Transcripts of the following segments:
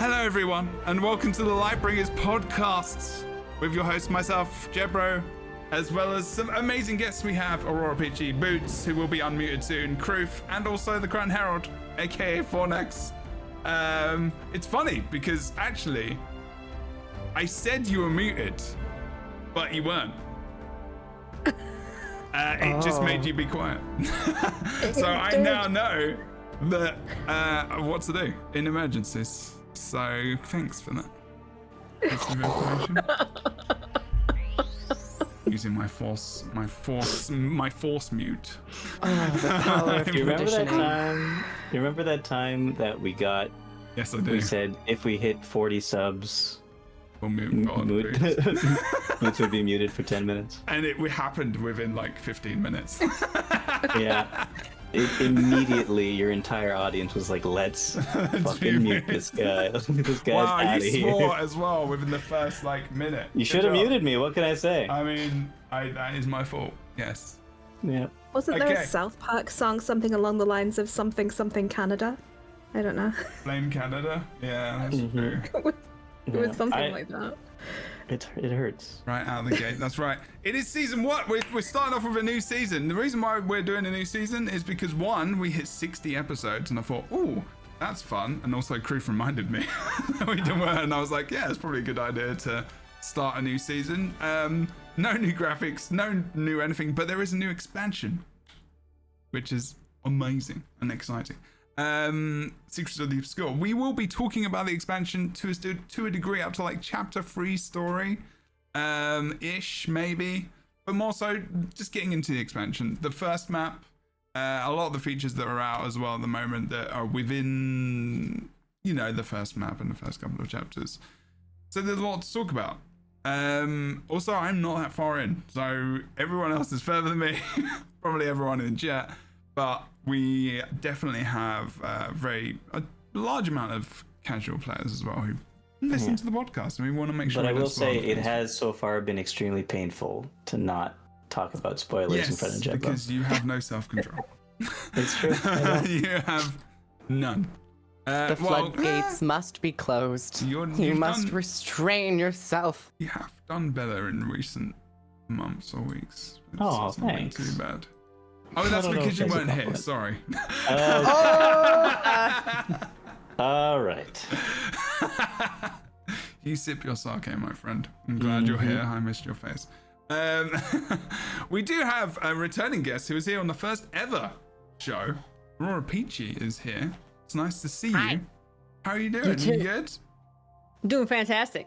Hello, everyone, and welcome to the Lightbringers podcast with your host, myself, Jebro, as well as some amazing guests we have, Aurora Peachy, Boots, who will be unmuted soon, Kroof, and also the Crown Herald, aka Fornex. It's funny because actually, I said you were muted, but you weren't. It just made you be quiet. So I now know that what to do in emergencies. So thanks for that. That's some information. Using my force mute. Oh, the power of You conditioning. remember that time that we got? Yes, I do. We said if we hit 40 subs, We'll mute God, please. Moots would be muted for 10 minutes. And it happened within like 15 minutes. Yeah. Immediately, your entire audience was like, "Let's fucking mute this guy. This guy's Wow, out of you here." swore as well within the first minute. You Good should have job. muted me. What can I say? I mean, that is my fault. Yes. Yeah. Wasn't there Okay. a South Park song, something along the lines of something Canada? I don't know. Blame Canada. Yeah, that's Mhm. true. It was something like that. It hurts. Right out of the gate. That's right. It is season one. We're starting off with a new season. The reason why we're doing a new season is because one, we hit 60 episodes, and I thought, oh, that's fun. And also, Kroof reminded me that we didn't work, and I was like, yeah, it's probably a good idea to start a new season. No new graphics, no new anything, but there is a new expansion, which is amazing and exciting. Secrets of the Obscure. We will be talking about the expansion to a degree up to like chapter 3 story ish maybe, but more so just getting into the expansion. The first map, a lot of the features that are out as well at the moment that are within the first map and the first couple of chapters, so there's a lot to talk about. Also, I'm not that far in, so everyone else is further than me. Probably everyone in the chat, but we definitely have a large amount of casual players as well who listen to the podcast, and we want to make sure. But I we will don't spoil say things. it has so far been extremely painful to not talk about spoilers in front of Jebro. because you have no self-control. It's true. I know. You have none. The floodgates must be closed. You must restrain yourself. You have done better in recent months or weeks. Oh, It's not been thanks. too bad. Oh, that's don't know because if you that's a weren't here. compliment. Sorry. All right. You sip your sake, my friend. I'm glad you're here. I missed your face. We do have a returning guest who was here on the first ever show. Aurora Peachy is here. It's nice to see Hi. you. How are you doing? too. You good? Doing fantastic.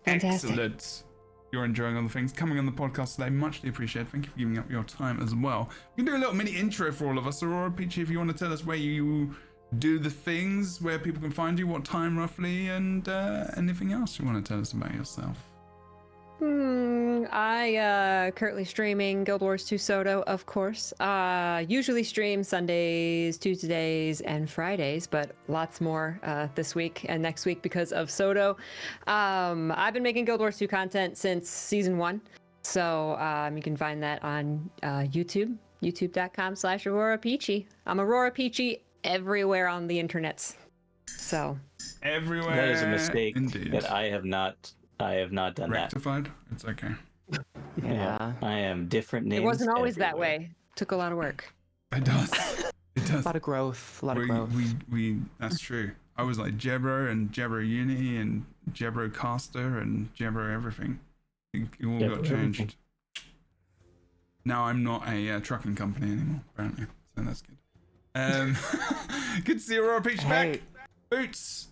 Fantastic. Excellent. You're enjoying all the things coming on the podcast today. Muchly appreciated. Thank you for giving up your time as well. We can do a little mini intro for all of us. Aurora Peachy, if you want to tell us where you do the things, where people can find you, what time roughly, and anything else you want to tell us about yourself. I currently streaming Guild Wars 2 Soto, of course. Usually stream Sundays, Tuesdays, and Fridays, but lots more this week and next week because of Soto. I've been making Guild Wars 2 content since season 1, so you can find that on YouTube, youtube.com/Aurora Peachy. I'm Aurora Peachy everywhere on the internets. So Everywhere. That is a mistake Indeed. that I have not done Rectified? It's okay. that. Yeah. I am different names. it wasn't always that everywhere. way. Took a lot of work. It does. It does. A lot of growth. A lot of growth. We that's true. I was like Jebro and Jebro Uni and Jebro Caster and Jebro everything. It all Jebro got changed. everything. Now I'm not a trucking company anymore, apparently. So that's good. Good to see Aurora Peach back. Hey. Boots,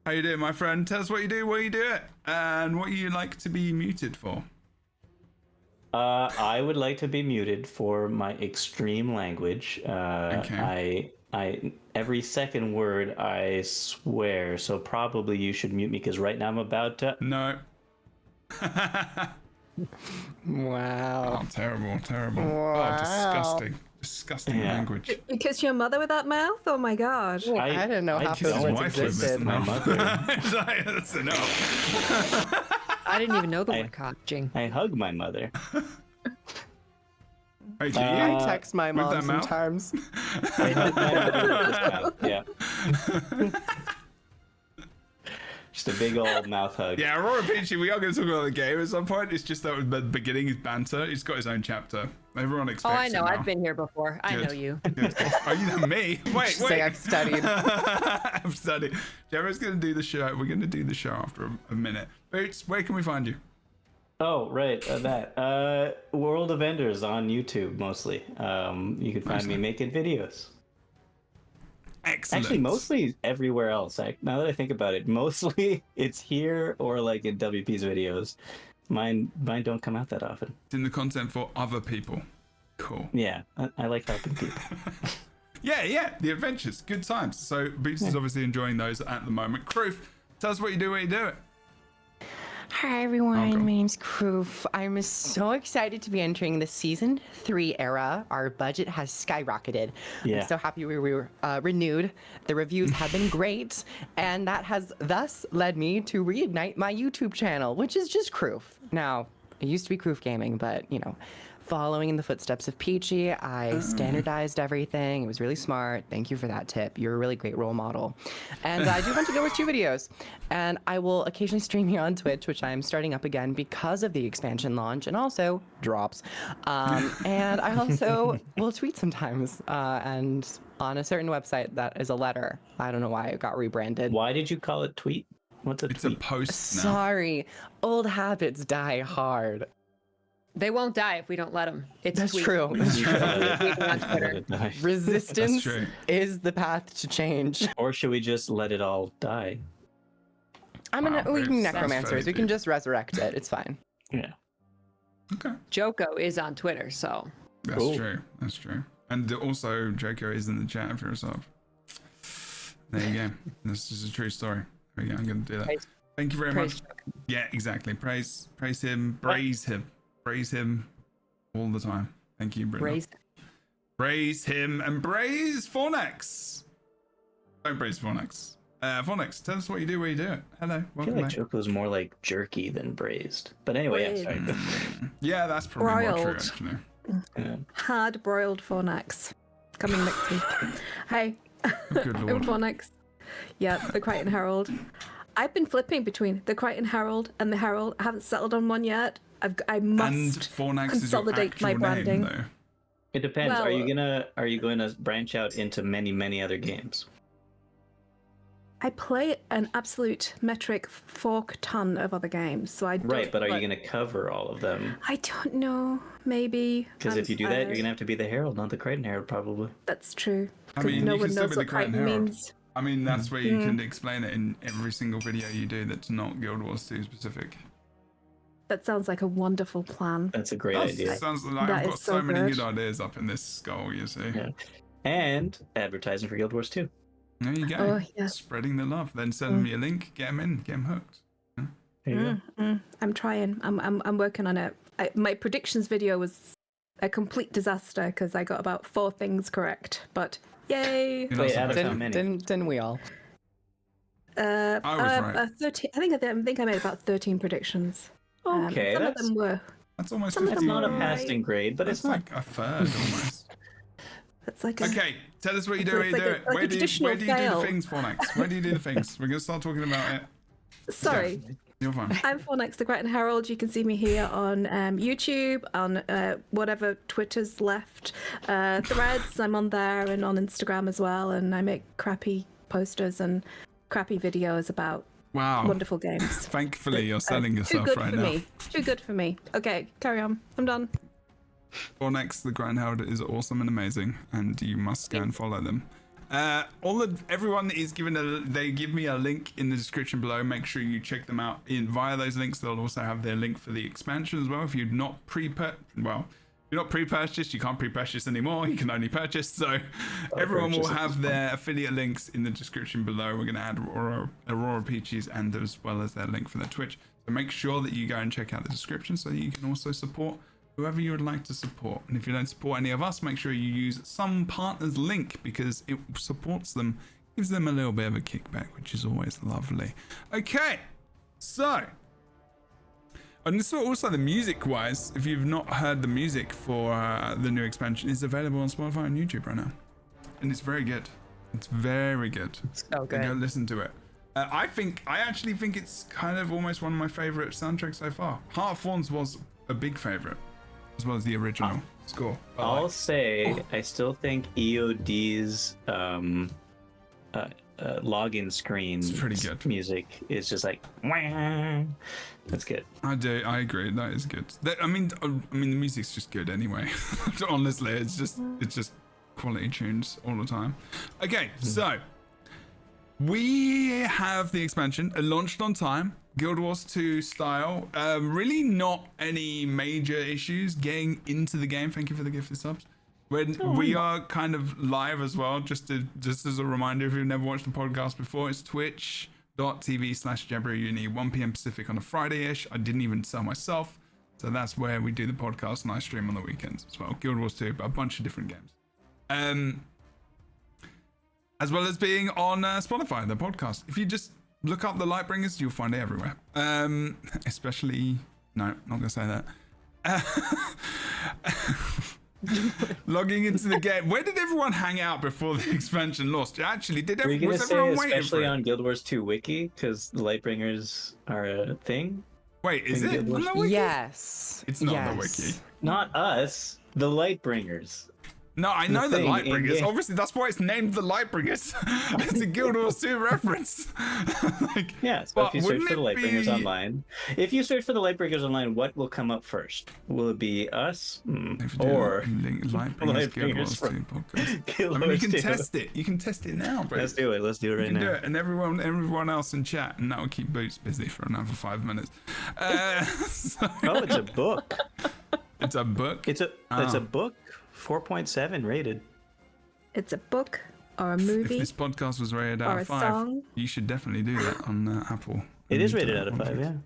how you doing, my friend? Tell us what you do, where you do it, and what you like to be muted for. I would like to be muted for my extreme language. Okay. I every second word I swear, so probably you should mute me because right now I'm about to. No. Wow. Oh, terrible. Oh, Wow. disgusting Yeah. language. You kiss your mother with that mouth? Oh my god. I didn't know half kiss those his words wife with existed. my mother. That's enough. I didn't even know the I- word coaching. I hug my mother. Hey, do I you? text my With mom that mouth? sometimes. I hug my mother with this mouth. Yeah. Just a big old mouth hug. Yeah, Aurora Peachy, we are going to talk about the game at some point. It's just that at the beginning is banter. He's got his own chapter. Everyone expects I know. it now. I've been here before. I know you. Good. Oh, you know me? Wait. Say I've studied. I've studied. Jebro's going to do the show. We're going to do the show after a minute. Boots, where can we find you? Oh, right, that. World of Enders on YouTube, mostly. You can find me making videos. Excellent. Actually, mostly everywhere else. Now that I think about it, mostly it's here or like in WP's videos. Mine don't come out that often. It's in the content for other people. Cool. Yeah, I like helping people. Yeah, the adventures, good times. So Boots is obviously enjoying those at the moment. Kroof, tell us what you do, Hi everyone, my name's Kroof. I'm so excited to be entering the season 3 era. Our budget has skyrocketed. Yeah. I'm so happy we were renewed. The reviews have been great, and that has thus led me to reignite my YouTube channel, which is just Kroof. Now, it used to be Kroof Gaming, but following in the footsteps of Peachy, I standardized everything. It was really smart. Thank you for that tip. You're a really great role model. And I do a bunch of Guild Wars 2 videos. And I will occasionally stream here on Twitch, which I'm starting up again because of the expansion launch and also drops. And I also will tweet sometimes. And on a certain website that is a letter. I don't know why it got rebranded. Why did you call it tweet? What's a tweet? It's a post now. Sorry. Old habits die hard. They won't die if we don't let them. That's true. That's true. Tweeting on Twitter. Resistance That's true. is the path to change. Or should we just let it all die? We can That's necromancers. very We can deep. just resurrect it. It's fine. Yeah. Okay. Joko is on Twitter, so. That's Cool. true. That's true. And also, Joko is in the chat for yourself. There you go. This is a true story. There we go. I'm going to do that. Praise- Thank you very praise much. Yeah, exactly. Praise him. Praise him all the time. Thank you, Bruno. Praise him and praise Fornax. Don't praise Fornax. Fornax, tell us what you do, where you do it. Hello, I feel welcome like back. Choco's more like jerky than braised. But anyway, yeah, sorry. Yeah, that's probably more true, Broiled. actually. Yeah. Hard broiled Fornax. Coming next week. Hi, Good I'm lord. Fornax. Yeah, the Crichton Herald. I've been flipping between the Crichton Herald and the Herald. I haven't settled on one yet. I And must Fornax is your consolidate actual my branding. name, though. It depends. Well, Are you going to branch out into many other games? I play an absolute metric fork ton of other games, so I don't, Right, but are you going to cover all of them? I don't know. Maybe. Because if you do that, you're going to have to be the Herald, not the Crichton Herald, probably. That's true. I Because mean, no you one can still knows be the what Crichton Crichton Herald. means. I mean, that's where you can explain it in every single video you do that's not Guild Wars 2 specific. That sounds like a wonderful plan. That's a great idea. Sounds like That I've got is so so many good. good ideas up in this skull, you see. Yeah. And advertising for Guild Wars 2. There you go. Oh, yeah. Spreading the love. Then send me a link, get them in, get them hooked. There you go. I'm trying. I'm working on it. My predictions video was a complete disaster because I got about 4 things correct. But yay! You're not Wait, out of supposed how to. many? Didn't we all? I was right. 13. I think I made about 13 predictions. Okay, some of that's- them were. That's almost Some of 50. them Not a Right. passing grade, but That's it's not. like a third almost. It's like a, Okay, tell us what you do, So where you it's do like it. a- like Where a do you traditional do fail. the things, Fornax? Where do you do the things? We're going to start talking about it. Sorry. You're fine. I'm Fornax, the Crichton Herald. You can see me here on YouTube, on whatever Twitter's left. Threads, I'm on there, and on Instagram as well. And I make crappy posters and crappy videos about Wow. wonderful games. Thankfully, you're selling Too yourself good right for now. me. Too good for me. Okay, carry on. I'm done. Fornax, the Grindhound is awesome and amazing, and you must go and follow them. Everyone is they give me a link in the description below. Make sure you check them out via those links. They'll also have their link for the expansion as well. If you're not pre-purchased, you can't pre-purchase anymore. You can only purchase. So everyone will have their affiliate links in the description below. We're going to add Aurora Peaches and as well as their link for their Twitch. So make sure that you go and check out the description so that you can also support whoever you would like to support. And if you don't support any of us, make sure you use some partner's link because it supports them, gives them a little bit of a kickback, which is always lovely. Okay, so and this is also the music wise, if you've not heard the music for the new expansion, is available on Spotify and YouTube right now, and it's very good. It's very good. So Go listen to it. I actually think it's kind of almost one of my favorite soundtracks so far. Heart of Thorns was a big favorite, as well as the original score. I'll say I still think EOD's login screen pretty good. music is just like wah. That's good. I agree. That is good. I mean, the music's just good anyway. Honestly, it's just quality tunes all the time. Okay, so we have the expansion. It launched on time. Guild Wars 2 style. Really not any major issues getting into the game. Thank you for the gifted subs. We are kind of live as well, just as a reminder, if you've never watched the podcast before, it's twitch.tv/JebroUni, 1 p.m. Pacific on a Friday-ish. I didn't even tell myself. So that's where we do the podcast, and I stream on the weekends as well. Guild Wars 2, but a bunch of different games. As well as being on Spotify, the podcast. If you just look up the Lightbringers, you'll find it everywhere. Especially, no, not gonna say that. Logging into the game. Where did everyone hang out before the expansion launched? Actually, Were you gonna was say everyone waiting for especially it? on Guild Wars 2 wiki because the Lightbringers are a thing? Wait, is in it Guild Wars? on the wiki? Yes. It's not on the Yes. wiki. Not us, the Lightbringers. No, I know the thing Lightbringers. in-game. Obviously, that's why it's named the Lightbringers. It's a Guild Wars 2 reference. Like, Yeah, so but if you search wouldn't for the it Lightbringers be- online, what will come up first? Will it be us If you do or Lightbringers Guild Wars 2 from podcast. Guild I mean, you Wars can 2? test it. You can test it now, bro. Let's do it. Let's do it You right can do now. it, and everyone else in chat, and that will keep Boots busy for another 5 minutes. So- Oh, it's a book. it's a book. It's a book. 4.7 rated. It's a book or a If movie. this podcast was rated out Or of a 5, song. you should definitely do that on Apple. It is and, rated out of 5, iTunes.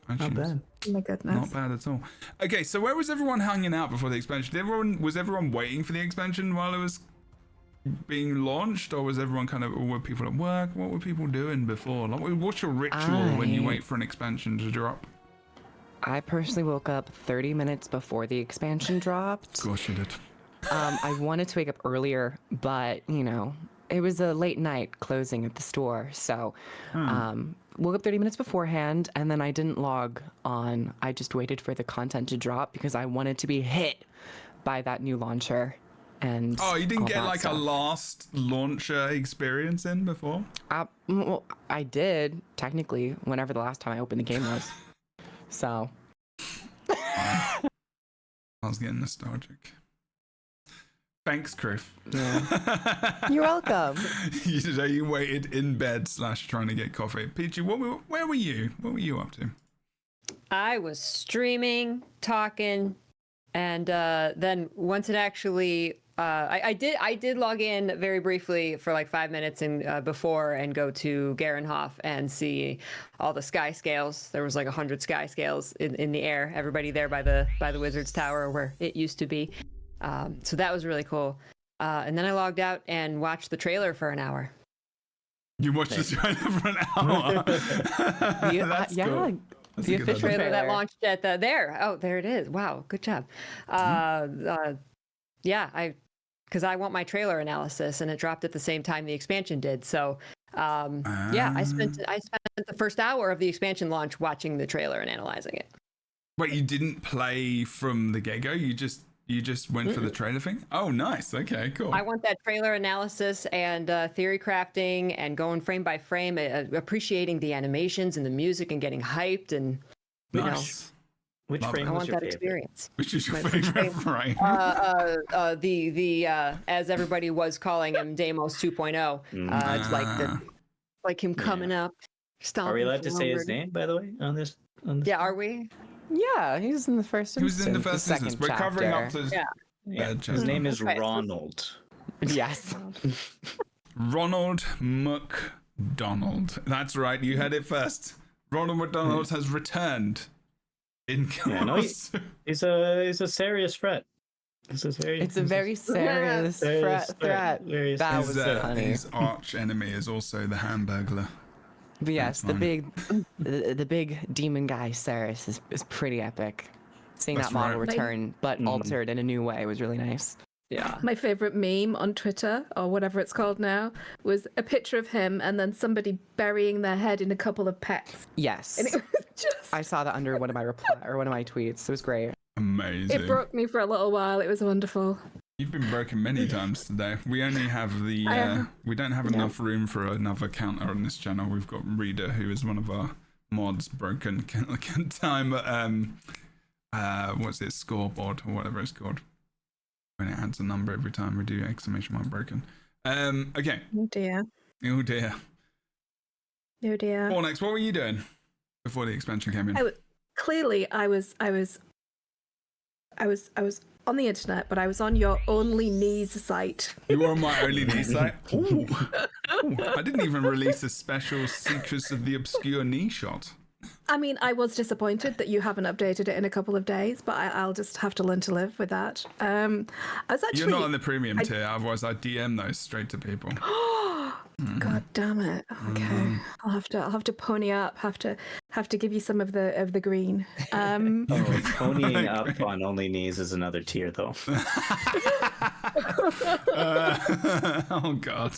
Not iTunes. bad. Oh my goodness. Not bad at all. Okay, so where was everyone hanging out before the expansion? Was everyone waiting for the expansion while it was being launched, or was everyone were people at work? What were people doing before? Like, what's your ritual when you wait for an expansion to drop? I personally woke up 30 minutes before the expansion dropped. Of course you did. I wanted to wake up earlier, but it was a late night closing at the store, so woke up 30 minutes beforehand, and then I didn't log on. I just waited for the content to drop because I wanted to be hit by that new launcher. And Oh, you didn't all get that like stuff. a last launcher experience in before? Well, I did technically whenever the last time I opened the game was. So I was getting nostalgic. Thanks, Criff. yeah. You're welcome. You waited in bed / trying to get coffee. Peachy, where were you? What were you up to? I was streaming, talking, and then once it actually, I did log in very briefly for like 5 minutes and before and go to Garenhof and see all the sky scales. There was like 100 sky scales in the air. Everybody there by the Wizard's Tower where it used to be. So that was really cool. And then I logged out and watched the trailer for an hour. You watched the trailer for an hour. That's yeah. cool. That's The a good official idea. Trailer that trailer. launched at there it is. Wow, good job. Yeah, because I want my trailer analysis, and it dropped at the same time the expansion did. So yeah, I spent the first hour of the expansion launch watching the trailer and analyzing it. Wait, you didn't play from the get-go? You just went for the trailer thing? Oh, nice. Okay, cool. I want that trailer analysis and theory crafting and going frame by frame, appreciating the animations and the music and getting hyped and you know. Nice. Which Love frame it. I was want your that favorite? experience. Which is your My first favorite frame. frame? The as everybody was calling him, Deimos 2.0. It's like him coming up. Are we allowed to say his forward. name, by the way, on this? Yeah, are we? Yeah, he was in the first He was in the instance, first instance. second We're covering up chapter. to Yeah. Yeah. Bad His name is Okay. Ronald. Yes. Ronald McDonald. That's right. You heard it first. Ronald McDonald has returned in Yeah, no, Chaos. He's a serious threat. It's a very serious threat. Serious That threat. was funny. His arch enemy is also the Hamburglar. But yes, That's the big demon guy Sirius is pretty epic. Seeing That's that model right. return, but Mhm. altered in a new way was really nice. Yeah. My favorite meme on Twitter, or whatever it's called now, was a picture of him and then somebody burying their head in a couple of pecks. Yes. And it was just, I saw that under one of my one of my tweets. It was great. Amazing. it broke me for a little while. It was wonderful. You've been broken many times today. We only have we don't have enough room for another counter on this channel. We've got Reader, who is one of our mods, broken time what's it, scoreboard or whatever it's called, when it adds a number every time we do exclamation mark broken. Okay. Oh dear. Oh dear. Oh dear. Next, what were you doing before the expansion came in? Clearly, I was on the internet, but I was on your Only Knees site. You were on my Only Knees site? Ooh. I didn't even release a special Secrets of the Obscure Knee shot. I mean, I was disappointed that you haven't updated it in a couple of days, but I'll just have to learn to live with that. I was actually... You're not on the premium tier, otherwise I DM those straight to people. God damn it. Okay. I'll have to pony up, have to give you some of the green. Ponying up on Only Knees is another tier, though. Oh god.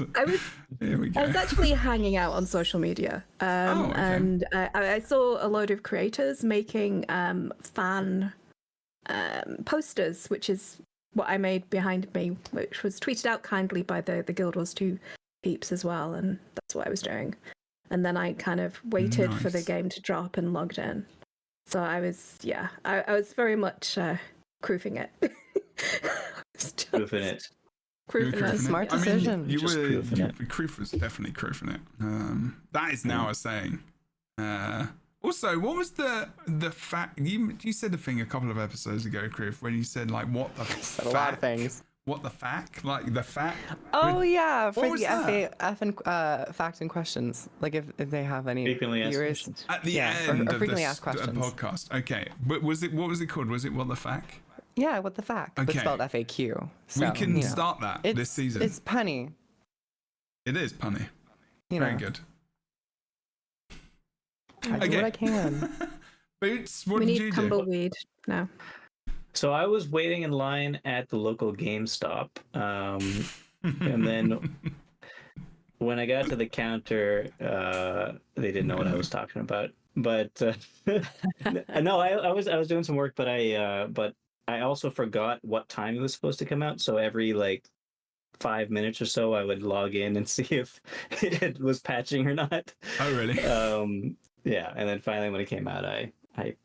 Here we go. I was actually hanging out on social media, okay. and I saw a load of creators making fan posters, which is what I made behind me, which was tweeted out kindly by the Guild Wars 2 peeps as well, and that's what I was doing. And then I kind of waited for the game to drop and logged in. So I was very much proofing it. Proofing it. Proofing it. Smart decision. I mean, Proof was definitely proofing it. That is now a saying. Also, what was the fact? You said a thing a couple of episodes ago, Krif, when you said like what the Said a lot of things. What the fact? Like the fact? Oh yeah, for was the that? F and fact and questions. Like if they have any Frequently asked viewers. questions. At the Yeah, end or of frequently this asked questions. podcast. Okay. But what was it called? Was it what the fact? Yeah, what the fact? But Okay. spelled FAQ. So, We can you know, start that this season. It's punny. It is punny. You Very know, good. I do what I can. Boots, what We did need you do? tumbleweed now. So I was waiting in line at the local GameStop, and then when I got to the counter, they didn't know what I was talking about. But no, I was doing some work, but I also forgot what time it was supposed to come out. So every like 5 minutes or so, I would log in and see if it was patching or not. Oh, really? Yeah, and then finally when it came out, I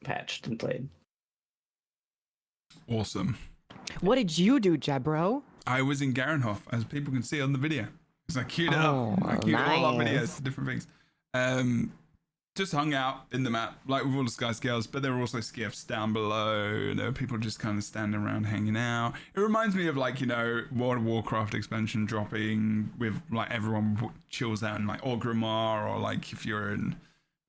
patched and played. Awesome. What did you do, Jebro? I was in Garenhof, as people can see on the video. Because I queued it up. I queued all our nice. videos, different things. Just hung out in the map, like with all the Sky Scales, but there were also skiffs down below. There were people just kind of standing around hanging out. It reminds me of like, you know, World of Warcraft expansion dropping with like everyone chills out in like Orgrimmar, or like if you're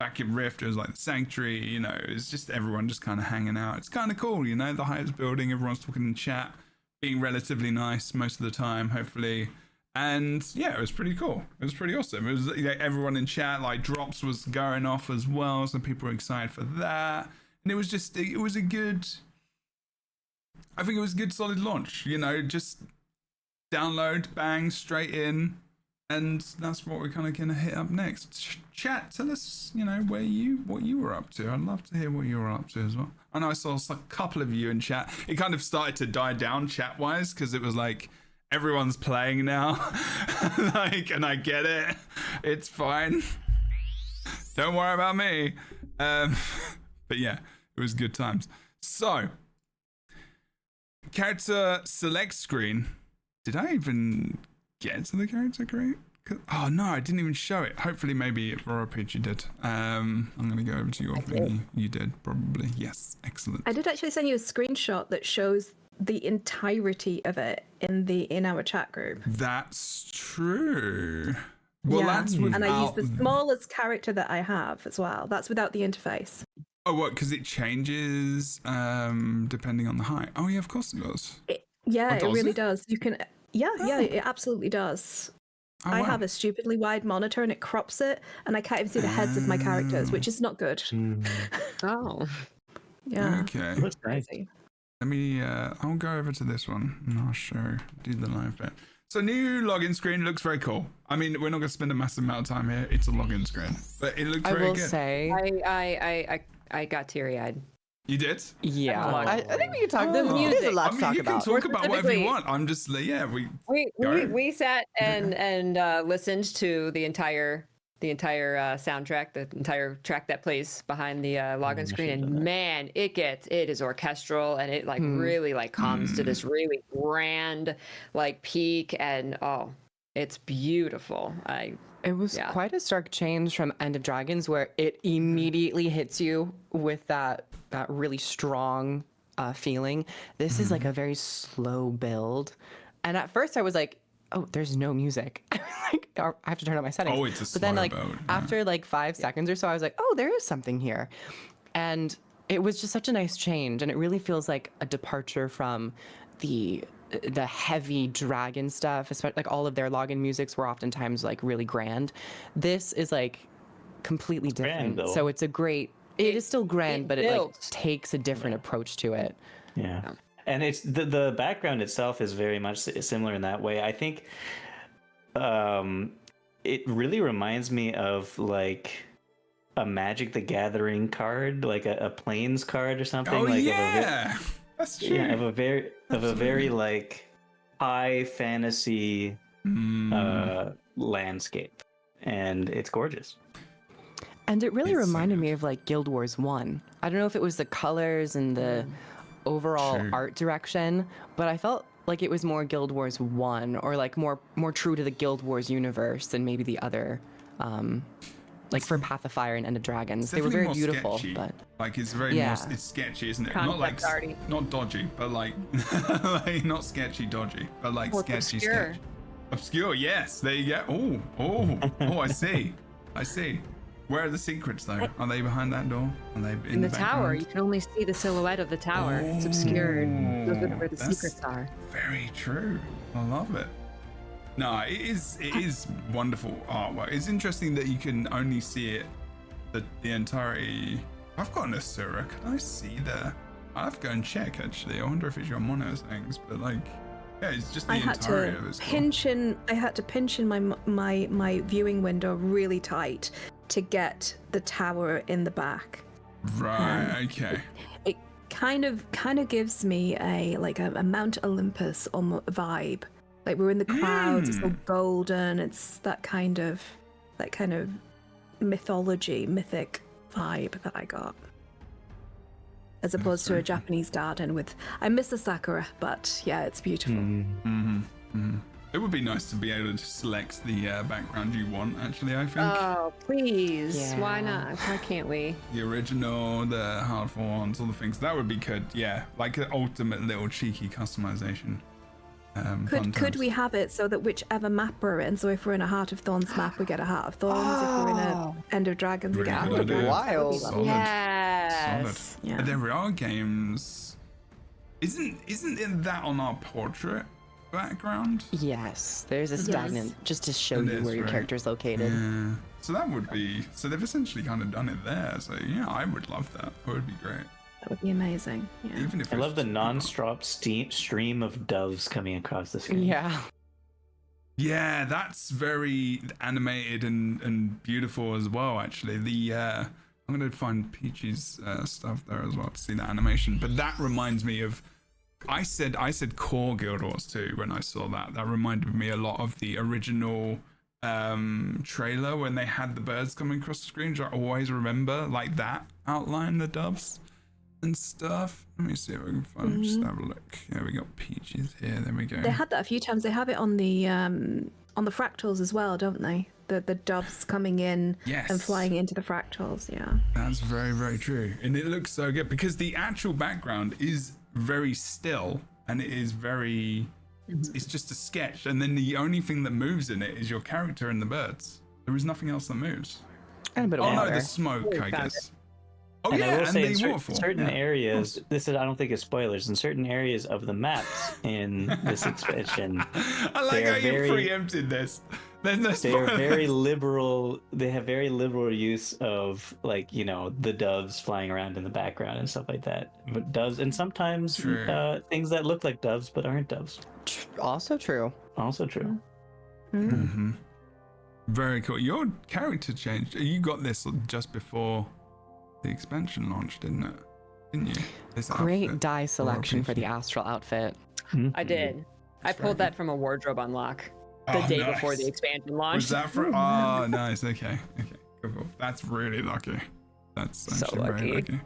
back in Rift, it was like the Sanctuary, you know, it's just everyone just kind of hanging out. It's kind of cool, you know, the Hive's building, everyone's talking in chat, being relatively nice most of the time, hopefully. And yeah, it was pretty cool. It was pretty awesome. It was like everyone in chat, like drops was going off as well, so people were excited for that. And it was just, it was a good, I think it was a good solid launch, you know, just download, bang, straight in. And that's what we're kind of going to hit up next. Chat, tell us, you know, what you were up to. I'd love to hear what you were up to as well. I know I saw a couple of you in chat. It kind of started to die down chat-wise, because it was like, everyone's playing now. Like, and I get it. It's fine. Don't worry about me. But yeah, it was good times. So, character select screen. Did I even get to the character create? Oh no, I didn't even show it. Hopefully, maybe Aurora Peach, you did. I'm gonna go over to your thing. You did probably. Yes, excellent. I did actually send you a screenshot that shows the entirety of it in our chat group. That's true. Well, yeah. that's without... And I used the smallest character that I have as well. That's without the interface. Oh, what? Because it changes depending on the height. Oh, yeah, of course it does. It does really it? does. You can, yeah, it absolutely does. Oh, I wow. have a stupidly wide monitor and it crops it, and I can't even see the heads of my characters, which is not good. Oh. Yeah. Okay. Looks nice. Crazy. Let me, I'll go over to this one and I'll do the live bit. So new login screen looks very cool. I mean, we're not going to spend a massive amount of time here. It's a login screen, but it looks very good. I will say, I got teary-eyed. You did? yeah. I think we can talk. The music. There's a lot I to mean, talk you can about. talk about whatever you Specifically- want. I'm just, yeah, We sat and listened to the entire soundtrack, the entire track that plays behind the login screen, and man, it is orchestral, and it like really like comes to this really grand like peak, and it's beautiful. It was quite a stark change from End of Dragons, where it immediately hits you with that really strong feeling. This is like a very slow build, and at first I was like, "Oh, there's no music." Like, I have to turn on my settings. Oh, it's a But then, slow like build, yeah. after like 5 seconds or so, I was like, "Oh, there is something here," and it was just such a nice change, and it really feels like a departure from the heavy dragon stuff. Especially like all of their login musics were oftentimes like really grand. This is like completely different. grand, though. So it's a great. It is still grand, but it like builds. takes a different approach to it. Yeah. And it's the background itself is very much similar in that way. I think it really reminds me of like a Magic the Gathering card, like a Plains card or something. Oh, like yeah. That's true. of a very like high fantasy landscape, and it's gorgeous. And it really It's so reminded good. me of like Guild Wars 1. I don't know if it was the colors and the overall True. art direction, but I felt like it was more Guild Wars 1, or like more true to the Guild Wars universe than maybe the other like for Path of Fire and End of Dragons. They were definitely very more beautiful, sketchy. but Like it's very Yeah. more, it's sketchy, isn't it? Concept Not like arty. not dodgy, but like, like not sketchy dodgy, but like Well, it's sketchy obscure. sketch. Obscure, yes. There you go. Oh, I see. I see. Where are the secrets though? Are they behind that door? Are they In the tower, background? you can only see the silhouette of the tower. It's obscured. Those are where the That's secrets are. Very true. I love it. No, it is wonderful artwork. It's interesting that you can only see it the entirety. I've got an Asura. Can I see there? I have to go and check actually. I wonder if it's your mono things, but like, yeah, it's just the I had entirety to of it. pinch in my viewing window really tight to get the tower in the back. Right. Okay. It kind of gives me a Mount Olympus vibe. Like we're in the clouds, it's all golden. It's that kind of mythic vibe that I got. As opposed to a very Japanese garden with, I miss the sakura, but yeah, it's beautiful. It would be nice to be able to select the background you want. Actually, I think Oh, please. Why Yeah. not? Why can't we? the original, the hard ones, all the things that would be good. Yeah, like an ultimate little cheeky customization. Fun Could times. we have it so that whichever map we're in, so if we're in a Heart of Thorns map, we get a Heart of Thorns. If we're in a End of Dragons, we Really get a good Heart of idea. Dragons. Wild. Solid. Yes. Solid. Yeah. But there are games. Isn't it that on our portrait background? yes, there's a stagnant just to show It you is, where your right? character's located. Yeah. So that would be. So they've essentially kind of done it there. So yeah, I would love that. That would be great. That would be amazing. Yeah. Even if I it's love the just- non-stop stream of doves coming across the screen. Yeah. Yeah, that's very animated and beautiful as well. Actually, I'm gonna find Peachy's stuff there as well to see that animation. But that reminds me of. I said core Guild Wars 2 when I saw that. That reminded me a lot of the original trailer when they had the birds coming across the screen. Which I always remember like that outline, the doves and stuff. Let me see if I can find. Just have a look. Yeah, we got Peachy's here. There we go. They had that a few times. They have it on the fractals as well, don't they? The doves coming in Yes. and flying into the fractals. Yeah. That's very, very true. And it looks so good because the actual background is very still and it is very, it's just a sketch. And then the only thing that moves in it is your character and the birds. There is nothing else that moves. And a bit of Oh no, water. the smoke, I found guess. Oh And yeah, I will and say the in waterfall. certain Yeah. areas, this is I don't think it's spoilers. In certain areas of the maps in this expansion, I like they how are you very- preempted this. There's no they are spoilers. very liberal. They have very liberal use of like the doves flying around in the background and stuff like that. But doves and sometimes True. things that look like doves but aren't doves. Also true. Also true. Mm-hmm. Very cool. Your character changed. You got this just before the expansion launched, didn't it? Didn't you? This Great outfit. dye selection for the RPG. astral outfit. I did. I That's pulled very that from a wardrobe unlock the Oh, day nice. before the expansion Was launched. that for? Oh, nice. Okay. Cool. That's really lucky. That's So actually very lucky. lucky.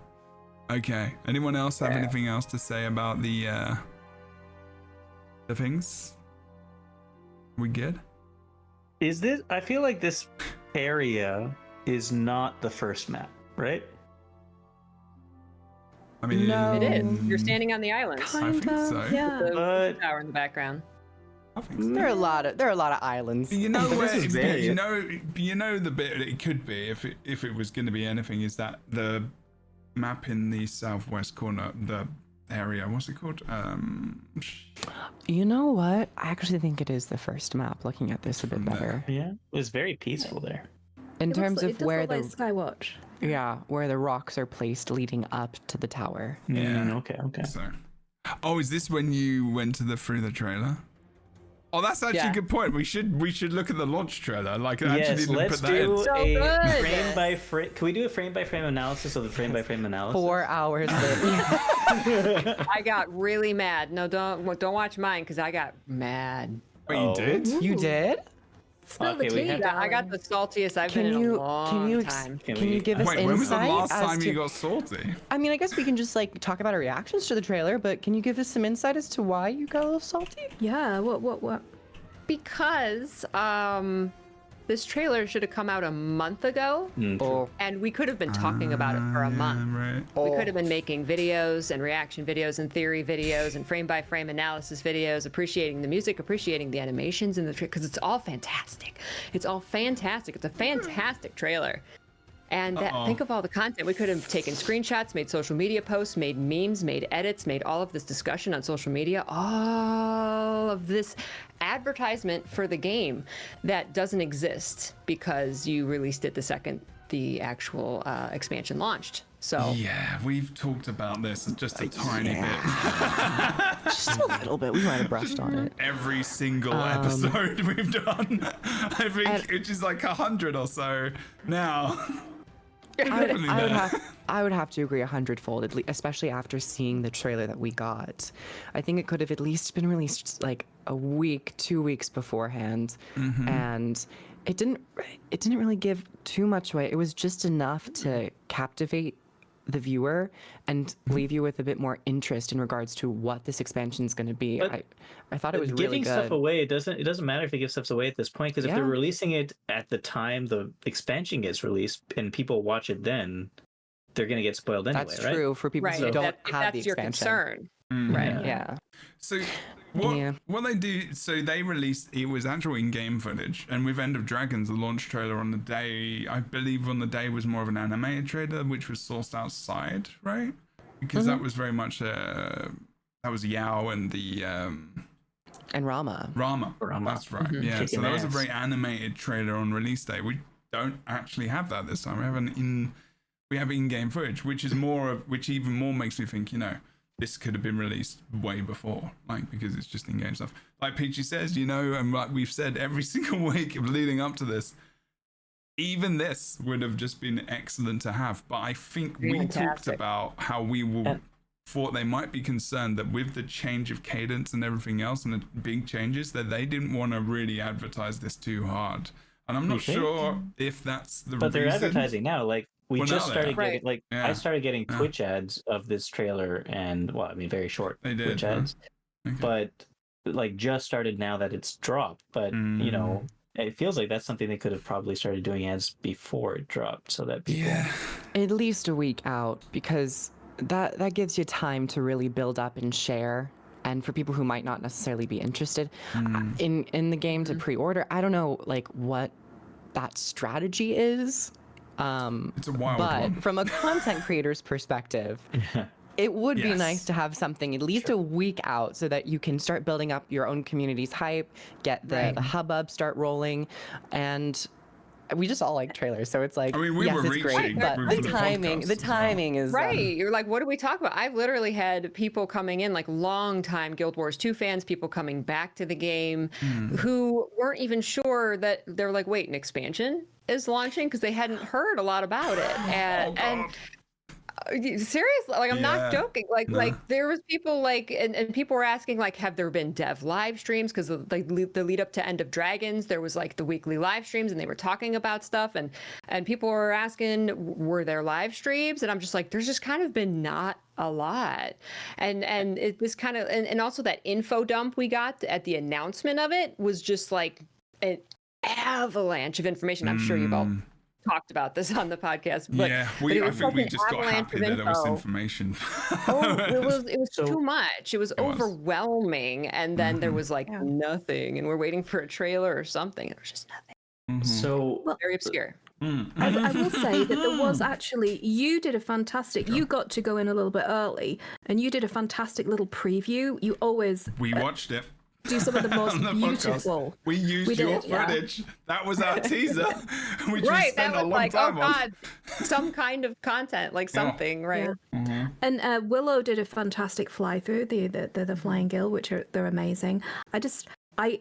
Okay. Anyone else have Yeah. anything else to say about the things? We good? Is this? I feel like this area is not the first map, right? I mean, No. It is. You're standing on the island. I think so. Yeah. The But- tower in the background. I think so. There are a lot of islands. You know But where this is very- you know the bit it could be if it was going to be anything is that the map in the southwest corner, the area, what's it called? You know what? I actually think it is the first map. Looking at this a bit From there. better Yeah, it was very peaceful there. in It looks terms like- of it does where look the like Skywatch. where the rocks are placed leading up to the tower. Yeah. Okay. So, oh, is this when you went through the trailer? Oh, that's actually Yeah. a good point. We should look at the launch trailer. Like, actually Yes, need to let's put that in. do So a good. frame by frame. Can we do a frame by frame analysis of the frame by frame analysis? 4 hours later. I got really mad. No, don't watch mine because I got mad. Wait, you Oh. did? You did? Spill Okay, the we tea, have- I got the saltiest I've been in a long time. Can can you we- give us Wait, when was the insight last as time to, you got salty? I mean, I guess we can just like talk about our reactions to the trailer, but can you give us some insight as to why you got a little salty? Yeah, what? Because this trailer should have come out a month ago, Oh, and we could have been talking about it for a month. Right. We could have been making videos and reaction videos and theory videos and frame by frame analysis videos, appreciating the music, appreciating the animations in the trailer, because it's all fantastic. It's all fantastic. It's a fantastic trailer. And think of all the content. We could have taken screenshots, made social media posts, made memes, made edits, made all of this discussion on social media, all of this advertisement for the game that doesn't exist because you released it the second the actual expansion launched. So Yeah, we've talked about this just a tiny bit. just a little bit. We might have brushed on it. Every single episode we've done. I think which is like 100 or so now. Definitely not. I would have to agree 100-fold, especially after seeing the trailer that we got. I think it could have at least been released like a week, 2 weeks beforehand, and it didn't really give too much away. It was just enough to captivate the viewer and leave you with a bit more interest in regards to what this expansion is going to be. But I thought it was really giving good. stuff away. It doesn't matter if they give stuff away at this point, because if they're Yeah. releasing it at the time the expansion gets released and people watch it, then they're gonna get spoiled anyway, That's right? true for people right, who if, don't that, if have the that's your expansion. concern, right? Yeah. So Yeah. what they do? So they released it was actual in-game footage, and with End of Dragons, the launch trailer on the day, I believe on the day was more of an animated trailer, which was sourced outside, right? Because that was very much that was Yao and the And Rama. Rama. Rama. That's right. Yeah. So Kicking that was a ass. very animated trailer on release day. We don't actually have that this time. We have in-game footage, which even more makes me think, this could have been released way before, like, because it's just in-game stuff. Like Peachy says, and like we've said every single week leading up to this, even this would have just been excellent to have. But I think we talked Fantastic. about how thought they might be concerned that with the change of cadence and everything else and the big changes, that they didn't want to really advertise this too hard. And I'm not You think? sure if that's the But they're reason. advertising now. Like we Well, just now they started are. getting like Yeah. I started getting Twitch ads of this trailer, and very short They did, Twitch huh? ads. Okay. But like just started now that it's dropped. But it feels like that's something they could have probably started doing ads before it dropped, so that people. Yeah. At least a week out, because that gives you time to really build up and share. And for people who might not necessarily be interested in the game to pre-order, I don't know like what that strategy is It's a wild But one. from a content creator's perspective, it would be Yes. nice to have something at least a week out so that you can start building up your own community's hype, get the hubbub start rolling, and we just all like trailers, so it's like, I mean, we yes, were it's great, reaching but for the the timing, podcast the as well. timing is Right. You're like, what do we talk about? I've literally had people coming in, like long-time Guild Wars 2 fans, people coming back to the game who weren't even sure that they're like, wait, an expansion is launching? Because they hadn't heard a lot about it. And seriously, like, I'm not joking. Like there was people like, and people were asking, like, have there been dev live streams? Because like the lead up to End of Dragons, there was like the weekly live streams, and they were talking about stuff, and people were asking, were there live streams? And I'm just like, there's just kind of been not a lot, and this kind of, and also that info dump we got at the announcement of it was just like an avalanche of information. I'm sure you've all talked about this on the podcast, but yeah, but it I was think such we an just got avalanche happy of that it was info. information. It was So- too much. It was overwhelming, and then there was like nothing, and we're waiting for a trailer or something. There was just nothing. So Very obscure. I will say that there was actually, you did a fantastic, you got to go in a little bit early, and you did a fantastic little preview. You always We watched it. do some of the most On the beautiful. podcast. We used We did your it, yeah. footage. That was our teaser. Which we Right, spent that a was long like, oh time on. god, some kind of content, like something, right? Yeah. And Willow did a fantastic fly through the Flying Guild, which they're amazing. I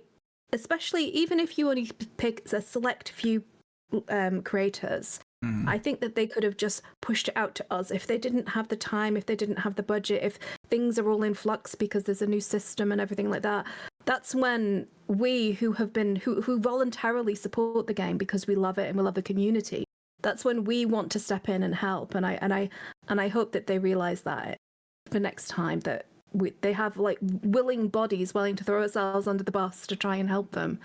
especially, even if you only pick a select few creators, I think that they could have just pushed it out to us if they didn't have the time, if they didn't have the budget, if things are all in flux because there's a new system and everything like that. That's when we who voluntarily support the game because we love it and we love the community. That's when we want to step in and help. And I hope that they realize that for next time, that they have like willing bodies willing to throw ourselves under the bus to try and help them.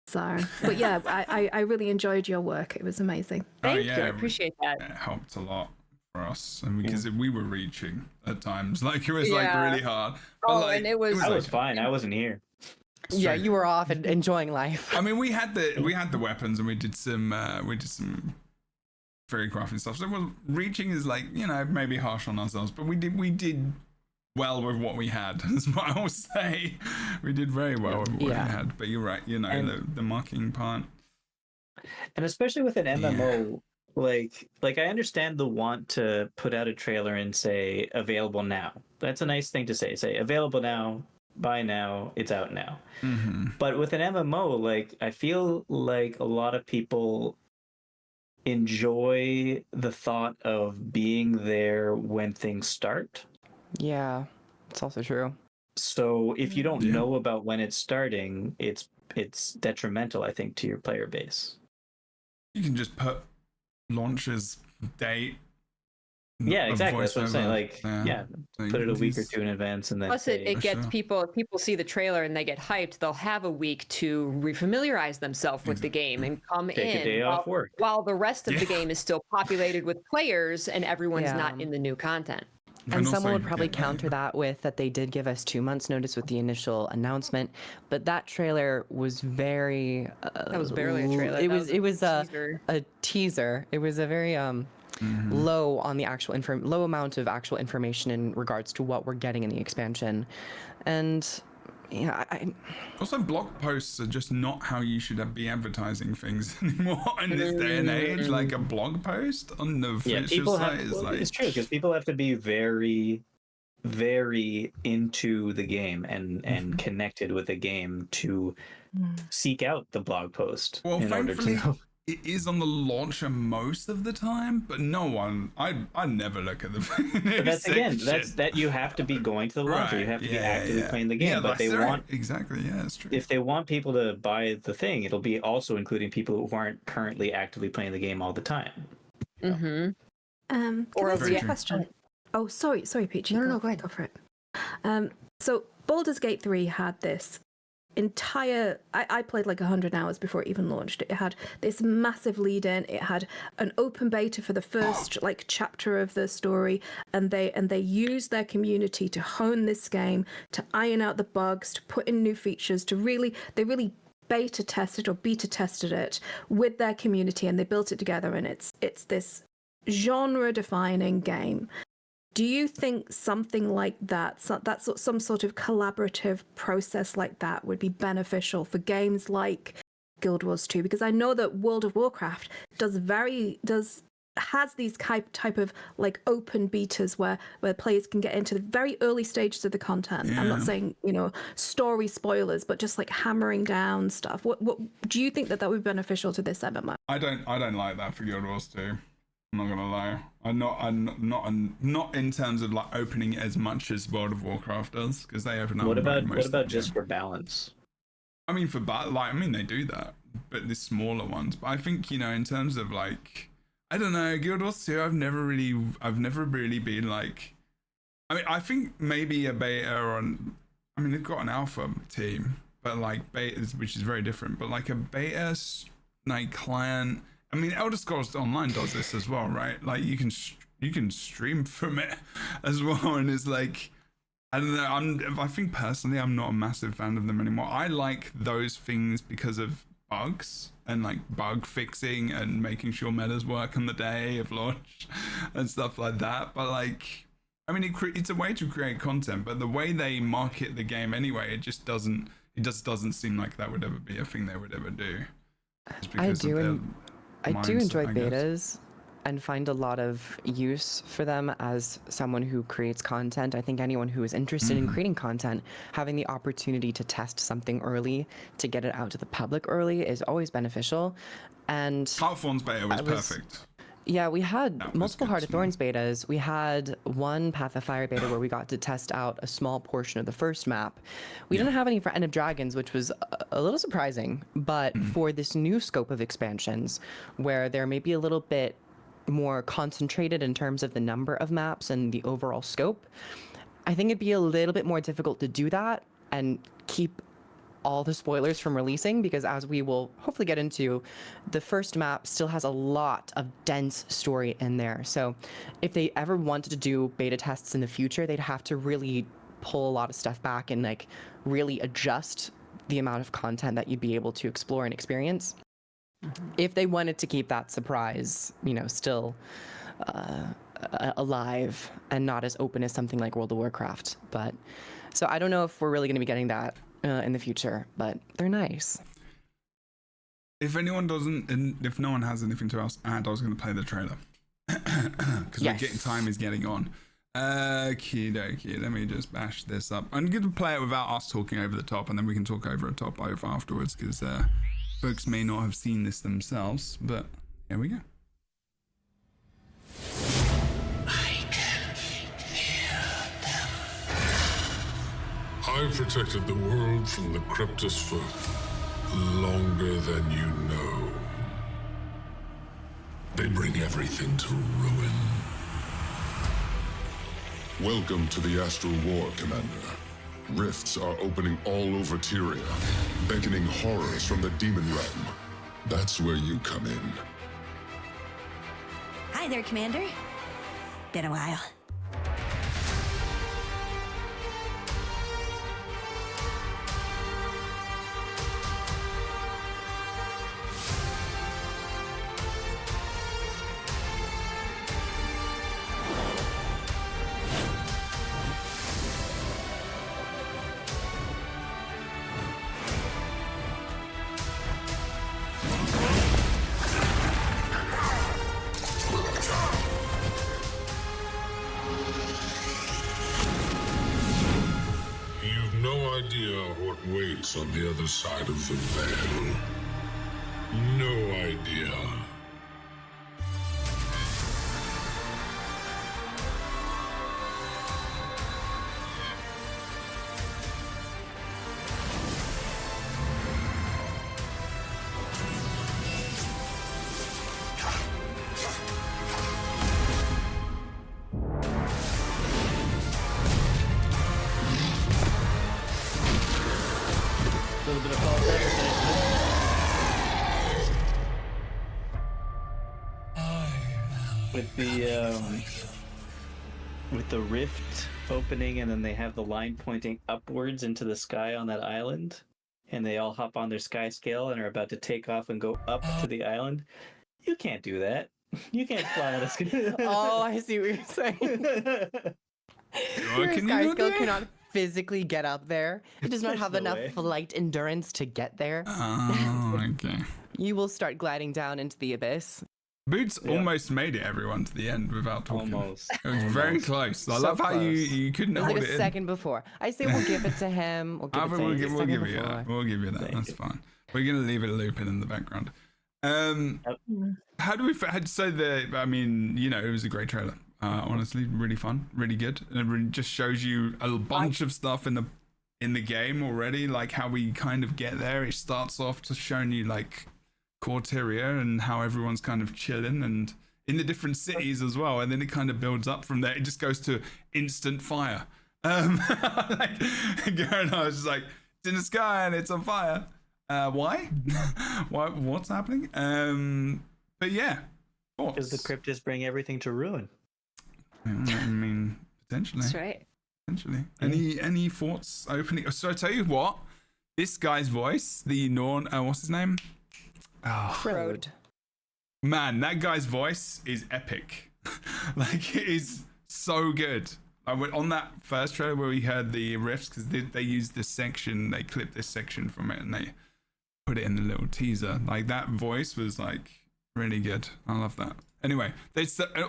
So, but yeah, I really enjoyed your work. It was amazing. Thank you, I appreciate that. It helped a lot for us, and because we were reaching at times, like it was like really hard. But, like, and it was I like- was fine. I wasn't here. Yeah, you were off and enjoying life. I mean, we had the weapons, and we did some very crafting stuff. So reaching is like, you know, maybe harsh on ourselves, but we did well with what we had. That's what I will say. We did very well with what we had. But you're right, you know, And- the marking part. And especially with an MMO, like I understand the want to put out a trailer and say available now. That's a nice thing to say. Say available now, buy now, it's out now. But with an MMO, like I feel like a lot of people enjoy the thought of being there when things start. Yeah, it's also true. So if you don't know about when it's starting, it's detrimental, I think, to your player base. You can just put launches date. Yeah, a exactly. That's what I'm saying. voiceover. Like, yeah, So put it a week or it's- two in advance, and then Plus, say, it gets sure. people. If people see the trailer and they get hyped, they'll have a week to refamiliarize themselves with the game and come Take in a day off work. while the rest of the game is still populated with players and everyone's Yeah. not in the new content. And someone also would probably get- counter that with that they did give us 2 months notice with the initial announcement, but that trailer was very. That was barely a trailer. It That was a teaser. a teaser. It was a very low on the actual low amount of actual information in regards to what we're getting in the expansion, and yeah, Also, blog posts are just not how you should be advertising things anymore in this day and age. Like a blog post on the official people site have. is like It's true because people have to be very, very into the game and connected with the game to seek out the blog post. Well, in order to thankfully, know. it is on the launcher most of the time, but no one. I never look at the. But that's again, that you have to be going to the launcher. You have to be actively playing the game. Yeah, but they that's right. want exactly. Yeah, it's true. if they want people to buy the thing, it'll be also including people who aren't currently actively playing the game all the time. Mm-hmm. Can Or I ask Very you a true. question? Oh, sorry, Peachy. No, go ahead. Go for it. So Baldur's Gate 3 had this entire. I played like 100 hours before it even launched. It had this massive lead in. It had an open beta for the first like chapter of the story, and they used their community to hone this game, to iron out the bugs, to put in new features, they really beta tested or beta tested it with their community and they built it together and it's this genre defining game. Do you think something like that, some sort of collaborative process like that would be beneficial for games like Guild Wars 2? Because I know that World of Warcraft has these type of like open betas where players can get into the very early stages of the content. I'm not saying, story spoilers, but just like hammering down stuff. What do you think that would be beneficial to this MMO? I don't like that for Guild Wars 2. I'm not gonna lie. I'm not in terms of like opening it as much as World of Warcraft does, because they open up. What about just for balance? I mean, they do that, but the smaller ones. But I think, in terms of like, I don't know, Guild Wars 2, I've never really been like, I think maybe a beta they've got an alpha team, but like betas, which is very different, but like a beta like client, Elder Scrolls Online does this as well, right? Like you can stream from it as well, and it's like, I don't know. I think personally, I'm not a massive fan of them anymore. I like those things because of bugs and like bug fixing and making sure metas work on the day of launch and stuff like that. But like, it's a way to create content, but the way they market the game anyway, it just doesn't seem like that would ever be a thing they would ever do. I do enjoy betas and find a lot of use for them as someone who creates content. I think anyone who is interested in creating content, having the opportunity to test something early, to get it out to the public early, is always beneficial. And Heartthorn's beta was perfect. Yeah, we had multiple Heart of Thorns betas. We had one Path of Fire beta where we got to test out a small portion of the first map. We didn't have any for End of Dragons, which was a little surprising. But for this new scope of expansions, where there may be a little bit more concentrated in terms of the number of maps and the overall scope, I think it'd be a little bit more difficult to do that and keep all the spoilers from releasing, because as we will hopefully get into, the first map still has a lot of dense story in there. So if they ever wanted to do beta tests in the future, they'd have to really pull a lot of stuff back and like really adjust the amount of content that you'd be able to explore and experience. If they wanted to keep that surprise, still alive and not as open as something like World of Warcraft. But so I don't know if we're really going to be getting that in the future, but they're nice. If no one has anything to else add, I was going to play the trailer because time is getting on. Okie dokie, let me just bash this up. I'm going to play it without us talking over the top, and then we can talk over the top afterwards, because folks may not have seen this themselves, but here we go. I can hear them. I've protected the world from the Kriptis for longer than you know. They bring everything to ruin. Welcome to the Astral War, Commander. Rifts are opening all over Tyria, beckoning horrors from the demon realm. That's where you come in. Hi there, Commander. Been a while. On the other side of the veil. No idea. With the rift opening, and then they have the line pointing upwards into the sky on that island. and they all hop on their sky scale and are about to take off and go up to the island. You can't do that. You can't fly on a scale. Oh, I see what you're saying. Your Can sky you skill do? cannot physically get up there. It does not There's have no enough way. flight endurance to get there. Oh, okay. You will start gliding down into the abyss. Boots almost made it, everyone, to the end without talking. Almost. It was very close. I So love how close. you couldn't It was hold like it a in. second before. I say we'll give it to him. We'll give I it think to him. we'll a give second you that. before. We'll give you that. Thank That's you. fine. We're gonna leave it looping in the background. How do we? So I mean, you know, it was a great trailer. Honestly, really fun, really good, and it really just shows you a bunch of stuff in the game already. Like how we kind of get there. It starts off just showing you like Corteria and how everyone's kind of chilling and in the different cities as well, and then it kind of builds up from there. It just goes to instant fire. Like Garen, I was just like, it's in the sky and it's on fire. Why? What's happening? But yeah, Because the Kriptis bring everything to ruin. I mean, potentially. That's right. Potentially. Any thoughts opening? So I tell you what, this guy's voice, the Norn, what's his name? Frode. Man, that guy's voice is epic. Like, it is so good. I went on that first trailer where we heard the riffs, because they used this section, they clipped this section from it and they put it in the little teaser. Like, that voice was like really good. I love that. Anyway,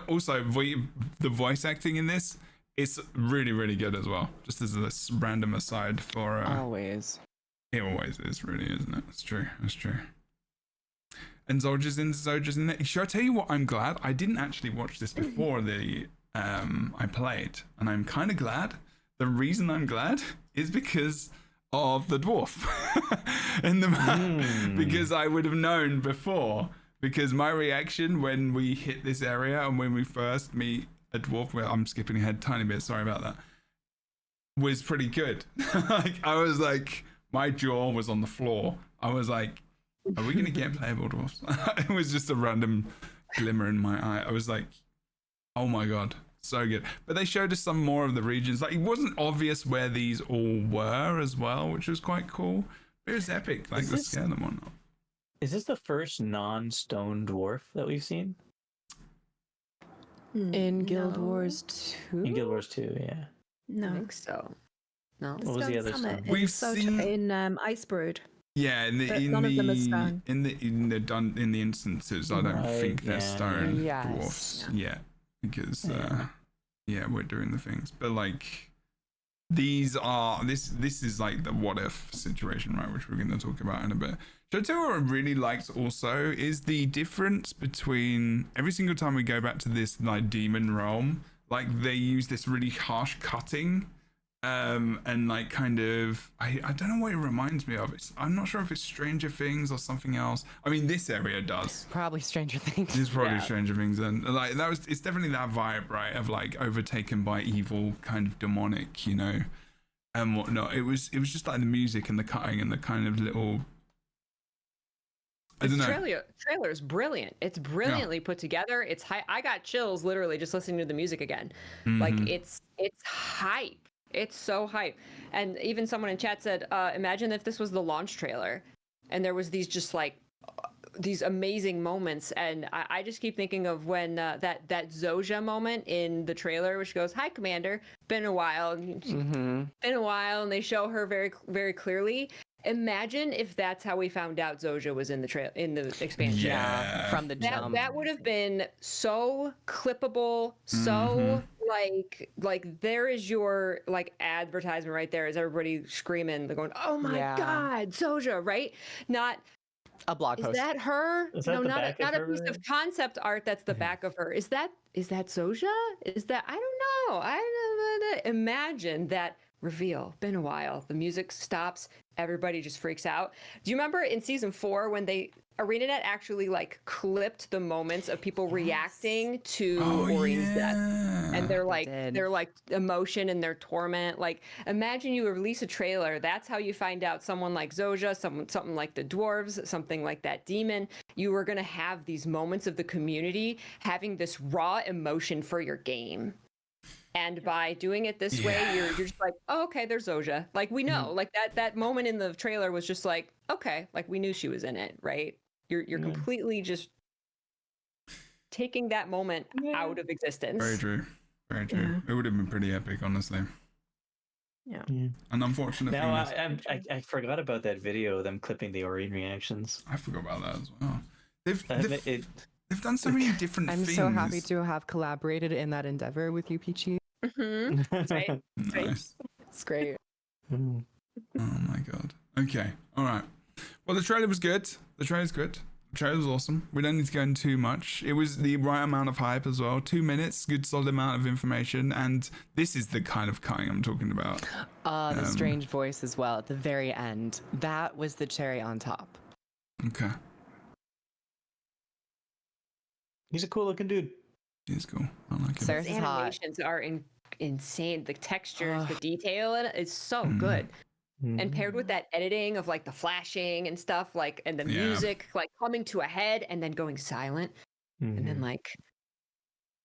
also the voice acting in this is really, really good as well. Just as a random aside for Always. it always is, really, isn't it? It's true. It's true. And Zoja's in there. Should I tell you what? I'm glad I didn't actually watch this before I played, and I'm kind of glad. The reason I'm glad is because of the dwarf and the man, because I would have known before. Because my reaction when we hit this area and when we first meet a dwarf, where I'm skipping ahead a tiny bit, sorry about that, was pretty good. Like, I was like, my jaw was on the floor. I was like, are we going to get playable dwarfs? It was just a random glimmer in my eye. I was like, oh my God, so good. But they showed us some more of the regions. Like, it wasn't obvious where these all were as well, which was quite cool. It was epic, like the scale and whatnot. Is this the first non-stone dwarf that we've seen? In Guild No. Wars 2? In Guild Wars 2, yeah. I No. think so. No. What was the other Summit stone? in We've Soto- seen- in Icebrood. Yeah, in the But none of them are stone. in the instances, I don't Right, think they're yeah. stone Yes. dwarfs yet, because Yeah. we're doing the things. But like, these are this is like the what if situation, right? Which we're going to talk about in a bit. Should I tell you what I really liked also is the difference between every single time we go back to this like demon realm, like they use this really harsh cutting. And like kind of I don't know what it reminds me of. I'm not sure if it's Stranger Things or something else. I mean, this area does. Probably Stranger Things. It's probably Yeah. Stranger Things, and like it's definitely that vibe, right? Of like overtaken by evil, kind of demonic, you know, and whatnot. It was just like the music and the cutting and the kind of little. I don't know. Trailer is brilliant. It's brilliantly put together. It's high. I got chills literally just listening to the music again. Like it's hype. It's so hype. And even someone in chat said, imagine if this was the launch trailer and there was these just like these amazing moments. And I just keep thinking of when that Zoja moment in the trailer, which goes, "Hi, Commander. Been a while." Been a while. And they show her very, very clearly. Imagine if that's how we found out Zoja was in the expansion. Yeah. From the jump. That would have been so clippable, so like there is your like advertisement right there. Is everybody screaming? They're going, "Oh my Yeah. God, Zoja!" Right? Not A blog is post. that her? Is that No, the not back not of a her piece there? of concept art. That's the back of her. Is that Zoja? Is that I don't know. I don't know. Imagine that reveal. Been a while. The music stops. Everybody just freaks out. Do you remember in season 4 when ArenaNet actually like clipped the moments of people reacting to Aureen's death? And they're like emotion and their torment. Like, imagine you release a trailer. That's how you find out someone like Zoja, something like the dwarves, something like that demon. You were gonna have these moments of the community having this raw emotion for your game. And by doing it this way, you're just like, oh, okay, there's Zoja. Like we know, like that moment in the trailer was just like, okay, like we knew she was in it, right? You're completely just taking that moment out of existence. Very true. Very true. Yeah. It would have been pretty epic, honestly. Yeah. An unfortunate Now thing. I forgot about that video of them clipping the Orin reactions. I forgot about that as well. They've done so it- many different I'm things. so happy to have collaborated in that endeavor with you, Peachy. That's right. Nice. It's great. Oh my god. Okay. All right. Well, the trailer was good. The trailer was awesome. We don't need to go into too much. It was the right amount of hype as well. 2 minutes, good solid amount of information, and this is the kind of cutting I'm talking about. The strange voice as well at the very end. That was the cherry on top. Okay. He's a cool looking dude. He's cool. I like him. Sarah's The is hot. animations are insane. The textures, the detail in it is so good. And paired with that editing of like the flashing and stuff, like, and the music like coming to a head and then going silent, and then like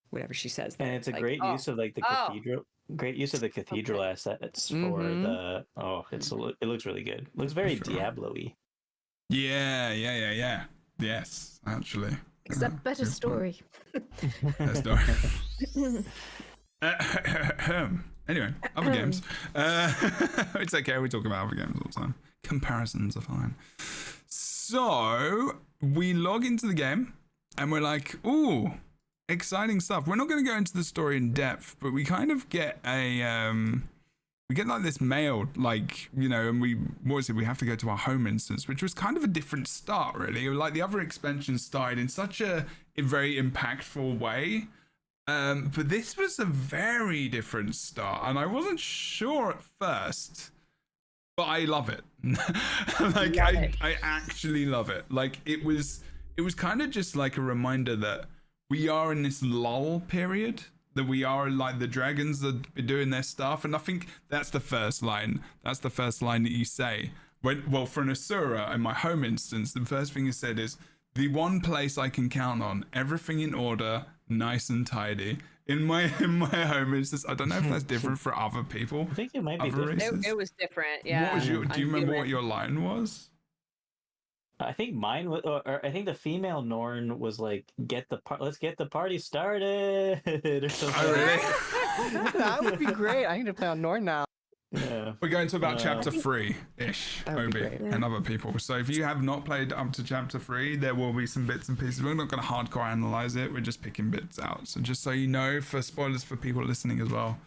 whatever she says. And it's a like, great use of like the cathedral. Great use of the cathedral Okay. assets for the. Oh, it looks really good. Looks very For sure. Diablo-y. Yeah. Yes, actually. Except better good story. That story. Anyway, other games. It's okay. We talk about other games all the time. Comparisons are fine. So we log into the game and we're like, ooh, exciting stuff. We're not going to go into the story in depth, but we kind of get we get like this mail, like, you know, and we have to go to our home instance, which was kind of a different start, really. Like the other expansions started in such a very impactful way. But this was a very different start, and I wasn't sure at first, but I love it. Like I actually love it. Like it was kind of just like a reminder that we are in this lull period, that we are like the dragons that are doing their stuff, and I think that's the first line. That's the first line that you say. For an Asura in my home instance, the first thing you said is, the one place I can count on, everything in order, nice and tidy. In my home instance, I don't know if that's different for other people. I think it might be Other different. races. It was different. Yeah. What was do you remember what Unhuman. your line was? I think mine was, or I think the female Norn was like, let's get the party started, or something. Oh, really? That would be great. I need to play on Norn now. Yeah. We're going to about chapter 3-ish, That would be Obi, great. and other people. So if you have not played up to chapter 3, there will be some bits and pieces. We're not going to hardcore analyze it. We're just picking bits out. So just so you know, for spoilers for people listening as well,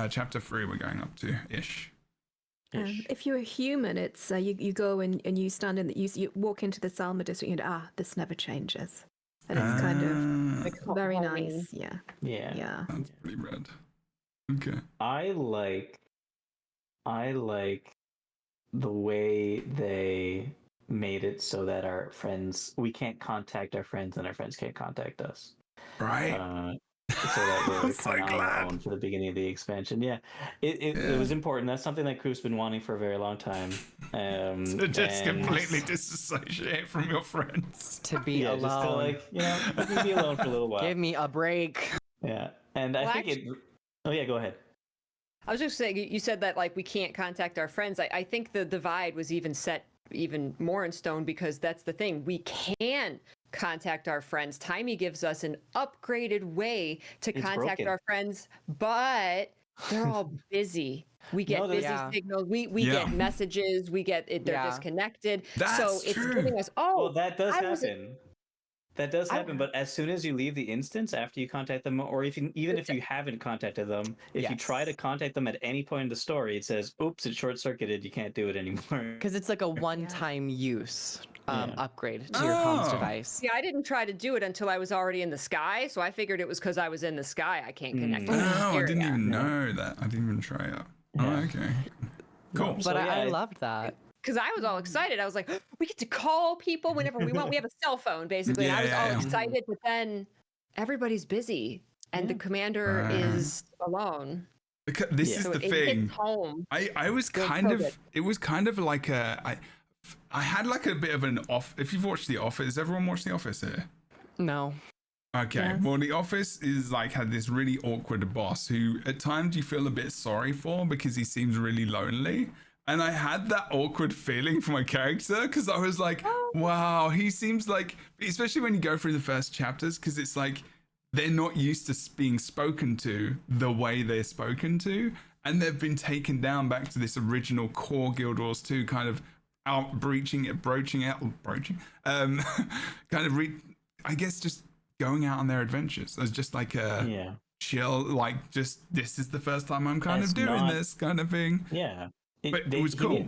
chapter 3 we're going up to ish. If you're a human, it's you go and you stand in the you walk into the Salma district and this never changes, and it's kind of Like very homing. nice. Yeah. Yeah. That's pretty rad. Okay. I like the way they made it so that we can't contact our friends and our friends can't contact us. Right. So that we're I'm so kind of on our glad. own for the beginning of the expansion. Yeah. It was important. That's something that Crew's been wanting for a very long time. To just and- completely disassociate from your friends. To be Yeah, alone. just to like, let me be alone for a little while. Give me a break. Yeah. And I Well, think it. Oh, yeah, go ahead. I was just saying, you said that like we can't contact our friends. I think the divide was even set even more in stone because that's the thing. We can contact our friends. Timey gives us an upgraded way to It's contact broken. our friends, but they're all busy. We get No, busy Yeah. signals. We Yeah. get messages. We get it. They're Yeah. disconnected. so That's it's true. giving us. Well, that does I was- happen. That does happen, but as soon as you leave the instance after you contact them, or even if you haven't contacted them, if you Yes. try to contact them at any point in the story, it says, "Oops, it's short-circuited. You can't do it anymore." Because it's like a one-time use Yeah. upgrade to your comms Oh. device. Yeah, I didn't try to do it until I was already in the sky, so I figured it was because I was in the sky. I can't connect. to the Oh, I didn't area. even know that. I didn't even try it. Oh, Yeah. okay. Cool. But So, I yeah, loved that. Because I was all excited. I was like, we get to call people whenever we want. We have a cell phone, basically. And I was Yeah, all yeah. excited, but then everybody's busy and the commander is alone. Because this Yeah. is So the it thing. hits home. I was Good kind of COVID. it was kind of like I had like a bit of an off. If you've watched The Office, everyone watched The Office here? No. Okay, Yes. well, the office is like had this really awkward boss who at times you feel a bit sorry for because he seems really lonely. And I had that awkward feeling for my character because I was like, wow, he seems like, especially when you go through the first chapters, because it's like they're not used to being spoken to the way they're spoken to. And they've been taken down back to this original core Guild Wars 2 kind of kind of, I guess, just going out on their adventures as just like a chill, like just this is the first time I'm kind of doing this kind of thing. Yeah. But it was cool.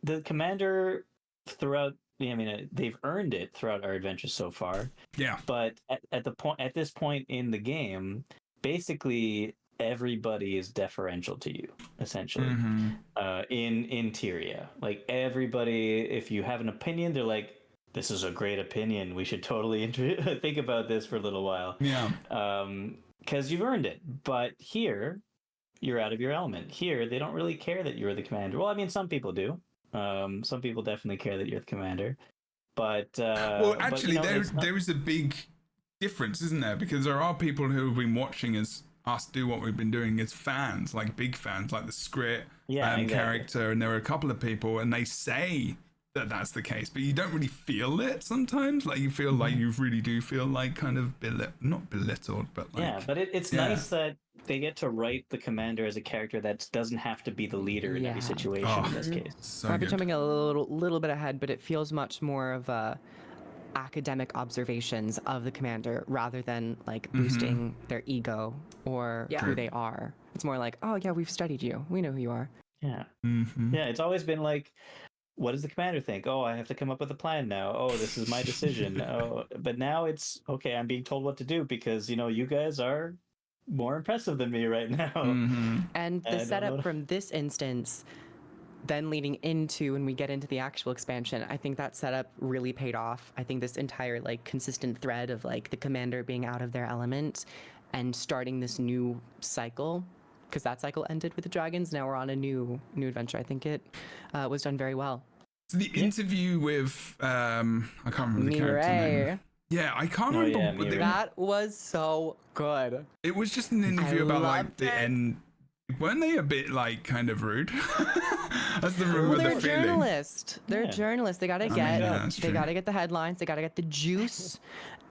The commander throughout, I mean, they've earned it throughout our adventures so far. Yeah. But at this point in the game, basically everybody is deferential to you, essentially. In Tyria, like everybody, if you have an opinion, they're like, "This is a great opinion. We should totally think about this for a little while." Yeah. Because you've earned it. But here, you're out of your element. Here, they don't really care that you're the commander. Well, I mean, some people do. Some people definitely care that you're the commander. But well, actually, there is a big difference, isn't there? Because there are people who have been watching us do what we've been doing as fans, like big fans, like the script character, and there are a couple of people, and they say that that's the case, but you don't really feel it sometimes. Like you feel like you really do feel like kind of not belittled, but like but it's nice that they get to write the commander as a character that doesn't have to be the leader in every situation in this case. So I've been good. jumping a little bit ahead, but it feels much more of a academic observations of the commander rather than like boosting their ego or who they are. It's more like, oh yeah, we've studied you. We know who you are. Yeah. Yeah, it's always been like, what does the commander think? Oh, I have to come up with a plan now. Oh, this is my decision. But now it's, okay, I'm being told what to do because, you guys are more impressive than me right now. And the setup from this instance, then leading into when we get into the actual expansion, I think that setup really paid off. I think this entire like consistent thread of like the commander being out of their element and starting this new cycle, because that cycle ended with the dragons. Now we're on a new adventure. I think it was done very well. So the interview with I can't remember the character name. Yeah, I can't remember. But that was so good. It was just an interview about like the end. Weren't they a bit like kind of rude? That's the room with the feeling. They're journalists. They're journalists. They gotta get the headlines. They gotta get the juice.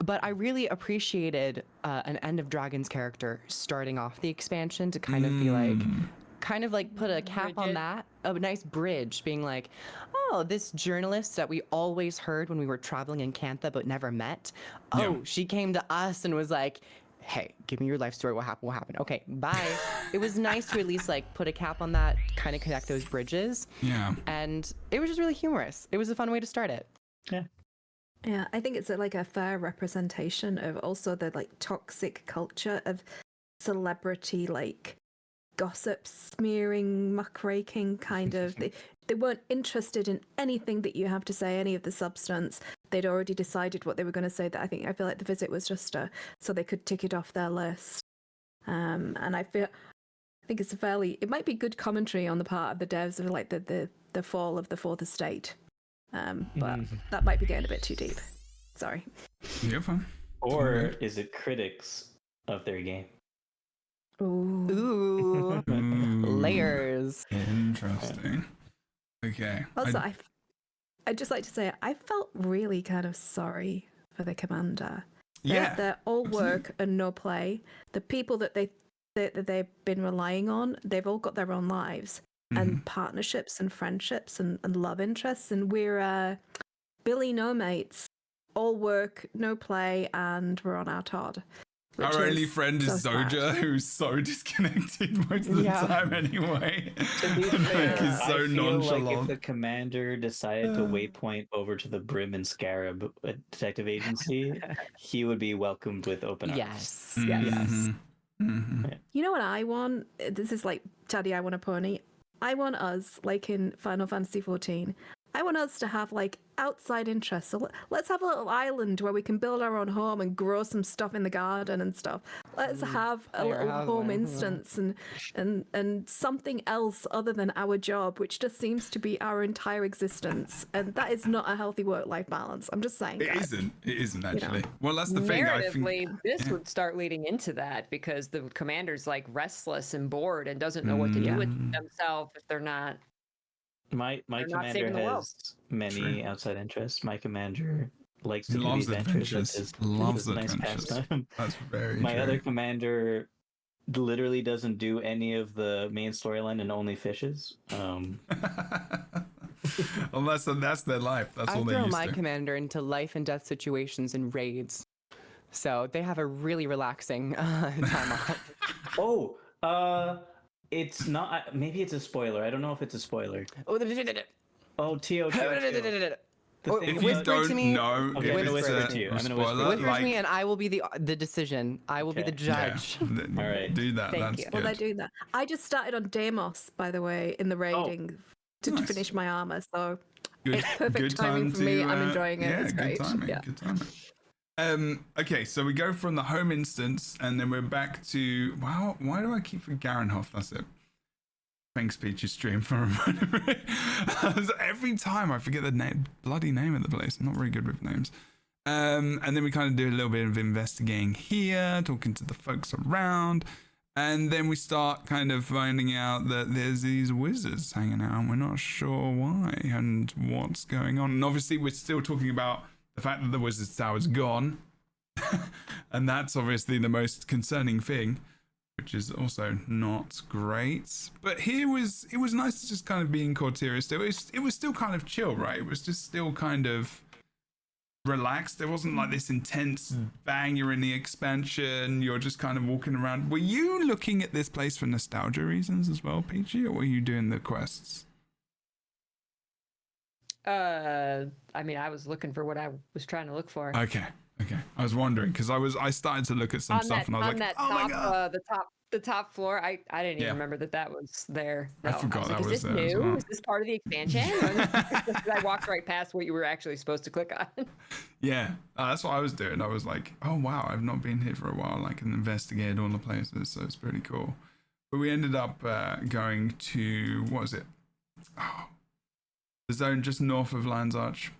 But I really appreciated an End of Dragons character starting off the expansion to kind of be like, put a cap on that, a nice bridge, being like, oh, this journalist that we always heard when we were traveling in Cantha but never met. Oh, she came to us and was like, hey, give me your life story. What happened? Okay, bye. It was nice to at least like put a cap on that, kind of connect those bridges. Yeah. And it was just really humorous. It was a fun way to start it. Yeah. Yeah, I think it's like a fair representation of also the like toxic culture of celebrity like gossip smearing, muckraking kind of. They weren't interested in anything that you have to say, any of the substance. They'd already decided what they were going to say. That I feel like the visit was just so they could tick it off their list. And I think it's it might be good commentary on the part of the devs of like the fall of the Fourth Estate. But that might be getting a bit too deep. Sorry. Yeah, fine. Or is it critics of their game? Ooh. Layers. Interesting. Okay. Also, I'd just like to say I felt really kind of sorry for the commander. They're all work and no play. The people that they've been relying on, they've all got their own lives and partnerships and friendships and love interests, and we're Billy no mates, all work no play, and we're on our Todd. Our only friend is Zoja, who's so disconnected most of the time anyway. To be fair, he's so I feel nonchalant. like if the commander decided to waypoint over to the Brim and Scarab detective agency, he would be welcomed with open arms. Yes. You know what I want? This is like Taddy, I want a pony. I want us, like in Final Fantasy XIV, I want us to have like outside interests. So let's have a little island where we can build our own home and grow some stuff in the garden and stuff. Let's have a little home instance and something else other than our job, which just seems to be our entire existence. And that is not a healthy work-life balance. I'm just saying. It isn't actually. Well, that's the thing. Narratively, this would start leading into that because the commander's like restless and bored and doesn't know what to do with themselves if they're not. My commander has many outside interests. My commander likes to do loves adventures. Loves nice adventures. pastime. That's very My true. other commander literally doesn't do any of the main storyline and only fishes. Unless that's their life. That's all I they throw used my to. commander into life and death situations and raids, so they have a really relaxing time off. It's not. Maybe it's a spoiler. I don't know if it's a spoiler. Oh, Tio. If you don't know Okay, if it's whisper to you. a I'm gonna spoiler, whisper. Whispers me, and I will be the decision. I will be the judge. All right. Do that. Thank That's you. good. Well, they're doing that. I just started on Deimos, by the way, in the raiding to Nice. finish my armor. So Good, it's perfect good timing time for me. to, I'm enjoying it. Yeah, It's good great. timing. Yeah. Good timing. Okay, so we go from the home instance, and then we're back to why do I keep for Garenhof? That's it. Thanks, Peach's stream for reminding me. Every time I forget the bloody name of the place. I'm not very good with names. And then we kind of do a little bit of investigating here, talking to the folks around. And then we start kind of finding out that there's these wizards hanging out, and we're not sure why and what's going on. And obviously, we're still talking about the fact that the wizard's tower's gone. And that's obviously the most concerning thing, which is also not great. But it was nice to just kind of be in Corteria still. It was still kind of chill, right? It was just still kind of relaxed. There wasn't like this intense bang, you're in the expansion, you're just kind of walking around. Were you looking at this place for nostalgia reasons as well, Peachy, or were you doing the quests? I mean, I was looking for what I was trying to look for. Okay. I was wondering because I started to look at some stuff and I was like, oh my god. The top floor. I didn't even Yeah. remember that was there. I forgot was like, that was is this there as new? well. Is this part of the expansion? I walked right past what you were actually supposed to click on. Yeah, that's what I was doing. I was like, oh wow, I've not been here for a while. I can investigate all the places, so it's pretty cool. But we ended up going to, what was it? Oh, the zone just north of Lion's Arch.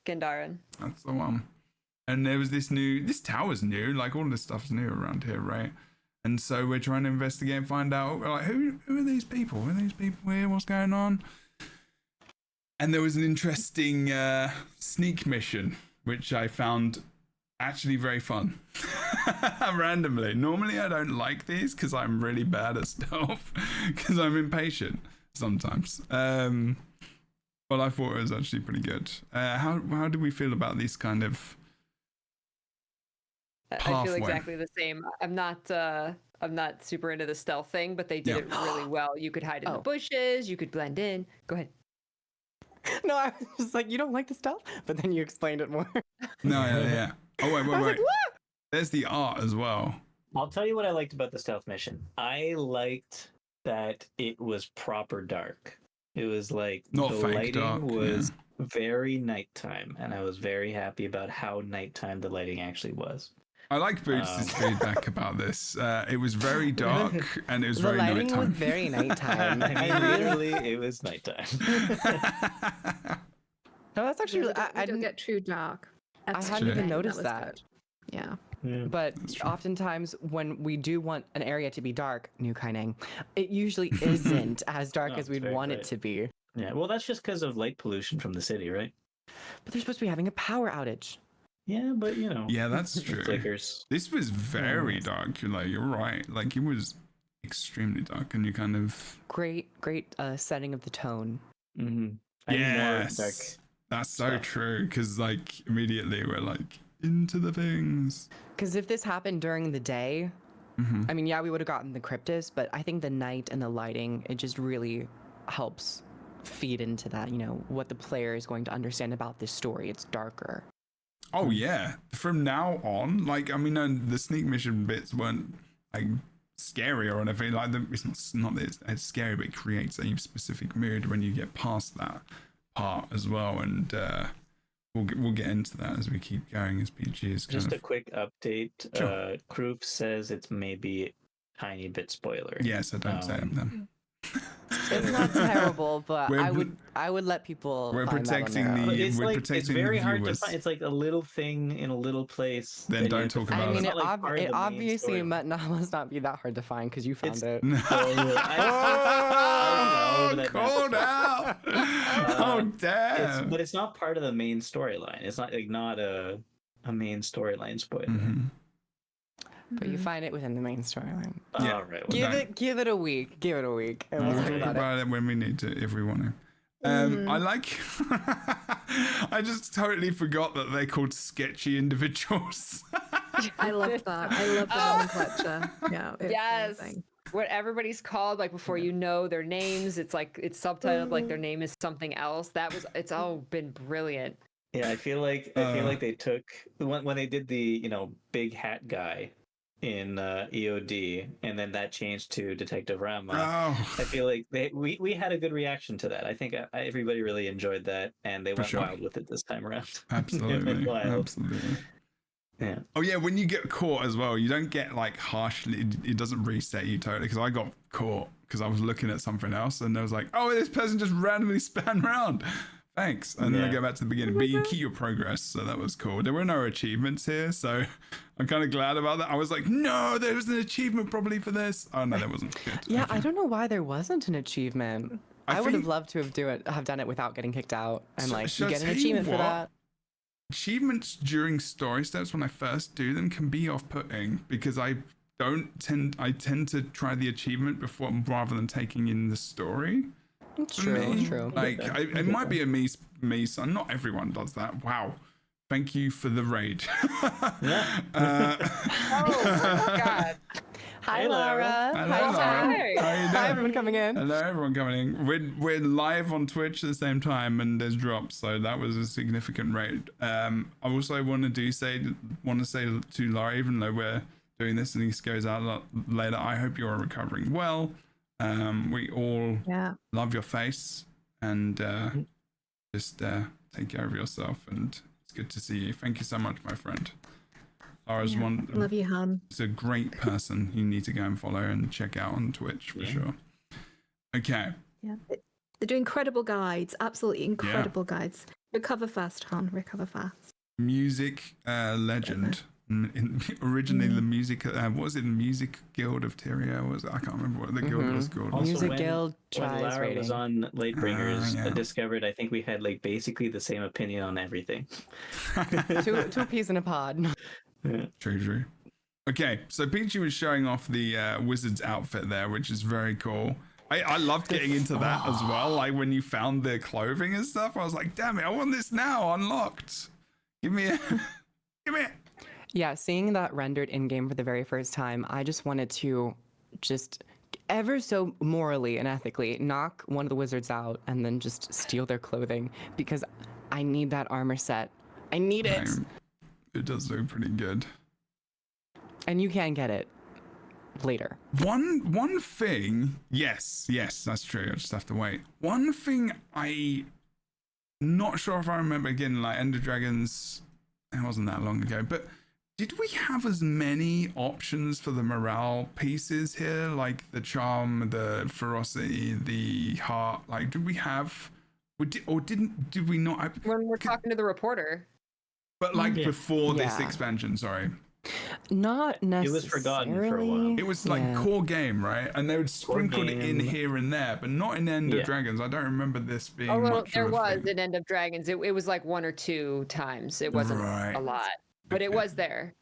Gendaran. That's the one. And there was this tower's new, like all this stuff's new around here, right? And so we're trying to investigate and find out, like, who are these people? Who are these people here? What's going on? And there was an interesting sneak mission, which I found actually very fun. Randomly. Normally I don't like these because I'm really bad at stealth because I'm impatient sometimes. But I thought it was actually pretty good. How do we feel about these kind of pathway? I feel exactly the same. I'm not super into the stealth thing, but they did it really well. You could hide in the bushes, you could blend in. Go ahead. No, I was just like, you don't like the stealth? But then you explained it more. No, yeah. Oh, wait. Like, what? There's the art as well. I'll tell you what I liked about the stealth mission. I liked that it was proper dark. It was like Not the fake lighting dark, was very nighttime, and I was very happy about how nighttime the lighting actually was. I like Boots' feedback about this. It was very dark and it was The very lighting nighttime. was very nighttime. I mean, literally, it was nighttime. No, that's actually. I don't get too dark. I hadn't even noticed that. Yeah. But oftentimes when we do want an area to be dark, New Kaining, it usually isn't as dark No, as we'd it's very want it bright. to be. Yeah, well, that's just because of light pollution from the city, right? But they're supposed to be having a power outage. Yeah, but you know. Yeah, that's true. Flickers. This was very dark. You're right. Like, it was extremely dark and you kind of... Great setting of the tone. Mm-hmm. Yes. That's so stuff. true. Because, like, immediately we're like, into the things. Because if this happened during the day, I mean, yeah, we would have gotten the Kriptis, but I think the night and the lighting, it just really helps feed into that, you know, what the player is going to understand about this story. It's darker. Oh, yeah. From now on, like, I mean, the sneak mission bits weren't, like, scary or anything. Like, it's not that it's scary, but it creates a specific mood when you get past that part as well. And we'll get into that as we keep going, as PG is kind Just a of... quick update. Sure. Kroof says it's maybe a tiny bit spoiler. Yes, I don't say it then. It's not terrible, but We're- I would let people. We're find that on protecting their own. But the it's we're like it's protecting very the hard to viewers. find. It's like a little thing in a little place. Then that you don't have to talk find. about I it. mean, It's not like part of it the main obviously story. must not be that hard to find because you found It's- it. No, I know that Called matters. out! How dare! But it's not part of the main storyline. It's not a main storyline spoiler. Mhm. But you find it within the main storyline. Yeah. All right. Give it a week. Give it a week. And We'll we'll talk talk about it. about it when we need to, if we want to. I like. I just totally forgot that they're called sketchy individuals. I love that. I love the nomenclature. Yeah. It's Yes. amazing. What everybody's called, like before you know their names, it's like it's subtitled like their name is something else. It's all been brilliant. Yeah, I feel like they took when they did the big hat guy in EOD, and then that changed to Detective Rama. Oh, I feel like we had a good reaction to that. I think everybody really enjoyed that, and they went sure. wild with it this time around. It absolutely, went wild. absolutely. Yeah. Oh yeah, when you get caught as well, you don't get like harshly. It doesn't reset you totally. Because I got caught because I was looking at something else, and I was like, "Oh, this person just randomly span around." Thanks, and then I go back to the beginning. But you keep your progress, so that was cool. There were no achievements here, so I'm kind of glad about that. I was like, "No, there was an achievement probably for this." Oh no, there wasn't. Good. Yeah, Okay. I don't know why there wasn't an achievement. I I would have think- loved to have done it without getting kicked out, and So- like shall you I get an tell you achievement for what? that. Achievements during story steps when I first do them can be off-putting because I tend to try the achievement before rather than taking in the story. It's For true. me. It's true. Like it might be a me son. Not everyone does that. Wow. Thank you for the raid. Oh God! Hi, Hey, Laura. Laura. Hello, Hi, Laura. Sam. How you doing? Hi, everyone coming in. Hello, everyone coming in. We're live on Twitch at the same time, and there's drops, so that was a significant raid. I also want to say to Laura, even though we're doing this and this goes out a lot later, I hope you're recovering well. We all Yeah. love your face, and just take care of yourself. And it's good to see you. Thank you so much, my friend. Laura's one. Love you, Han. Is a great person you need to go and follow and check out on Twitch for sure. Okay. Yeah. They do incredible guides. Absolutely incredible guides. Recover fast, Han. Recover fast. Music legend. Originally, the music. What was it? The Music Guild of Tyria? Was it? I can't remember what the guild was called. Also, Music when- Guild When tries Lara rating. was on Lightbringers, yeah. I discovered I think we had like basically the same opinion on everything. two peas in a pod. True. Okay, so Peachy was showing off the wizard's outfit there, which is very cool. I loved getting into that as well. Like when you found the clothing and stuff, I was like, damn it, I want this now unlocked. Give me it. Give me it. Yeah, seeing that rendered in game for the very first time, I just wanted to ever so morally and ethically knock one of the wizards out and then just steal their clothing because I need that armor set. I need it. It does look pretty good. And you can get it later. One thing, yes, that's true. I just have to wait. One thing not sure if I remember again, like Ender Dragons, it wasn't that long ago, but did we have as many options for the morale pieces here? Like the charm, the ferocity, the heart, like did we have, did we not? When we're talking to the reporter. But like before this Yeah. expansion, sorry. Not necessarily. It was forgotten for a while. It was like Yeah. core game, right? And they would sprinkle it in game. here and there, but not in End of Yeah. Dragons. I don't remember this being Although much there of a was thing. an End of Dragons. It was like one or two times. It wasn't Right. a lot, but it was there.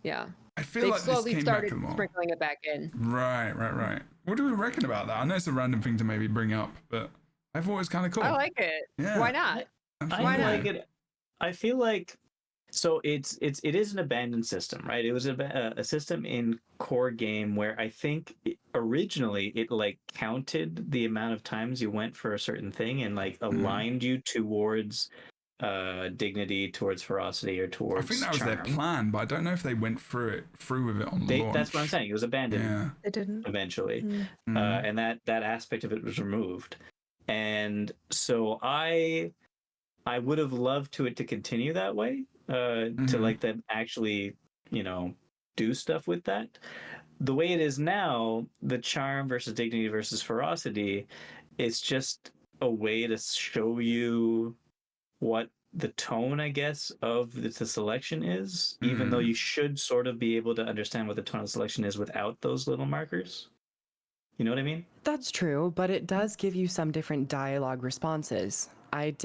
Yeah. I feel They like this slowly came started back more. sprinkling it back in. Right. What do we reckon about that? I know it's a random thing to maybe bring up, but I thought it was kind of cool. I like it. Yeah. Why not? Absolutely. Why I not? like it. I feel like so it is an abandoned system, right? It was a system in core game where I think originally it like counted the amount of times you went for a certain thing and like aligned you towards dignity, towards ferocity, or I towards think that was their charm. plan, but I don't know if they went through with it on launch. That's what I'm saying. It was abandoned. Yeah. They didn't. Eventually, Mm. and that aspect of it was removed, and so I I would have loved to continue that way, to like them actually, do stuff with that. The way it is now, the charm versus dignity versus ferocity, is just a way to show you what the tone, I guess, of the selection is, even though you should sort of be able to understand what the tone of selection is without those little markers. You know what I mean? That's true, but it does give you some different dialogue responses. I've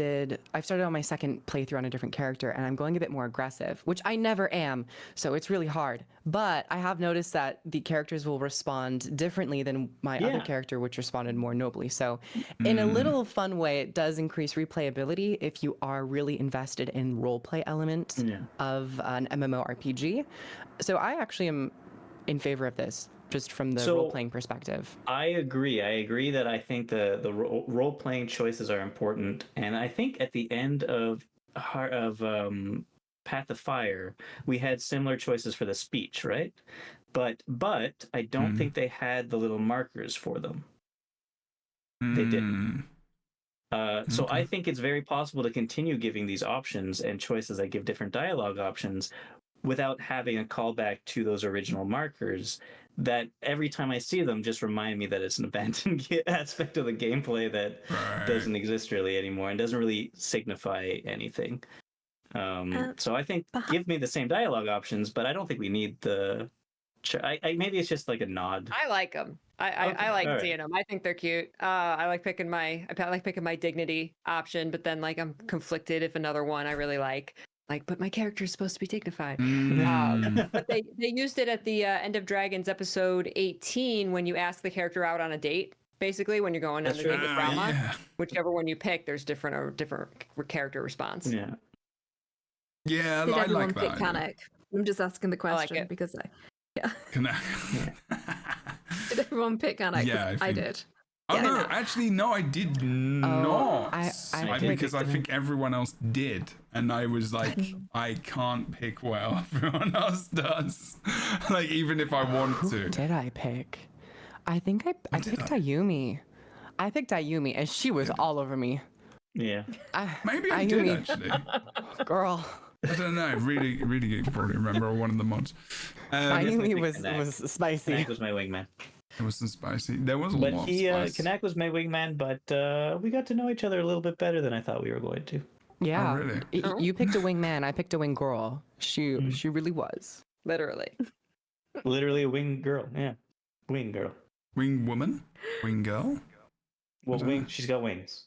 started on my second playthrough on a different character, and I'm going a bit more aggressive, which I never am, so it's really hard. But I have noticed that the characters will respond differently than my other character, which responded more nobly. So in a little fun way, it does increase replayability if you are really invested in roleplay elements of an MMORPG. So I actually am in favor of this, just from the role-playing perspective. I agree that I think the role-playing choices are important, and I think at the end of Path of Fire, we had similar choices for the speech, right? But I don't think they had the little markers for them. They didn't. So I think it's very possible to continue giving these options and choices that give different dialogue options without having a callback to those original markers that every time I see them just remind me that it's an abandoned aspect of the gameplay that doesn't exist really anymore and doesn't really signify anything. So I think give me the same dialogue options, but I don't think we need the... maybe it's just like a nod. I like them. I like seeing them. I think they're cute. I like picking my dignity option, but then like I'm conflicted if another one I really like, but my character is supposed to be dignified. But they used it at the end of Dragons episode 18 when you ask the character out on a date. Basically, when you're going on a date with Rama, whichever one you pick, there's different character response. Yeah, Did I everyone like pick that. Kanek? I'm just asking the question it. because Kanek. did everyone pick Kanek? Yeah, I did. Oh Yeah, no, no. actually no, I did not. Because I picked think everyone else did, and I was like, I can't pick what everyone else does. Like even if I want Who to. did I pick? I think I picked Ayumi. I picked Ayumi, and she was all over me. Yeah. Maybe I did actually. Girl. I don't know. Really good. Probably remember one of the mods. Ayumi was spicy. Kanek was my wingman. It was spicy. There was a lot of spice. Kanek was my wingman, but we got to know each other a little bit better than I thought we were going to. Yeah. Oh, really? You picked a wingman. I picked a wing girl. She really was. Literally. Literally a wing girl. Yeah. Wing girl. Wing woman? Wing girl? Well, she's got wings.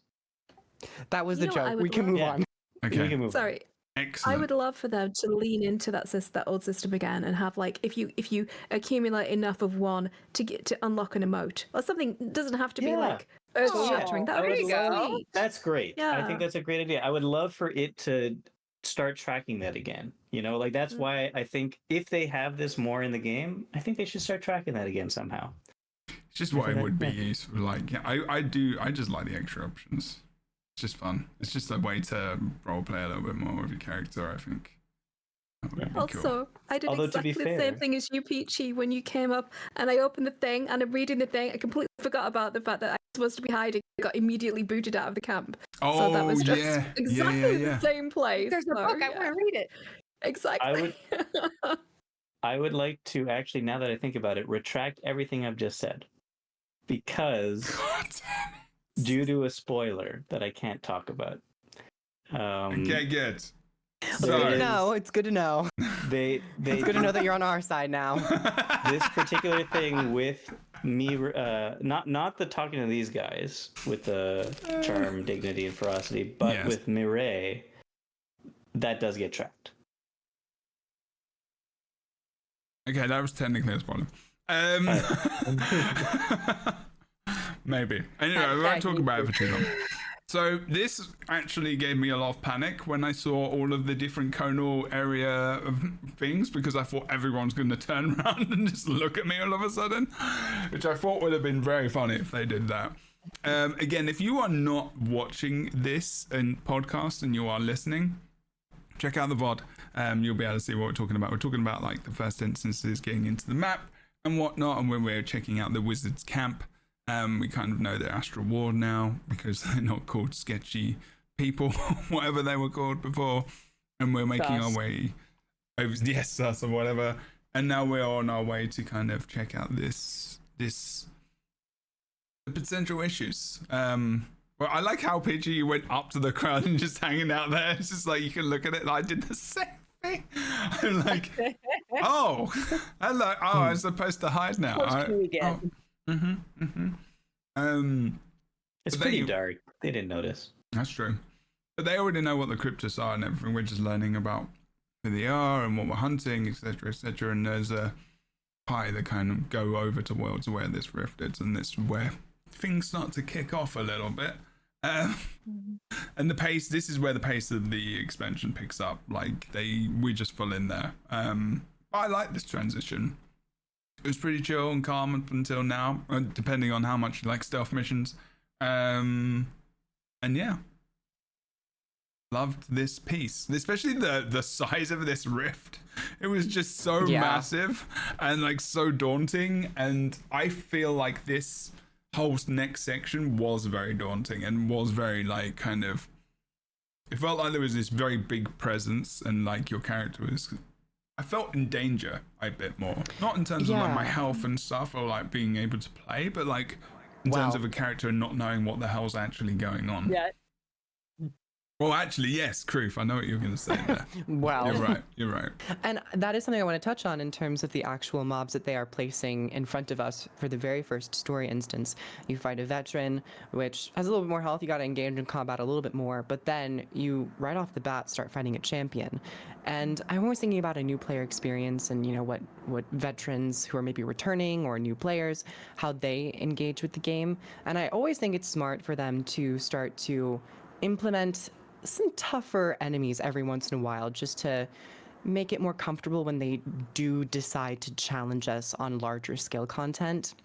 That was You the know what I joke. would We can love? move on. Okay. We can move. Sorry. Excellent. I would love for them to lean into that old system again and have like if you accumulate enough of one to unlock an emote or something. It doesn't have to be like earth shattering. That there would you be go. sweet. That's great. I Yeah. think that's a great idea. I would love for it to start tracking that again. That's why I think if they have this more in the game, I think they should start tracking that again somehow. It's just what it would be useful. Like, I just like the extra options. It's just fun. It's just a way to roleplay a little bit more with your character, I think. That would be Also, cool. I did Although, to be exactly the fair- same thing as you, Peachy, when you came up and I opened the thing and I'm reading the thing. I completely forgot about the fact that I was supposed to be hiding. I got immediately booted out of the camp. Oh, So that was just yeah. exactly Yeah. the same place. There's a So, book. I yeah. want to read it. Exactly. I would like to actually, now that I think about it, retract everything I've just said. Because God damn it. due to a spoiler that I can't talk about. Okay, good. It's good to know. It's good to know. They It's good to know that you're on our side now. this particular thing with me, not the talking to these guys with the charm, dignity, and ferocity, but Yes. with Mireille, that does get tracked. Okay, that was technically a spoiler. Maybe. Anyway, we won't talk about it for too long. So this actually gave me a lot of panic when I saw all of the different conal area of things, because I thought everyone's going to turn around and just look at me all of a sudden, which I thought would have been very funny if they did that. Again, if you are not watching this podcast and you are listening, check out the VOD. You'll be able to see what we're talking about. We're talking about like the first instances getting into the map and whatnot, and when we're checking out the wizard's camp. We kind of know they're Astral Ward now because they're not called sketchy people, whatever they were called before, and we're making our way over. Yes, us or whatever. And now we're on our way to kind of check out the potential issues. Well, I like how Pidgey, you went up to the crowd and just hanging out there. It's just like you can look at it. And I did the same thing. I'm like, oh, hello. Oh, I'm supposed to hide now. It's pretty dark. They didn't notice. That's true. But they already know what the Kriptis are and everything. We're just learning about who they are and what we're hunting, etc., etc. And there's a pie that kind of go over to worlds where this rift is, and this is where things start to kick off a little bit. And the pace, this is where the pace of the expansion picks up. Like we're just full in there. I like this transition. It was pretty chill and calm up until now, depending on how much you like stealth missions. And yeah, loved this piece, especially the size of this rift. It was just so massive and like so daunting. And I feel like this whole next section was very daunting and was very like kind of, it felt like there was this very big presence and like your character was, I felt in danger a bit more, not in terms of like my health and stuff or like being able to play, but like in terms of a character and not knowing what the hell's actually going on. Yeah. Well, actually, yes, Kroof, I know what you were going to say there. Wow. You're right. And that is something I want to touch on in terms of the actual mobs that they are placing in front of us for the very first story instance. You fight a veteran, which has a little bit more health. You got to engage in combat a little bit more, but then you right off the bat start fighting a champion. And I'm always thinking about a new player experience and, you know, what veterans who are maybe returning or new players, how they engage with the game. And I always think it's smart for them to start to implement some tougher enemies every once in a while, just to make it more comfortable when they do decide to challenge us on larger scale content,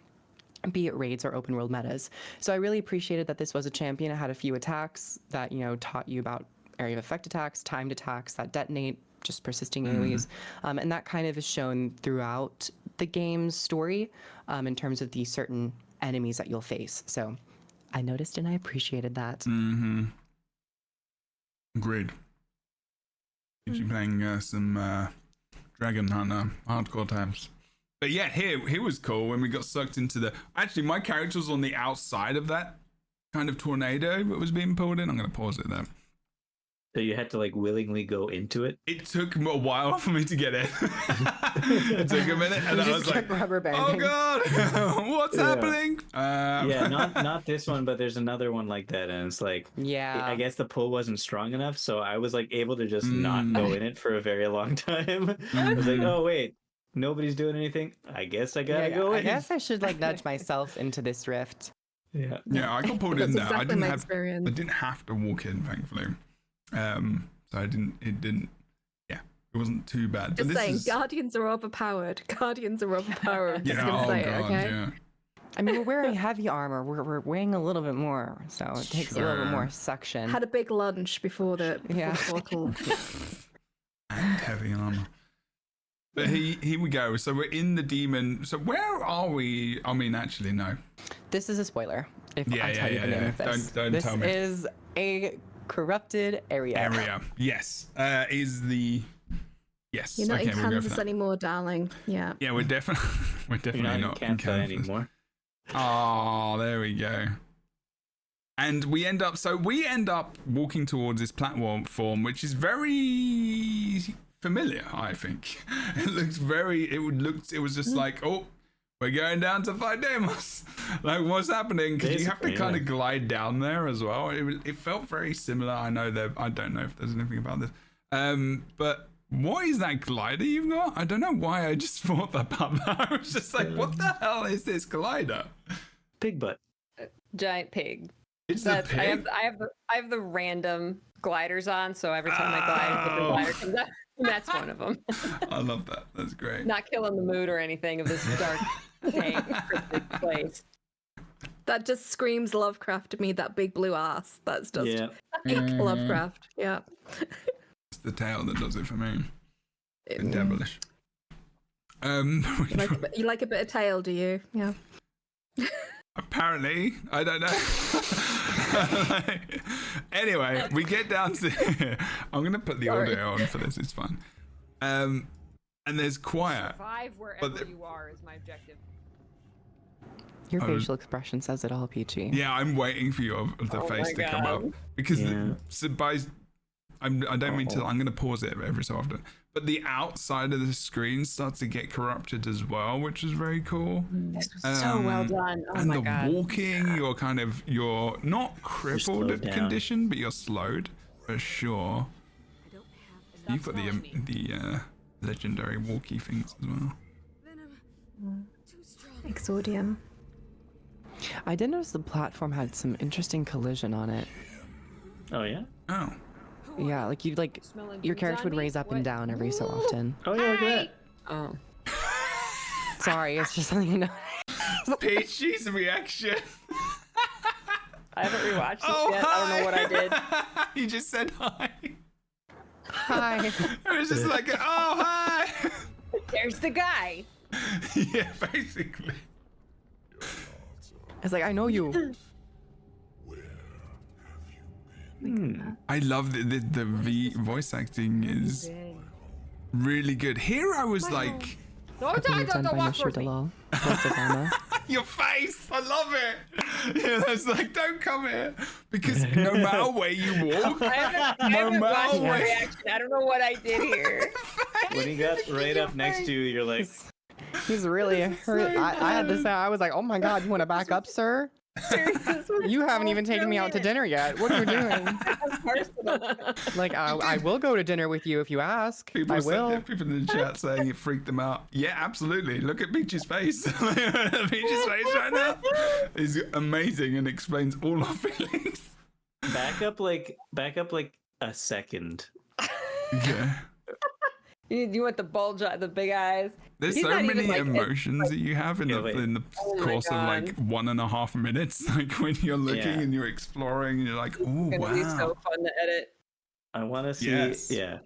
be it raids or open world metas. So I really appreciated that this was a champion. It had a few attacks that, you know, taught you about area of effect attacks, timed attacks that detonate, just persisting AoEs. And that kind of is shown throughout the game's story in terms of the certain enemies that you'll face. So I noticed and I appreciated that. Agreed. You playing some Dragon Hunter hardcore tabs. But yeah, here was cool when we got sucked into the... Actually, my character was on the outside of that kind of tornado that was being pulled in. I'm going to pause it there. So you had to like willingly go into it? It took a while for me to get in. It took a minute, and I was like, "Oh God, what's happening?" Not this one, but there's another one like that, and it's like, I guess the pull wasn't strong enough, so I was like able to just not go in it for a very long time. I was like, "Oh wait, nobody's doing anything. I guess I gotta go in." I guess I should like nudge myself into this rift. Yeah, I got pulled in there. Exactly I didn't have to walk in, thankfully. So it wasn't too bad. Just saying, Guardians are overpowered. Guardians are overpowered. Just gonna say it, okay? Yeah. I mean, we're wearing heavy armor. We're weighing a little bit more, so it takes a little bit more suction. Had a big lunch before the portal. And heavy armor. But here we go. So we're in the demon. So where are we? I mean, actually, no. This is a spoiler. If I tell you the name of this. Don't tell me. This is a corrupted area. Yes. Yes. You're not okay, in Kansas anymore, darling. Yeah. Yeah, we're definitely not in Kansas anymore. Oh, there we go. And we end up walking towards this platform, which is very familiar, I think. It was just like, oh, we're going down to fight Deimos. Like, what's happening? Because you have to kind of glide down there as well. It felt very similar. I don't know if there's anything about this. But what is that glider you've got? I don't know why I just thought about that. I was just like, what the hell is this glider? Pig butt. Giant pig. It's the pig? I have the random gliders on, so every time I glide, a different glider comes out. That's one of them. I love that. That's great. Not killing the mood or anything of this dark, dank, cryptic place. That just screams Lovecraft to me, that big blue ass. That's just peak Lovecraft. Yeah. It's the tail that does it for me. It's devilish. You like a bit of tail, do you? Yeah. Apparently. I don't know. Anyway, we get down to. I'm gonna put the audio on for this. It's fun. And there's quiet. Survive wherever but you are is my objective. Your facial expression says it all, Peachy. Yeah, I'm waiting for your face to come up because I don't mean to. I'm going to pause it every so often, but the outside of the screen starts to get corrupted as well, which is very cool. This was so well done. Oh and my the god. walking, you're not crippled slowed down. condition, but you're slowed for sure. You've got the legendary walkie things as well. Exordium. I did notice the platform had some interesting collision on it. Oh yeah. Oh. Yeah, like your character would raise up and down every so often. Oh yeah. Look at that. Oh. Sorry, it's just something you know. Peachy's reaction. I haven't rewatched this Oh, yet. I don't know what I did. He just said hi. Hi. It was just like, oh, hi. There's the guy. Yeah, basically. It's like, I know you. I love the voice acting is really good. Here I was like, Don't Done by walk Mr. towards me. Dalal. Voice of Anna. your face, I love it. Yeah, it's like, don't come here. Because no matter where you walk, I haven't watched matter my what- reaction. I don't know what I did here. When he got right up next to you, you're like, He's really hurt. I had to say, I was like, oh my god, you want to back up, sir? Serious. You haven't even taken me out to dinner yet. What are you doing? Like, I will go to dinner with you if you ask. I will. People in the chat saying it freaked them out. Yeah, absolutely. Look at Peach's face. Peach's face right now is amazing and explains all our feelings. back up like a second. Yeah. You want the bulge, the big eyes. There's He's so not even, many like, emotions that you have in Yeah, the wait. in the Oh my course of like God. 1.5 minutes. Like when you're looking Yeah. and you're exploring, and you're like, oh It's gonna be wow. so fun to edit. I want to see. Yes. Yeah.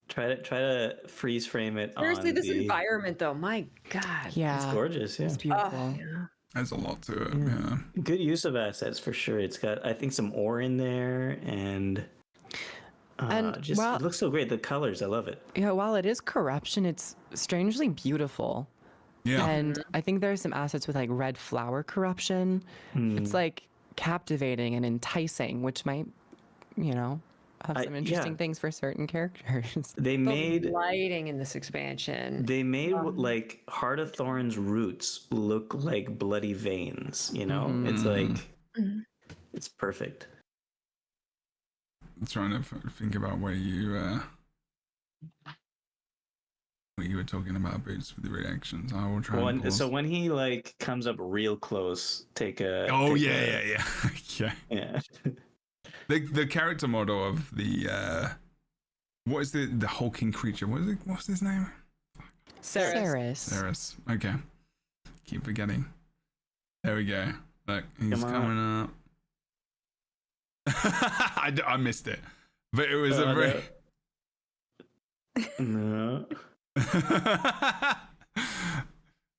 Try to freeze frame it. Seriously, on this the, environment though, my god. Yeah. It's gorgeous. Yeah. It's beautiful. There's a lot to it. Yeah. Good use of assets for sure. It's got, I think, some ore in there, and just well- it looks so great. The colors, I love it. Yeah, while it is corruption, it's strangely beautiful. Yeah. And I think there's some assets with like red flower corruption. It's like captivating and enticing, which might, have some interesting yeah. things for certain characters. They The made lighting in this expansion. like Heart of Thorn's roots look like bloody veins. It's like it's perfect. I'm trying to think about where you what you were talking about, Boots, with the reactions. I will try. and pause. So when he like comes up real close, take a. Oh take yeah. yeah. The character model of the what is the hulking creature? What's his name? Sarah's. Sirius. Okay. Keep forgetting. There we go. Look, he's Come on. coming up. I missed it, but it was a very. No.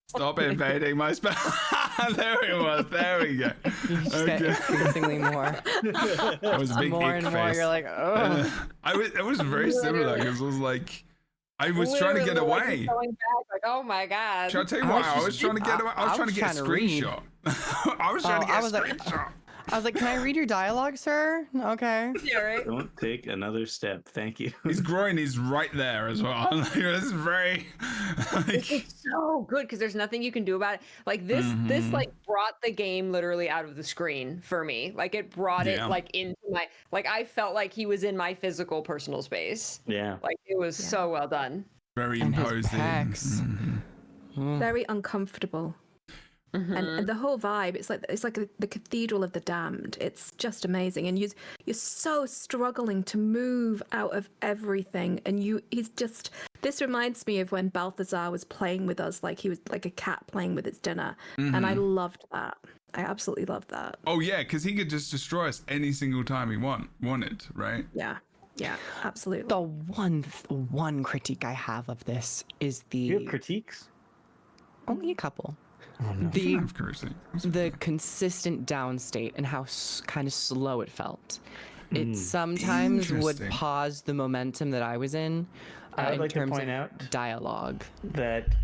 Stop invading my space. There it was. There we go. You just get increasingly more. That was a big More ick and more, face. you're like, oh. It was very similar because it was like I was trying to get Literally, like, away. going back, like, oh my god. Should I tell you I why? was I just- was trying to get away. I was trying to get a read. screenshot. I was trying to get I a was like- screenshot. I was like, can I read your dialogue, sir? Okay. Yeah, right? Don't take another step. Thank you. His groin is right there as well. Like, this is very. Like, It's so good because there's nothing you can do about it. Like this like brought the game literally out of the screen for me. Like it brought Yeah. it like into my, like I felt like he was in my physical personal space. Yeah. Like it was so well done. very And his imposing. pecs. Very uncomfortable. And the whole vibe, it's like the Cathedral of the Damned. It's just amazing, and you're so struggling to move out of everything, and he's just. This reminds me of when Balthazar was playing with us, like he was like a cat playing with its dinner, and I loved that. I absolutely loved that. Oh yeah, because he could just destroy us any single time he wanted, right? Yeah, absolutely. The one critique I have of this is You have the critiques? only a couple. The Out of curiosity. the consistent down state and how kind of slow it felt. It sometimes would Interesting. pause the momentum that I was in, I would in like to terms point of out dialogue. that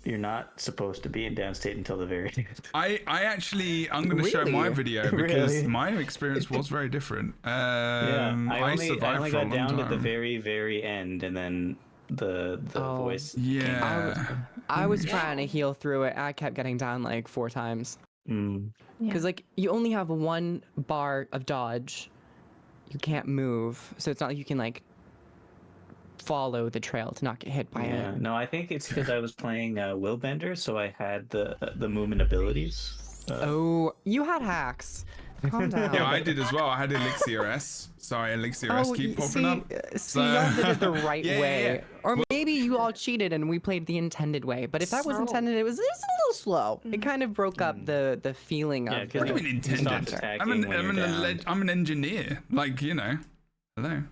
you're not supposed to be in downstate until the very end. I'm going to show my Really? video because Really? my experience was very different. I only survived for a got long down to the time. very, very end, and then the voice. Yeah. I was trying to heal through it. I kept getting down like 4 times. Because like you only have 1 bar of dodge. You can't move, so it's not like you can like follow the trail to not get hit by Yeah, it. no, I think it's because I was playing Willbender, so I had the movement abilities. Oh, you had hacks. Calm down. Yeah, I did as well. I had Elixir S. Sorry, Elixir S keep popping up. See, y'all did it the right Yeah, yeah, way. yeah. Or maybe you all cheated and we played the intended way. But if that was intended, it was a little slow. It kind of broke up the feeling Yeah, of 'cause the... What do you mean intended? Stop attacking I'm when you're down. I'm an engineer. Like, you know. Hello.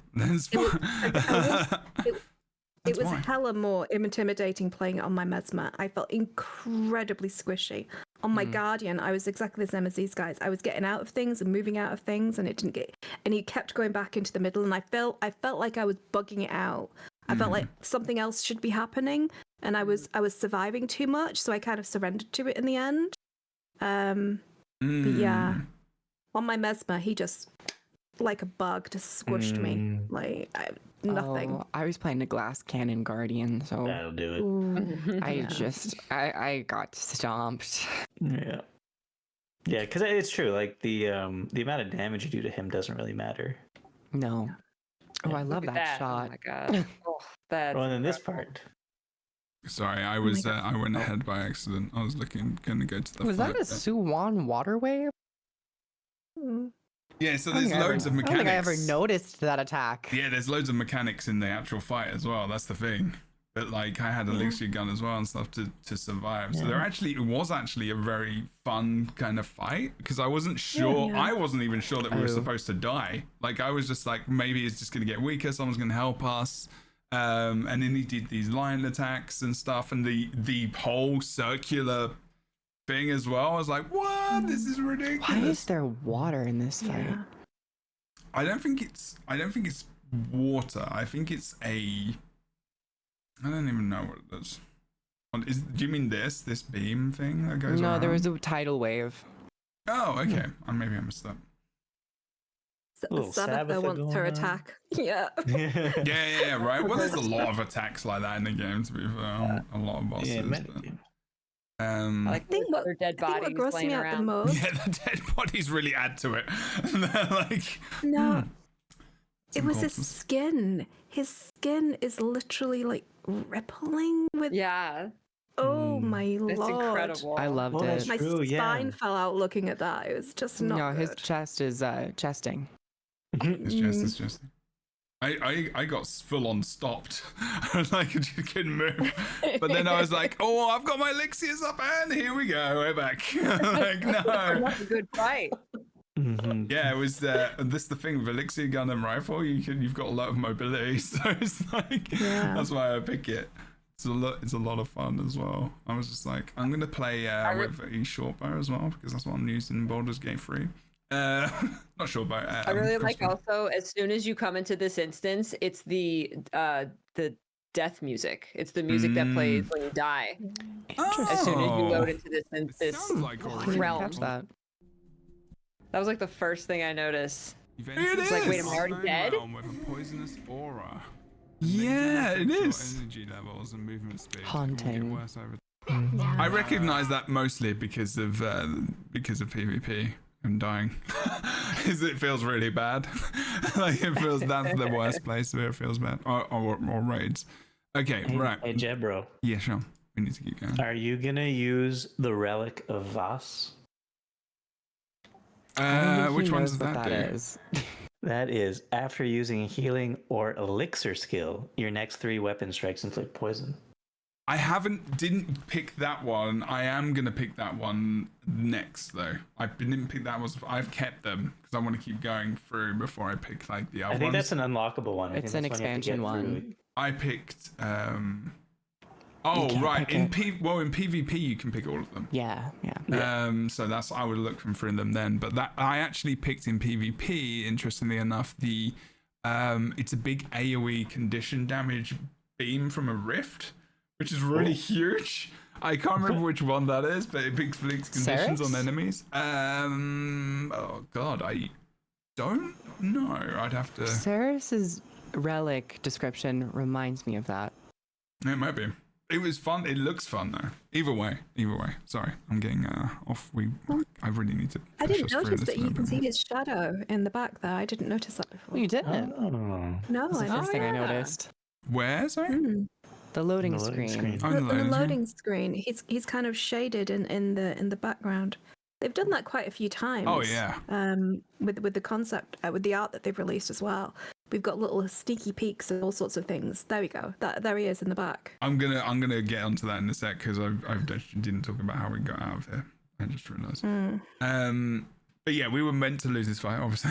It was why. hella more intimidating playing it on my Mesmer. I felt incredibly squishy. On my Guardian, I was exactly the same as these guys. I was getting out of things and moving out of things, and it didn't get. And he kept going back into the middle, and I felt like I was bugging it out. I felt like something else should be happening, and I was surviving too much, so I kind of surrendered to it in the end. But yeah, on my Mesmer, he just like a bug just squished me, like nothing. Oh, I was playing the glass cannon guardian, so That'll do it. Ooh. I got stomped. Yeah. Yeah, because it's true. Like the amount of damage you do to him doesn't really matter. No. Oh, I love Look that at shot. Oh my god. Oh, that's Well, and then this incredible. part. Sorry, I was I went ahead by accident. I was going to go to the Was that fight, a but- Suwon water wave? Yeah, so I don't there's think I loads of ever- I don't think I ever mechanics. noticed that attack. Yeah, there's loads of mechanics in the actual fight as well. That's the thing. But like, I had a elixir gun as well and stuff to survive. So it was actually a very fun kind of fight because I wasn't sure. yeah. I wasn't even sure that we were supposed to die. Like, I was just like, maybe it's just gonna get weaker. Someone's gonna help us. And then he did these line attacks and stuff, and the whole circular thing as well. I was like, what? This is ridiculous. Why is there water in this fight? Yeah. I don't think it's water. I think it's I don't even know what it is. Do you mean this beam thing that goes No, around? there was a tidal wave. Oh, okay. Maybe I missed that. Little Sabbatha Sabbatha wants her going on. attack. Yeah. Yeah, right. Well, there's a lot of attacks like that in the game, to be fair. A lot of bosses. Yeah, but, I like I think those other dead I think what bodies grossed laying me out the around. most. yeah, the dead bodies really add to it. And they're like, No, it was his corpses. skin. His skin is literally like rippling with. Yeah, Oh my it's lord! incredible. I loved Well, it. that's My true, yeah. spine fell out looking at that. It was just not No, his good. chest is chesting. it's just. I got full on stopped. Like, I just couldn't move. But then I was like, oh, I've got my elixirs up and here we go. We're back. Like, no. That's a good fight. Yeah, it was this the thing with elixir gun and rifle. You've got a lot of mobility, so it's like that's why I pick it. It's a lot of fun as well. I was just like, I'm gonna play with a short bow as well because that's what I'm using in Baldur's Gate 3. Not short bow. I really like crossbow. also as soon as you come into this instance, it's the death music. It's the music that plays when you die. As soon as you load into this Sounds like already realm. Catch that. That was like the first thing I noticed. You've It's entered like, the wait, am I already unknown dead? realm with a poisonous aura. Yeah, it Your is. energy levels and movement speed will Haunting. get worse over I recognize that mostly because of PvP and dying. Is it feels really bad. Like it feels that's the worst place where it feels bad. Or raids. Okay, right. Hey, Jebro, Yeah, sure. We need to keep going. are you gonna use the relic of Voss? I don't think he Which one knows does what that that do? is. That is, after using a healing or elixir skill, your next 3 weapon strikes inflict poison. I didn't pick that one. I am gonna pick that one next though. I didn't pick that one. I've kept them because I want to keep going through before I pick like the other I think ones. that's an unlockable one. I It's think an that's one you have to expansion get one. through. I picked Oh, can't right. pick In it. PvP you can pick all of them. Yeah. So that's I would look through them then. But that I actually picked in PvP. Interestingly enough, the it's a big AOE condition damage beam from a rift, which is really huge. I can't remember which one that is, but it inflicts conditions Sirius? on enemies. Oh god, I don't know. I'd have to. Sirius's relic description reminds me of that. It might be. It was fun. It looks fun though. Either way. Sorry, I'm getting off. I really need to. I didn't push us through notice this that a you little can bit see more. his shadow in the back there. I didn't notice that before. Well, you didn't. Oh. No, That's the I first thing I didn't. noticed. Where? Sorry. The loading, The loading screen. screen. Oh, The loading loading screen. He's kind of shaded in the background. They've done that quite a few times. Oh yeah. With the concept, with the art that they've released as well. We've got little sneaky peeks and all sorts of things. There we go. There he is in the back. I'm gonna get onto that in a sec because I didn't talk about how we got out of here. I just realised. But yeah, we were meant to lose this fight, obviously,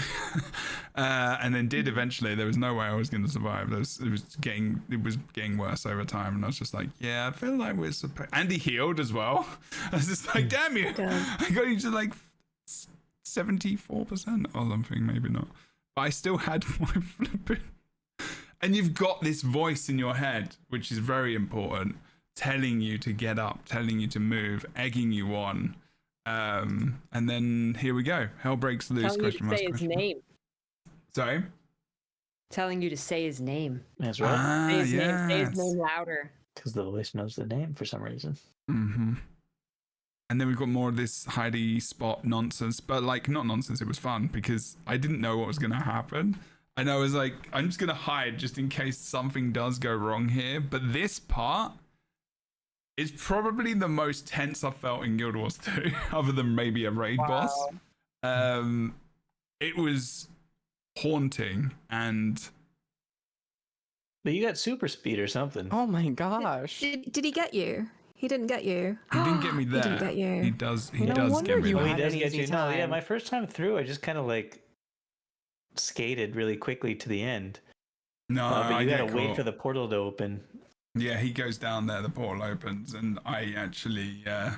and then did eventually. There was no way I was going to survive. It was getting worse over time, and I was just like, yeah, I feel like we're supposed. And he healed as well. I was just like, damn you! I got you to like 74% or something, maybe not. But I still had my flipping. And you've got this voice in your head, which is very important, telling you to get up, telling you to move, egging you on. And then here we go. Hell breaks loose. Telling you to say his name. Sorry? Telling you to say his name. That's right. Say his name. Say his yes. name louder. Because the voice knows the name for some reason. Mm-hmm. And then we've got more of this hidey spot nonsense, but like not nonsense. It was fun because I didn't know what was going to happen. And I was like, I'm just going to hide just in case something does go wrong here. But this part is probably the most tense I've felt in Guild Wars 2, other than maybe a raid boss. It was haunting and... But you got super speed or something. Oh my gosh. Did he get you? He didn't get you. He didn't get me there. He didn't get you. He does No does wonder get me you there. He had does an get easy you. No, yeah, time. my first time through, I just kind of like skated really quickly to the end. No, But I you get gotta wait caught. for the portal to open. Yeah, he goes down there, the portal opens, and I actually, I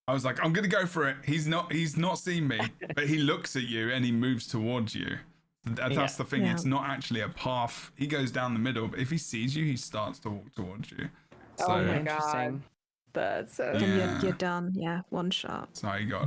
was like, I'm gonna go for it. He's not seen me, but he looks at you and he moves towards you. That's the thing. Yeah. It's not actually a path. He goes down the middle, but if he sees you, he starts to walk towards you. So, Oh my Interesting. That's so. Then Yeah. you're done. Yeah, one shot. so I got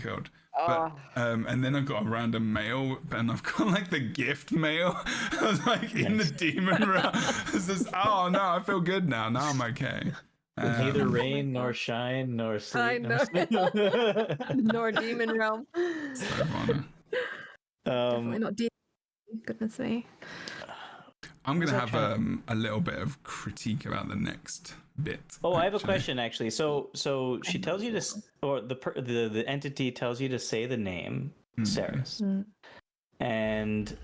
killed. But, and then I've got a random mail, and I've got like the gift mail. I was like in the demon realm. It's just, oh no, I feel good now. Now I'm okay. Neither rain nor shine nor sleet. I nor know. snow. Nor demon realm. So funny. Definitely not deep. Goodness me. I'm gonna have a little bit of critique about the next bit. Oh, I have a actually. question actually. So she tells you to, or the entity tells you to say the name, Sirius, and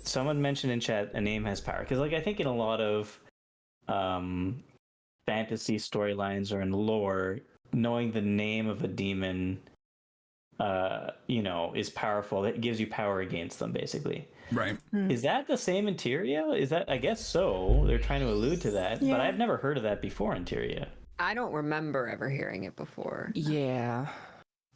someone mentioned in chat a name has power because, like, I think in a lot of fantasy storylines or in lore, knowing the name of a demon, is powerful. It gives you power against them, basically. Right. Is that the same in Tyria? Is that? I guess so. They're trying to allude to that, but Yeah. I've never heard of that before in Tyria. I don't remember ever hearing it before. Yeah.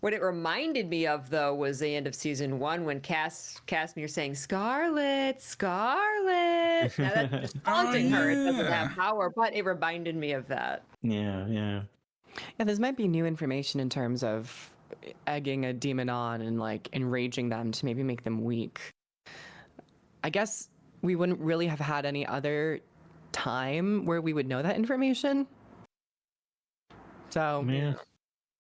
What it reminded me of, though, was the end of season 1 when Casimir saying, Scarlet, Scarlet. Now, that's just taunting her. It doesn't yeah. have power, but it reminded me of that. Yeah. Yeah, this might be new information in terms of egging a demon on and like enraging them to maybe make them weak. I guess we wouldn't really have had any other time where we would know that information. So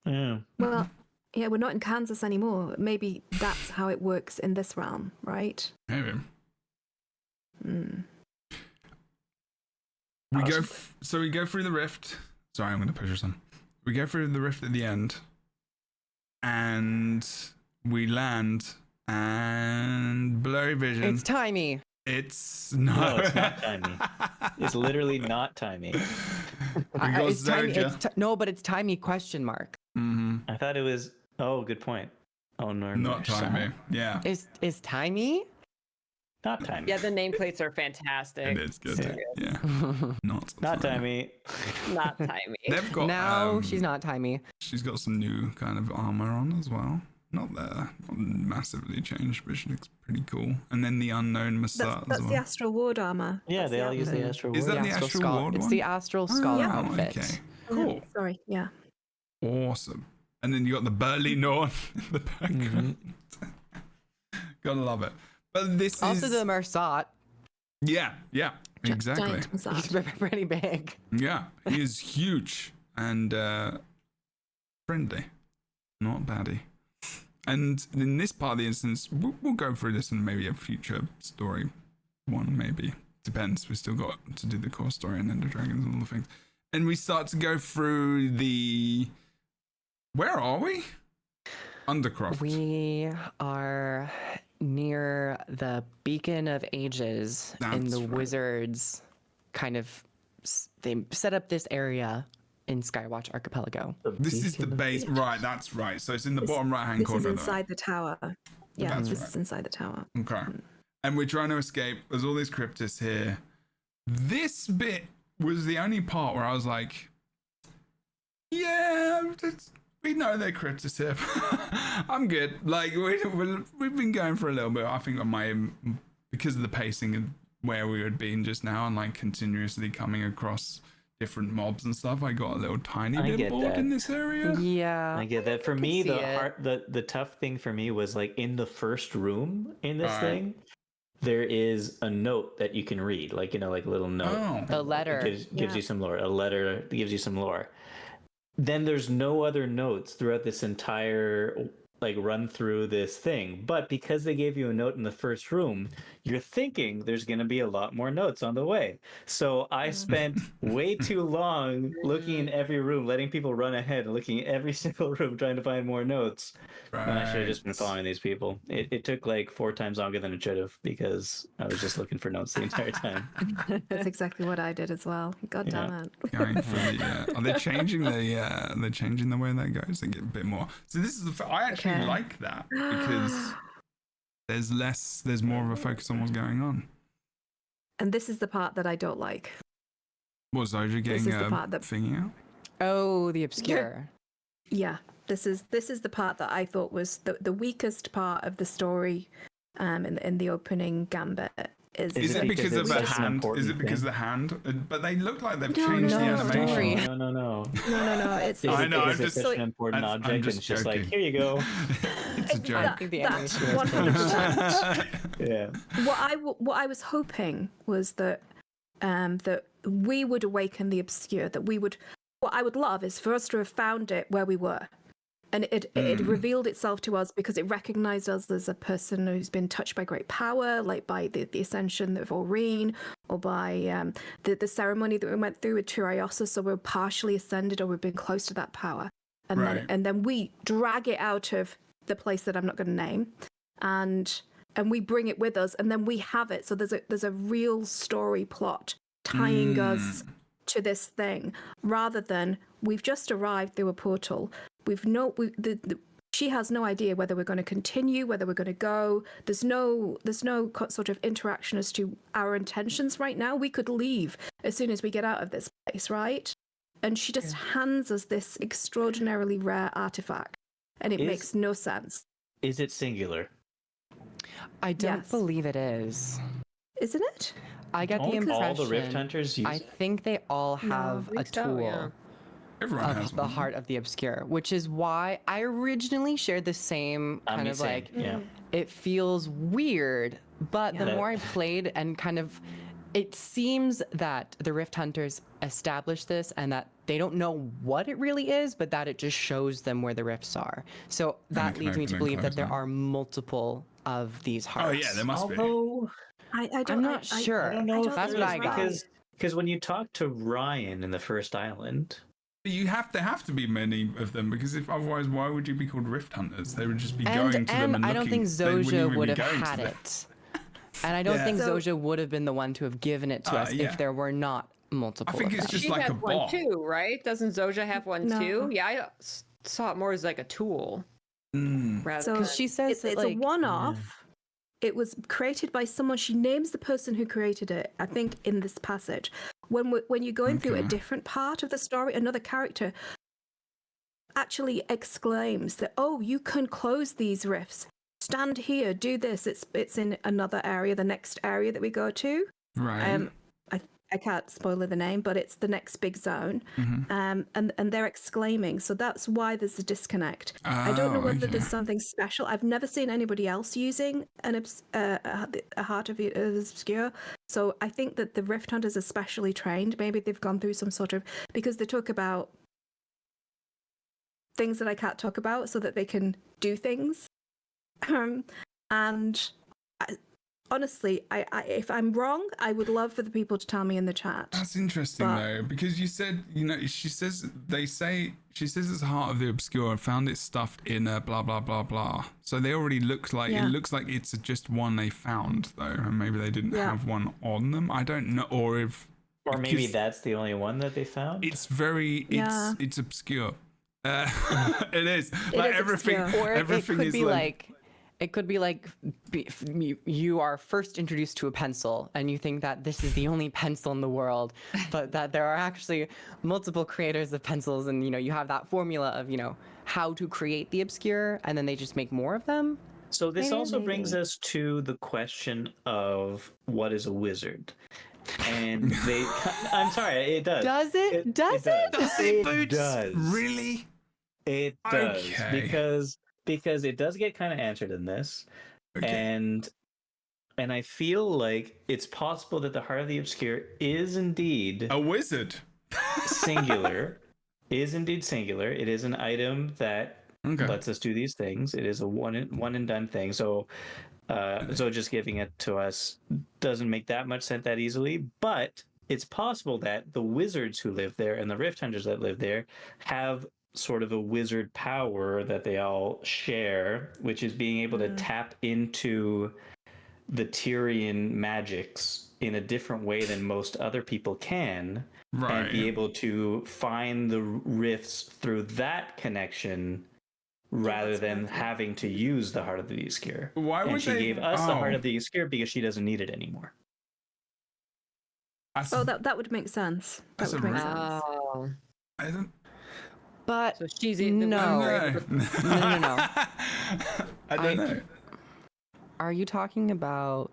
Yeah. Well, yeah, we're not in Kansas anymore. Maybe that's how it works in this realm, right? Maybe. Mm. We go. So we go through the rift. Sorry, I'm going to push us on. We go through the rift at the end, and we land. And blurry vision. it's timey. It's No, it's not timey. It's literally not timey. It's timey. No, but it's timey question mark. I thought it was. Oh, good point. Oh no, Not timey. Yeah. Is timey? Not Timey. Yeah, the nameplates are fantastic. It is good. Yeah. Not Timey. Not timey. They've got No, she's not Timey. She's got some new kind of armor on as well. Not massively changed, but she looks pretty cool. And then the unknown Masat That's as the well. Astral Ward armor. Yeah, That's they the all use the outfit. Astral Is Ward. that the Astral Ward It's one? the Astral Scholar Oh, outfit. okay. Cool. Sorry, yeah. Awesome. And then you got the Burly Norn in the background. Gotta love it. But this Also is... the Mersat. Yeah, exactly. Giant massage. He's pretty big. Yeah, he is huge and friendly, not baddie. And in this part of the instance, we'll go through this in maybe a future story one, maybe. Depends. We still got to do the core story and Ender Dragons and all the things. And we start to go through the... Where are we? Undercroft. We are near the Beacon of Ages in That's the right. Wizards kind of... They set up this area in Skywatch Archipelago. This is the base. Right, that's right. So it's in the bottom right-hand This is corner. inside the tower. Yeah, That's this right. is inside the tower. Okay. And we're trying to escape. There's all these Kriptis here. This bit was the only part where I was like, yeah, we know they're Kriptis here. I'm good. Like, we've been going for a little bit. I think because of the pacing and where we had been just now and like continuously coming across different mobs and stuff, I got a little tiny I bit get bored that. in this area. Yeah. I get that. For me, see it. the tough thing for me was like in the first room in this Right. thing, there is a note that you can read, like like a little note. Oh. A letter. Gives you some lore. A letter gives you some lore. Then there's no other notes throughout this entire like run through this thing. But because they gave you a note in the first room, you're thinking there's going to be a lot more notes on the way. So I spent way too long looking in every room, letting people run ahead and looking at every single room trying to find more notes. Right. And I should have just been following these people. It took like 4 times longer than it should have because I was just looking for notes the entire time. That's exactly what I did as well. God damn it. Going for the, are they changing the way that goes? They get a bit more. So this is I actually like that because there's more of a focus on what's going on. And this is the part that I don't like. What, Zoja getting is the part that- thingy out? Oh, the Obscure. Yeah, this is the part that I thought was the weakest part of the story in the opening gambit. Is it because of the it's an hand? important Is it because of thing? the hand? But they look like they've No, changed the no, animation. story. No. No. It's I know, I'm Is it just- such an important I'm object? just And it's just like, joking. here you go. It's a joke. The that animation is 100%. Yeah. What I was hoping was that that we would awaken the obscure. That we would. What I would love is for us to have found it where we were, and it revealed itself to us because it recognized us as a person who's been touched by great power, like by the ascension of Aurene, or by the ceremony that we went through with Tyriosa. So we're partially ascended, or we've been close to that power, and then we drag it out of the place that I'm not going to name, and we bring it with us, and then we have it. So there's a real story plot tying us to this thing, rather than we've just arrived through a portal. She has no idea whether we're going to continue, whether we're going to go. There's no sort of interaction as to our intentions right now. We could leave as soon as we get out of this place, right? And she just hands us this extraordinarily rare artifact, and it makes no sense. Is it singular? I don't Yes. believe it is. Isn't it? I get the impression all the Rift Hunters use I it? think they all have a tool Everyone has of the one. Heart of the Obscure, which is why I originally shared the same kind of same, like, yeah. it feels weird, but the Yeah. more I played and kind of, it seems that the Rift Hunters established this and that they don't know what it really is, but that it just shows them where the rifts are. So that can leads me open to and believe close that there them. are multiple of these Oh hearts. yeah, there must be. Although I don't. I'm not sure. I don't know if That's there what is, I got. because when you talk to Ryan in the first island, But there have to be many of them because if otherwise, why would you be called Rift Hunters? They would just be going to them and And I don't think looking. They wouldn't Zoja even would be have going to had them. it. And I don't Yeah. think So- Zoja would have been the one to have given it to us yeah. if there were not multiple. I think of it's them. just She like has a one bot. too, right? Doesn't Zoja have one No. too? Yeah, I saw it more as like a tool. Mm. Rather So than... she says it's that, a like, one-off, it was created by someone. She names the person who created it, I think, in this passage. When you're going through a different part of the story, another character actually exclaims that, oh, you can close these rifts. Stand here, do this. It's in another area, the next area that we go to. Right. I can't spoil the name, but it's the next big zone. And they're exclaiming. So that's why there's a disconnect. I don't know whether there's something special. I've never seen anybody else using a Heart of the Obscure. So I think that the Rift Hunters are specially trained. Maybe they've gone through some sort of, because they talk about things that I can't talk about so that they can do things. Honestly, if I'm wrong, I would love for the people to tell me in the chat. That's interesting though, because you said, she says it's Heart of the Obscure. I found it stuffed in a blah blah blah blah. So they already look like it looks like it's just one they found though, and maybe they didn't have one on them. I don't know, or maybe that's the only one that they found. It's it's obscure. It is like everything. Or everything it could be like you are first introduced to a pencil and you think that this is the only pencil in the world, but that there are actually multiple creators of pencils, and you have that formula of how to create the obscure, and then they just make more of them. So this also brings us to the question of what is a wizard. And I'm sorry, it does. Does it? Does it? It does. Really? It does. Okay. Because it does get kind of answered in this. Okay. And I feel like it's possible that the Heart of the Obscure is indeed a wizard. Singular. Is indeed singular. It is an item that lets us do these things. It is a one and done thing. So just giving it to us doesn't make that much sense that easily, but it's possible that the wizards who live there and the Rift Hunters that live there have sort of a wizard power that they all share, which is being able to tap into the Tyrian magics in a different way than most other people can, and be able to find the rifts through that connection rather than having to use the Heart of the Obscure. Why would she gave us the Heart of the Obscure because she doesn't need it anymore. That would make sense. That would make sense. I don't. But so she's in the no. I don't know. Are you talking about?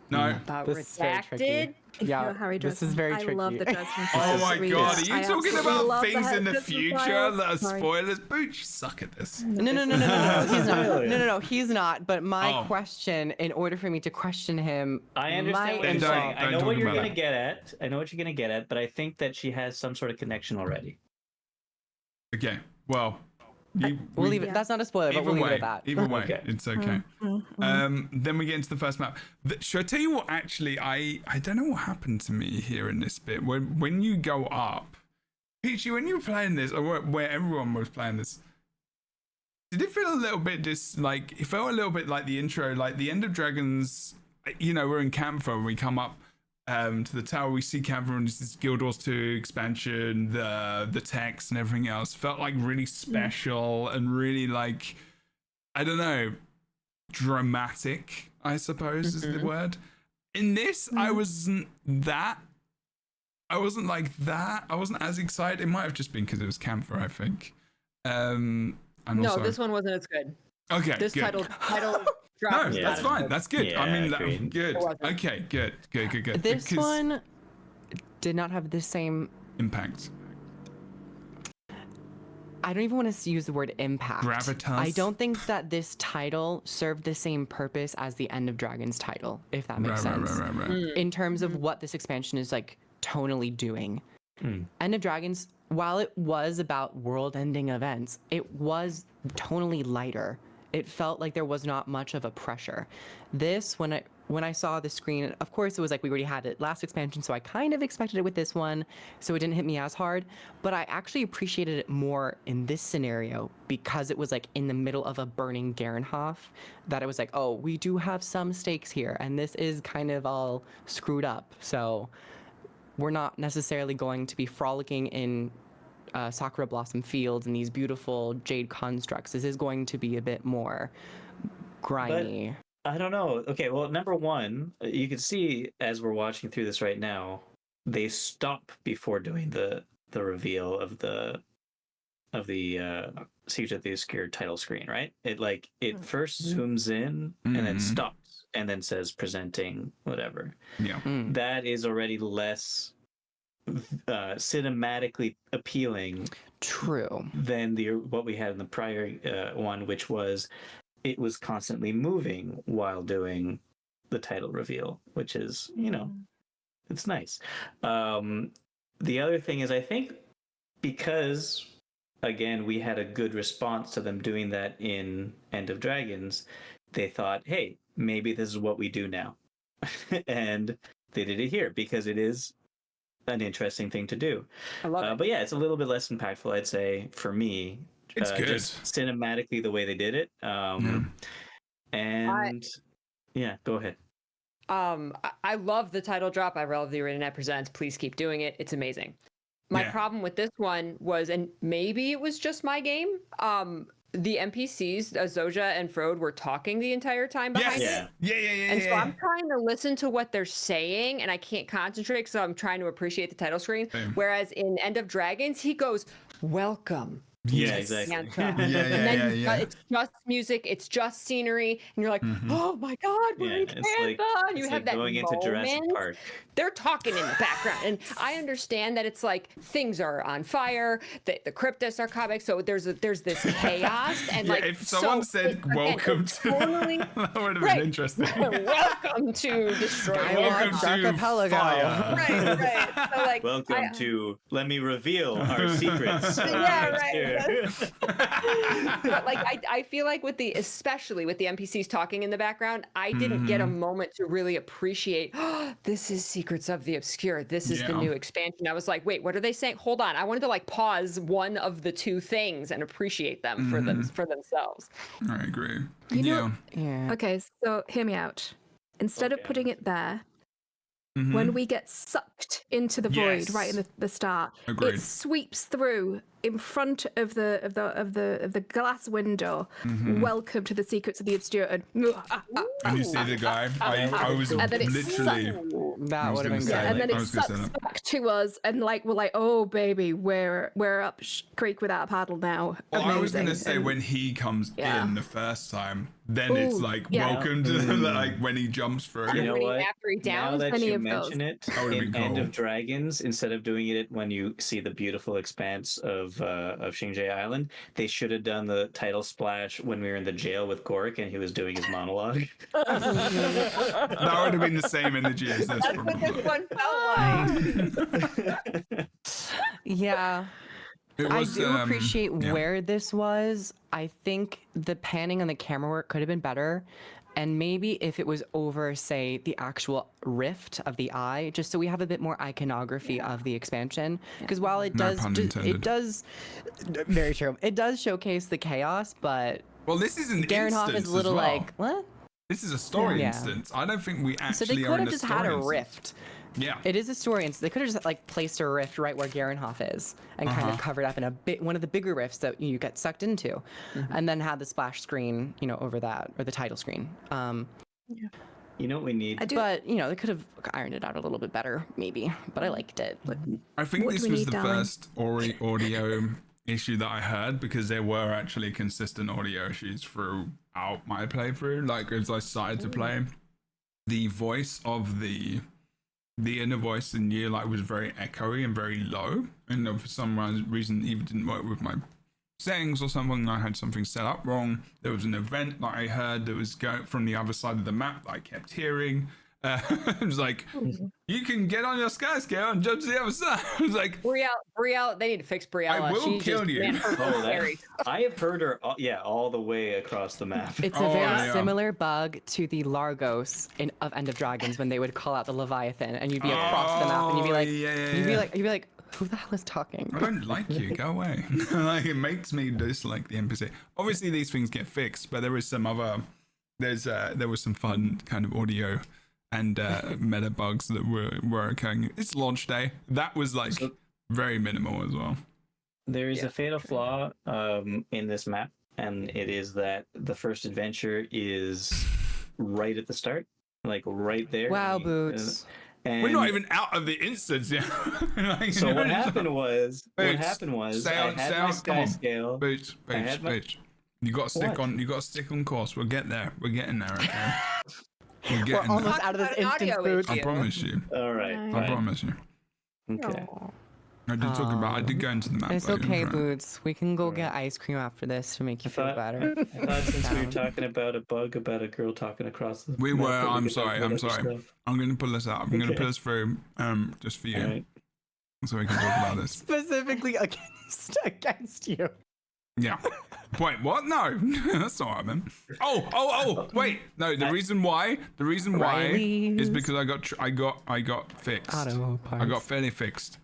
No. About this is very tricky. Yeah, Harry this is very tricky. I love the Dresden. Oh my god, are you talking about things in the Dresden future Files. that are spoilers? Booch, you suck at this. No, he's not. No, he's not. But my question, in order for me to question him, I understand what you're Don't saying. I know what you're about going to it. get at. I know what you're going to get at, but I think that she has some sort of connection already. Okay, well, we'll leave it. That's not a spoiler, but we'll leave it at that. Either way, Okay. it's okay. Then we get into the first map. Should I tell you what? Actually, I don't know what happened to me here in this bit. When you go up, Peachy, when you were playing this, or where everyone was playing this, did it feel a little bit it felt a little bit like the intro, like the End of Dragons? We're in Camphor and we come up to the tower, we see Camphor and this Guild Wars 2 expansion, the text and everything else felt like really special and really like, I don't know, dramatic, I suppose is the word. In this, I wasn't like that. I wasn't as excited. It might have just been because it was Camphor, I think. No, this one wasn't as good. Okay, This good. title No, that's fine. That's good. Yeah, I mean, agreed. good. Okay, good. This one did not have the same impact. I don't even want to use the word impact. Gravitas. I don't think that this title served the same purpose as the End of Dragons title, if that makes sense. Right. In terms of what this expansion is like tonally doing. End of Dragons, while it was about world-ending events, it was tonally lighter. It felt like there was not much of a pressure. This, when I saw the screen, of course it was like we already had it last expansion, so I kind of expected it with this one, so it didn't hit me as hard. But I actually appreciated it more in this scenario because it was like in the middle of a burning Garenhof, that it was like, oh, we do have some stakes here, and this is kind of all screwed up. So we're not necessarily going to be frolicking in sakura blossom fields and these beautiful jade constructs. This is going to be a bit more grimy. I don't know. Okay, well, number one, you can see as we're watching through this right now, they stop before doing the reveal of the Siege of the Obscure title screen, right? It first zooms in and then stops and then says presenting whatever. Yeah. That is already less cinematically appealing. True. Than what we had in the prior one, which was it was constantly moving while doing the title reveal, which is, it's nice. The other thing is, I think because, again, we had a good response to them doing that in End of Dragons, they thought, hey, maybe this is what we do now. And they did it here because it is an interesting thing to do. I love it. But yeah, it's a little bit less impactful, I'd say, for me. It's good. Just cinematically, the way they did it. And yeah, go ahead. I love the title drop. I love the ArenaNet Presents. Please keep doing it. It's amazing. My problem with this one was, and maybe it was just my game, the NPCs, Zoja and Frode, were talking the entire time behind it. Yeah. And so I'm trying to listen to what they're saying, and I can't concentrate, so I'm trying to appreciate the title screen. Same. Whereas in End of Dragons, he goes, welcome. Yeah, exactly. It's just music, it's just scenery, and you're like, oh my God, we're in Canada. And you have that going into Jurassic Park. They're talking in the background, and I understand that it's like things are on fire, the Kriptis are coming, so there's this chaos, and if someone said welcome to totally, that would have been interesting. Welcome to Destroy welcome to Archipelago. fire. Right. So like, welcome to let me reveal our secrets. Yeah, right. But like I feel like especially with the NPCs talking in the background, I didn't get a moment to really appreciate, this is Secrets of the Obscure. This is the new expansion. I was like, wait, what are they saying? Hold on. I wanted to like pause one of the two things and appreciate them for themselves. I agree. You know, Yeah. Okay, so hear me out. Instead of putting it there, when we get sucked into the void right in the start, Agreed. it sweeps through in front of the glass window. Welcome to the Secrets of the Obscure. And you see the guy, I was and then it literally. That would have been say, good. and then I it was gonna say sucks that. back to us, and like we're like, oh baby, we're up creek without a paddle now. Well, I was Amazing. gonna say And when he comes Yeah. in the first time, then it's Ooh, like yeah. welcome to like when he jumps through. You know When he- what? after he Now downs that any you of those. mention it, That would've in been End cool. of Dragons, instead of doing it when you see the beautiful expanse of Xingye Island, they should have done the title splash when we were in the jail with Gorik and he was doing his monologue. That would have been the same energy as this. That's what Probably. this one felt like. Yeah. It I was, do appreciate yeah. where this was. I think the panning and the camera work could have been better. And maybe if it was over, say, the actual rift of the eye, just so we have a bit more iconography of the expansion. Because while it No does, pun intended. it does, very true. It does showcase the chaos, but Well, this is an Garenhoff instance is a little as well. like, what? This is a story Yeah. instance. I don't think we So actually they are could in have a just story had a instance. rift. Yeah. It is a story, and so they could have just like placed a rift right where Garenhoff is, and kind of covered up in one of the bigger rifts that you get sucked into, and then had the splash screen, over that, or the title screen. You know what we need? I do. But they could have ironed it out a little bit better, maybe. But I liked it. I think What this do we was need, the darling? first audio issue that I heard, because there were actually consistent audio issues throughout my playthrough. Like as I started to play, the voice of the inner voice in you was very echoey and very low, and for some reason even didn't work with my settings or something. I had something set up wrong. There was an event that I heard that was going from the other side of the map that I kept hearing. It was like, you can get on your sky scale and jump to the other side. I was like, Brielle, they need to fix Brielle. I will kill you. I have heard her, all the way across the map. It's a very similar bug to the Largos of End of Dragons when they would call out the Leviathan, and you'd be across the map, and you'd be like, you'd be like, who the hell is talking? I don't like you. Go away. It makes me dislike the NPC. Obviously, these things get fixed, but there was some other. There was some fun kind of audio and meta bugs that were occurring. It's launch day. That was very minimal as well. There is Yeah. a fatal flaw in this map, and it is that the first adventure is right at the start, like right there. Wow, Boots. And We're not even out of the instance yet. Like, So you know, what happened was, I Stay had on, my stay on, sky come on. scale. Boots, I had my- You got to stick What? on. You got to stick on course. We'll get there. We're getting there. Okay. We're We're getting almost there. out of this Talk about instance, audio Boots. I issue. promise you. All right. I I fine. promise you. Okay. I did talk about. I did go into the map. It's though, okay, right? Boots. We can go get ice cream after this to make you feel better. I thought since we were talking about a bug about a girl talking across the We map, were. that I'm could talk sorry. about I'm other sorry. stuff. I'm going to pull this out. I'm going to Okay. pull this through. Just for you, All right. so we can talk about this. Specifically against you. Yeah. Wait, what? No, that's not what I meant. Oh, wait. No, the reason why Riley's is because I got fixed. Auto parts. I got fairly fixed.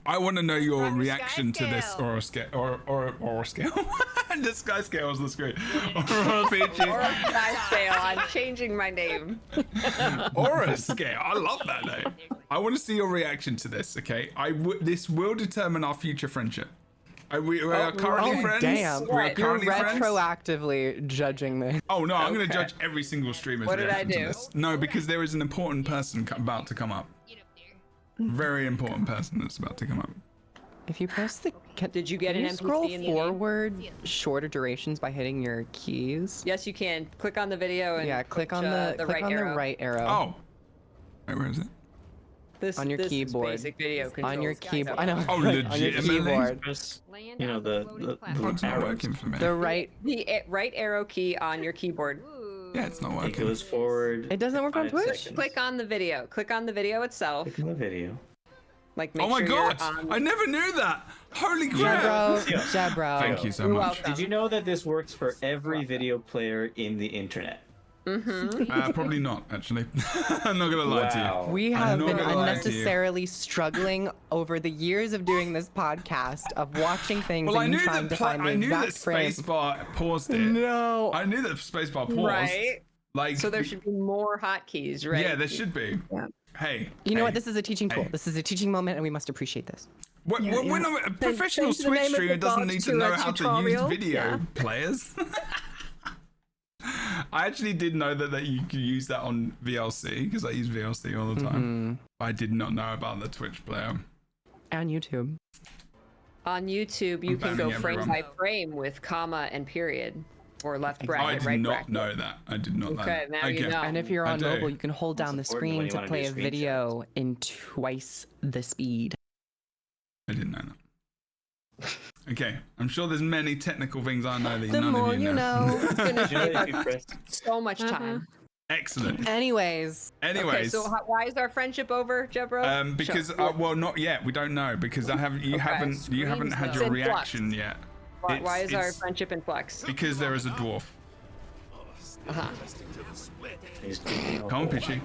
I want to know your From your reaction sky to this scale. or a scale or a scale. The sky scale was the screen. Or a peachy. Or a sky scale. I'm changing my name. Or a scale. I love that name. I want to see your reaction to this. Okay, this will determine our future friendship. We are currently friends. Damn. We are You're currently friends. retroactively judging this. Oh no, I'm going to Okay. judge every single streamer's What did I reaction to do? this. No, because there is an important person about to come up. Very important person that's about to come up. If you press the... Did you get Can an you NPC scroll in the game? forward shorter durations by hitting your keys? Yes, you can. Click on the video and Yeah, click on the the right arrow. right arrow. Oh. Wait, where is it? This, on your this is keyboard. basic video controls, On your guys. keyboard. I know. Oh, on your legitimately? keyboard. Press, Land you know, on the floating the, platform. Oh, it's not arrows. working for me. The right... The right arrow key on your keyboard. Yeah, it's not It working. goes forward. It doesn't work on 5 Twitch? seconds. Click on the video. Click on the video itself. Click on the video. Like make Oh my sure god! you're on. I never knew that! Holy crap! Jebro. Yeah. Jebro. Thank you so You're much. welcome. Did you know that this works for every video player in the internet? Probably not, actually. I'm not gonna lie to you. We I'm have not been gonna lie to you. unnecessarily struggling over the years of doing this podcast of watching things Well, I and you knew trying that to find the I knew that exact frame. spacebar paused it. No. I knew that spacebar paused. Right. Like, So there should be more hotkeys, right? Yeah, there should be. Yeah. Hey. You know hey. what? This is a teaching tool. Hey. This is a teaching moment, and we must appreciate this. When a professional change the Switch name of the streamer doesn't bot need to to know a how to use tutorial. video Yeah. players. I actually did know that you could use that on VLC because I use VLC all the time. I did not know about the Twitch player. And YouTube. On YouTube, you I'm can go banning frame everyone. by frame with comma and period, or left I bracket, did right not bracket. know that. I did not know Okay, that. now you know. And if you're I on do. mobile, you can hold down the That's important when screen you to wanna play do a screenshots. video in twice the speed. I didn't know that. Okay, I'm sure there's many technical things I know that The none more of you you know. It's gonna You know take that if us you press so much time. Excellent. Anyways, Anyways, Okay, so why is our friendship over, Jebro? because Sure. well, not yet. We don't know because you Okay. haven't had It's your in reaction flux. yet. Why is our it's friendship in flux? because there is a dwarf. Uh-huh. Come on, Pitchy.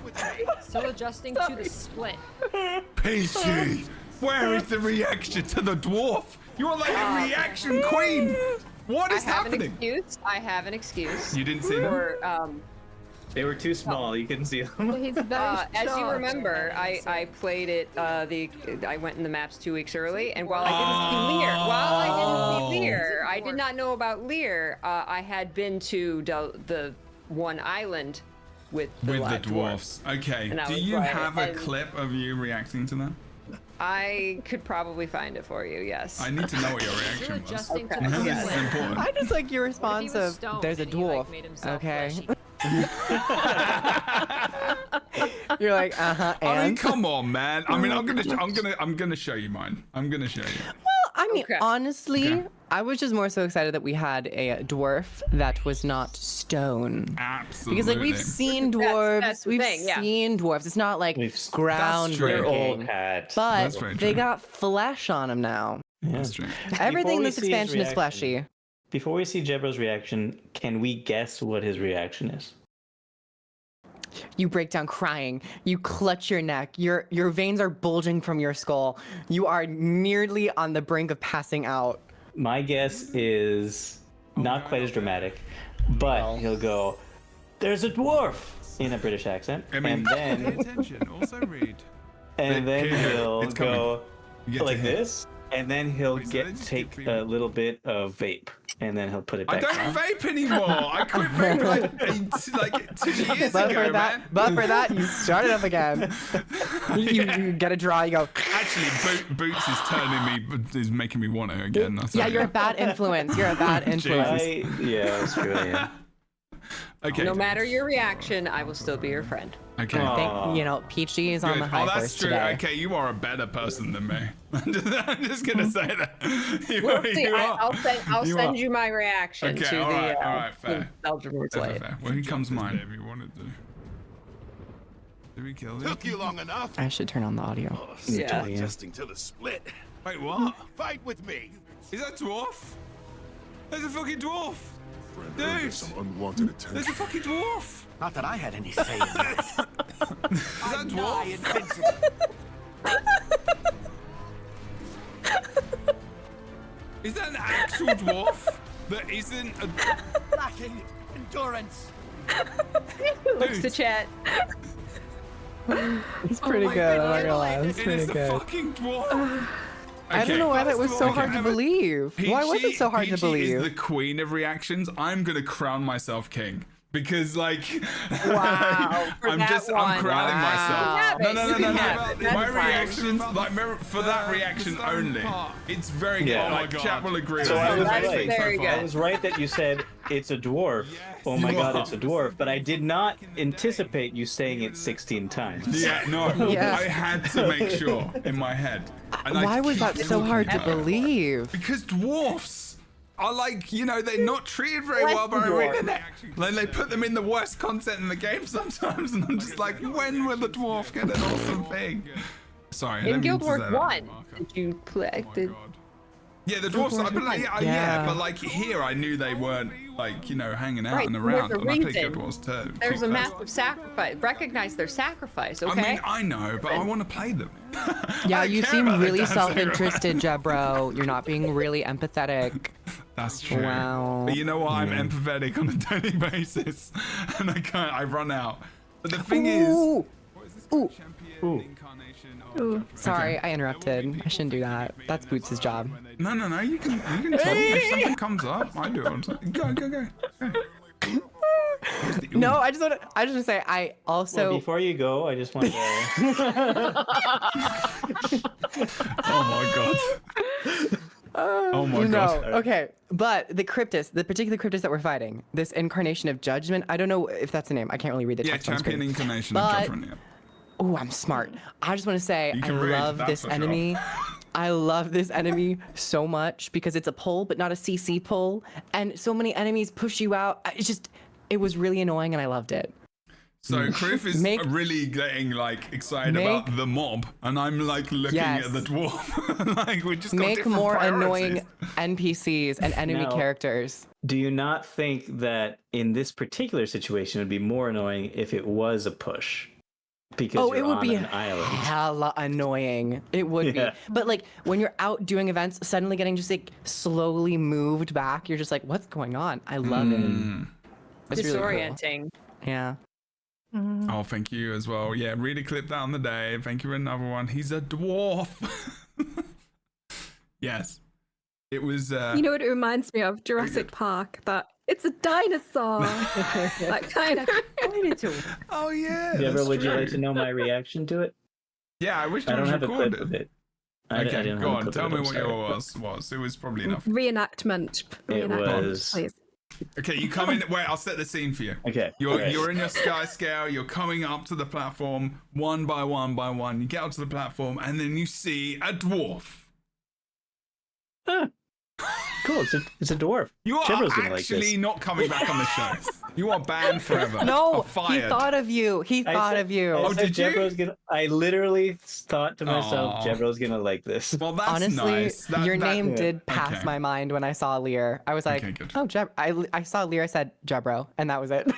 Still adjusting to the split. Peachy, where is the reaction to the dwarf? You are like a reaction queen. What is I have happening? an excuse. I have an excuse. You didn't see them? For, They were too small. You couldn't see them. He's very as you short. remember, I played it. I went in the maps 2 weeks early, and while I didn't see Lear, I did not know about Lear. I had been to the one island with the live dwarfs. Okay. And I Do was you right, have a and- clip of you reacting to that? I could probably find it for you. Yes. I need to know what your Still reaction was. adjusting Okay. to the This split. is important. I just like your What if he response was of stoned there's a and he, like, dwarf. made himself Okay. fleshy? You're like, uh-huh, I mean, and come on, man. I mean, I'm gonna show you mine. I'm gonna show you. I mean, Okay. honestly, Okay. I was just more so excited that we had a dwarf that was not stone. Absolutely. Because like we've seen That's dwarves, the we've thing, yeah. seen dwarves. It's not like We've- That's true. They're old groundbreaking, hat. but That's very they true. got flesh on them now. That's true. Everything in we this see his expansion is reaction- fleshy. Before we see Jebro's reaction, can we guess what his reaction is? You break down crying. You clutch your neck. Your veins are bulging from your skull. You are nearly on the brink of passing out. My guess is not quite as dramatic, but he'll go, "There's a dwarf," in a British accent, I mean, and then pay attention. Also read. and then Here, he'll it's coming. go You get to like hear. this, and then he'll Wait, so they just take give a you- little bit of vape, and then he'll put it I back don't on. vape anymore. I quit vaping like 2 years But ago, for man. that, you start it up again. You get a draw. You go. Actually, Boots is making me want to again. That's Yeah, right. you're a bad influence. You're a bad influence. Yeah, that's true. Yeah. Okay. No matter your reaction, I will still be your friend. Okay. I think Peachy is on Good. the high Oh, that's horse true. today. Okay, you are a better person than me. I'm just gonna say that. We'll see. You are. I'll You send are. you my reaction Okay, to all the right, fair. Belgian Roots Fair, Light. fair. Well, here comes mine. If you wanted to. Did we kill him? Took you long enough. I should turn on the audio. Oh, still Yeah. adjusting to the split. Wait, what? Fight with me. Is that dwarf? There's a fucking dwarf. Friend, Dude. earned some unwanted There's a attention. fucking dwarf. Not that I had any say in that. Is that dwarf? Invincible. Is that an actual dwarf that isn't a? Lacking endurance. Looks to chat. It's pretty good. I'm not gonna lie. It's It pretty is a good. fucking dwarf. I don't know why that was so hard to believe. Why was it so hard to Peachy believe? is the queen of reactions. I'm gonna crown myself king. Because like, Wow, for I'm that crowning one. myself. Have No, it. no, You no, can no, have it. no. That's My fine. reactions, like for that reaction only, it's very good. Yeah. Like chat will agree. So with I me. was That is right. very I good. was right that you said it's a dwarf. Oh my You god, are. it's a dwarf. But I did not anticipate you saying it 16 times. Yeah, no, Yeah. I had to make sure in my head. And I Why was keep that so talking hard to about it. believe? Because dwarfs are like, they're not treated very well by arena. Like they put them in the worst content in the game sometimes, and I'm just like, when will the dwarf get an awesome thing? Sorry, I In didn't Guild mean to Wars say that. 1, did you play? Yeah, the dwarfs. I believe, yeah, Yeah. but like here, I knew they weren't like hanging out Right, and there's around, a and I played reason. Guild Wars too. There's a Keep that. massive sacrifice. Recognize their sacrifice, okay? I mean, I know, but I want to play them. Yeah, I you care seem about their really damn self-interested, Jebro. You're not being really empathetic. That's true. Wow. But you know what? I'm empathetic on a daily basis, and I run out. But the thing is, Ooh. what is this Ooh. champion incarnation of Ooh. Jebro? Sorry, Okay. I interrupted. I shouldn't do that. That's Boots' job. No, you can tell me if something comes up. I do it. Go. No, I just want to say I Well, also before you go, I just want to. Oh my god. Oh my no. god. Okay, but the Kriptis, the particular Kriptis that we're fighting, this incarnation of judgment. I don't know if that's the name. I can't really read the Yeah, text on champion screen. incarnation But- of Judgment. Yeah. Oh, I'm smart. I just want to say You I can read, love that's this for sure. enemy. I love this enemy so much because it's a pull, but not a CC pull, and so many enemies push you out. It was really annoying, and I loved it. So Kruf is Make- really getting like excited Make- about the mob, and I'm like looking Yes. at the dwarf. Like we just got Make different more priorities. annoying NPCs and enemy Now- characters. Do you not think that in this particular situation it would be more annoying if it was a push? Because Oh, you're it would on be an island. hella annoying. It would Yeah. be. But like when you're out doing events, suddenly getting just like slowly moved back, you're just like, what's going on? I love it. It's really cool. Disorienting. Yeah. Oh, thank you as well. Yeah, read a clip down the day. Thank you for another one. He's a dwarf. Yes. It was You know what it reminds me of? Jurassic Park. That it's a dinosaur. That kind of. Oh yeah. Deborah, that's would you like true. to know my reaction to it? Yeah, I wish it I don't was have a clip of recorded. it. I Okay, didn't go have a on. clip Tell of me it, what sorry. yours was. It was probably enough. Reenactment. It was- Please. Okay, you come in. Wait, I'll set the scene for you. Okay. You're alright. you're in your sky scale. You're coming up to the platform one by one by one. You get up to the platform, and then you see a dwarf. Cool. It's a dwarf. You are Jebro's gonna like actually this. not coming back on the show. You are banned forever. No, Or he fired. thought of you. He thought of you. Oh, did you? Jebro's gonna. I literally thought to myself, Aw. Jebro's gonna like this. Well, that's Honestly, nice. your name yeah. did pass Okay. my mind when I saw Lear. I was like, Okay, good. oh, I saw Lear, I said, Jebro, and that was it.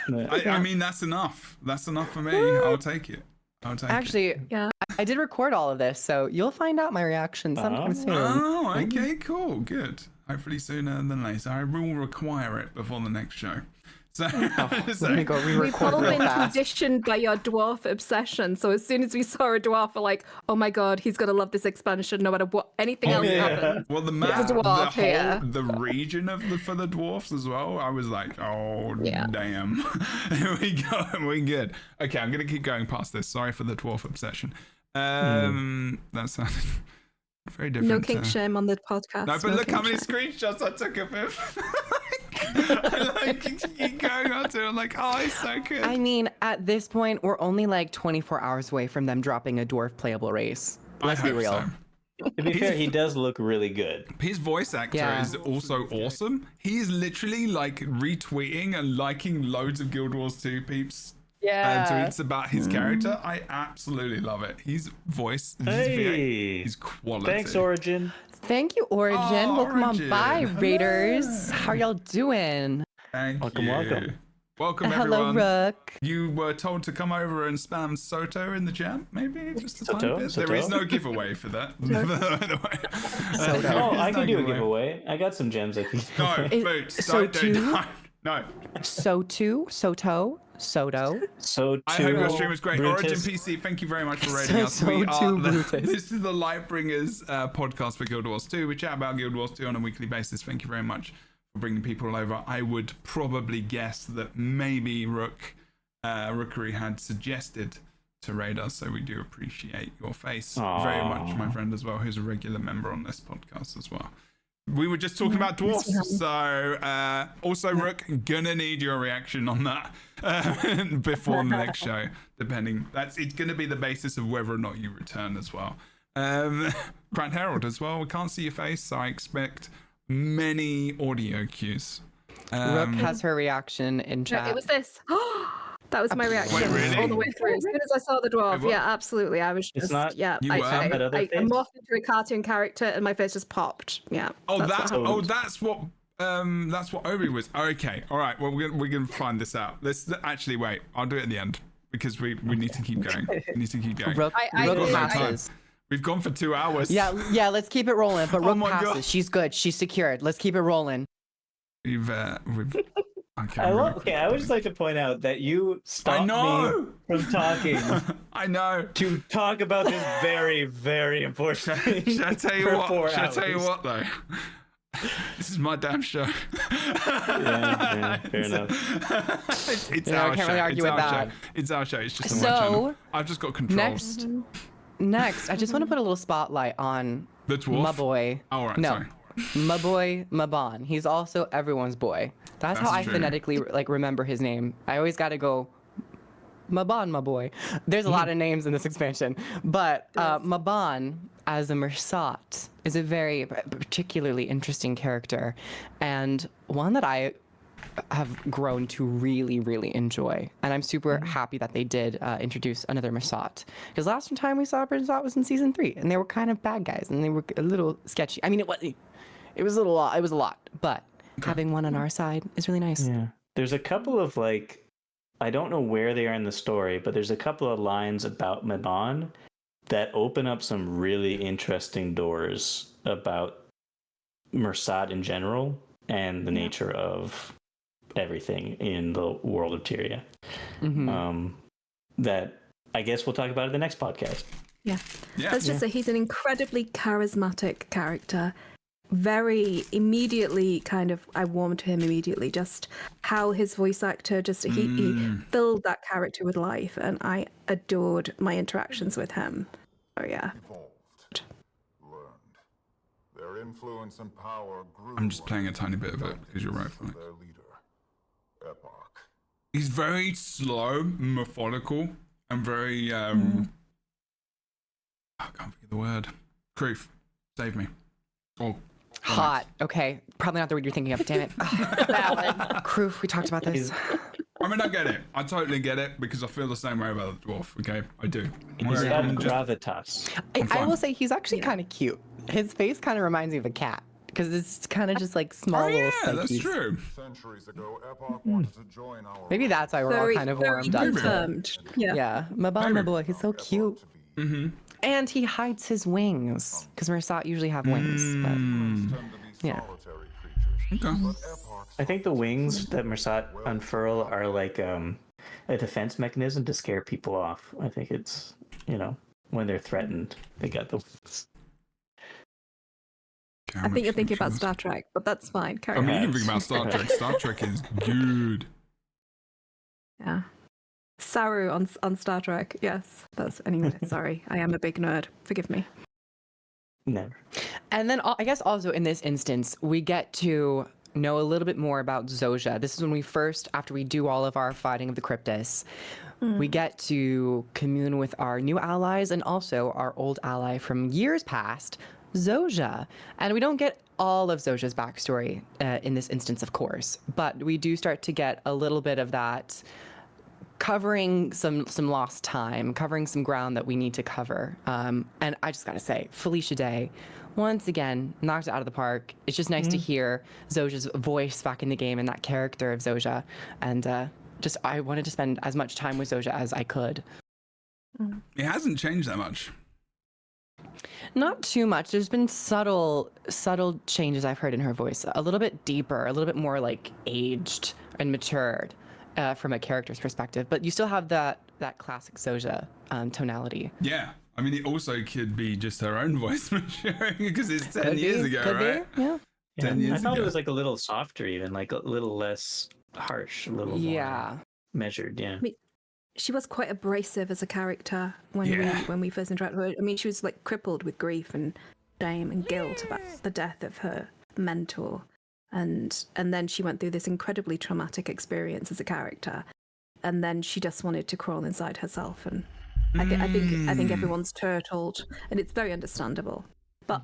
I mean, that's enough. That's enough for me. I'll take it. I'll take it. Actually, Yeah. I did record all of this, so you'll find out my reaction sometime soon. Oh, okay, cool, good. Hopefully sooner than later. I will require it before the next show. So, Let me go We've re-record all real been fast. conditioned by your dwarf obsession. So as soon as we saw a dwarf, we're like, oh my god, he's gonna love this expansion no matter what anything else happens. well, the map, The dwarf here. the region for the dwarfs as well. I was like, oh Yeah. damn, here we go, we're good. Okay, I'm gonna keep going past this. Sorry for the dwarf obsession. That sounded very different. No kink shame on the podcast. No, but no look how kink many shame. screenshots I took of him. I like keep going on to it. I'm like, oh, it's so good. I mean, at this point, we're only like 24 hours away from them dropping a dwarf playable race. Let's be hope real. so. To be fair, he does look really good. His voice actor Yeah. is also awesome. He is literally like retweeting and liking loads of Guild Wars 2 peeps tweets about his character. I absolutely love it. His voice, his quality. Thanks, Origin. Thank you, Origin. Oh, Welcome Origin. on by, Hello. Raiders. How y'all doing? Thank Welcome, you. welcome. Welcome, Hello, everyone. Rook. You were told to come over and spam Soto in the chat, maybe? Just a tiny Soto? bit. Soto? There is no giveaway for that. By the way. Soto. Oh, I There's can no do a giveaway. I got some gems I can give No, away. Boots. so Don't, too? no. Soto, Soto. So I hope your too, stream was great. Brutus. Origin PC, thank you very much for rating us. So We too, are Brutus. this is the Lightbringers podcast for Guild Wars 2. We chat about Guild Wars 2 on a weekly basis. Thank you very much for bringing people over. I would probably guess that maybe Rookery had suggested to raid us, so we do appreciate your face very much, my friend, as well, who's a regular member on this podcast as well. We were just talking about dwarfs, so also Rook, gonna need your reaction on that before the next show, depending. It's gonna be the basis of whether or not you return as well. Grant Herald as well. We can't see your face, so I expect many audio cues. Rook has her reaction in chat. It was this. That was my reaction Wait, really? all the way through. As soon as I saw the dwarf, Wait, what? yeah, absolutely. I was It's just, not- yeah, You I were? That other I face? morphed into a cartoon character and my face just popped. Yeah. That's what happened. what Obi was. Okay, all right. Well, we're gonna find this out. Let's actually wait. I'll do it at the end because we need to keep going. We need to keep going. Rook, I- Rook We've got no passes. time. We've gone for 2 hours. Yeah, let's keep it rolling. But Rook my passes. God. She's good. She's secured. Let's keep it rolling. We've okay. I would just like to point out that you stopped me from talking I know. to talk about this very, very important thing. Should I tell you for what? 4 Should I tell you hours. what though? This is my damn show. Yeah, fair enough. It's Yeah, I our can't show. really argue It's with our that. show. It's our show. It's just on So, my channel. I've just got controls. Next, I just want to put a little spotlight on The dwarf. my boy. Oh, right, no, sorry. my boy Maban. He's also everyone's boy. That's how I true. phonetically remember his name. I always got to go Maban, my boy. There's a lot of names in this expansion, but Maban as a Mersat is a very particularly interesting character, and one that I have grown to really, really enjoy. And I'm super happy that they did introduce another Mersat. Because last time we saw Mersat was in season 3, and they were kind of bad guys, and they were a little sketchy. I mean, it was a lot. It was a lot, but having one on our side is really nice. Yeah. There's a couple of I don't know where they are in the story, but there's a couple of lines about Maban that open up some really interesting doors about Mersat in general and the nature of everything in the world of Tyria. That I guess we'll talk about in the next podcast. Yeah. Yeah. Let's just say he's an incredibly charismatic character. Very immediately I warmed to him immediately. Just how his voice actor he filled that character with life, and I adored my interactions with him. Oh yeah. Evolved, learned. Their influence and power grew. I'm just playing a tiny bit of it because you're right, Felix. Their leader, Epoch. He's very slow, methodical, and very I can't think of the word. Kroof, save me. Oh, Hot. Okay. Probably not the word you're thinking of. Damn it. Kroof, we talked about this. I mean, I get it. I totally get it because I feel the same way about the dwarf. Okay, I do. He's got I'm just- gravitas. I fine. will say he's actually kind of cute. His face kind of reminds me of a cat because it's kind of just like small Oh little yeah, spikies. that's true. Centuries ago, Epoch wanted to join our Maybe that's why we're all kind of warmed up. confirmed. Yeah. Yeah, Maban, my boy, he's so cute. Mm-hmm. And he hides his wings because Mersat usually have wings. But tend to be Yeah. solitary creatures. Okay. But Epoch I think the wings that Mersat unfurl are like a defense mechanism to scare people off. I think it's, when they're threatened, they got the wings. I think you're thinking about Star Trek, but that's fine. Carry I on. mean, you can think about Star Trek. Star Trek is good. Yeah. Saru on Star Trek. Yes. Anyway, sorry. I am a big nerd. Forgive me. Never. And then I guess also in this instance, we get to know a little bit more about Zoja. This is when we first, after we do all of our fighting of the Kriptis, we get to commune with our new allies and also our old ally from years past, Zoja. And we don't get all of Zoja's backstory in this instance, of course, but we do start to get a little bit of that, covering some lost time, covering some ground that we need to cover. And I just gotta say, Felicia Day, once again, knocked it out of the park. It's just nice to hear Zoja's voice back in the game and that character of Zoja. And I wanted to spend as much time with Zoja as I could. It hasn't changed that much. Not too much. There's been subtle changes I've heard in her voice. A little bit deeper, a little bit more like aged and matured. From a character's perspective, but you still have that classic Zoja tonality. Yeah, I mean, it also could be just her own voice maturing because it's 10 years ago, right? Yeah. 10 years I thought ago. it was like a little softer, even like a little less harsh, a little more measured. Yeah. I mean, she was quite abrasive as a character when we first interacted with her. I mean, she was like crippled with grief and shame and guilt about the death of her mentor. And then she went through this incredibly traumatic experience as a character, and then she just wanted to crawl inside herself. And I think everyone's turtled, and it's very understandable. But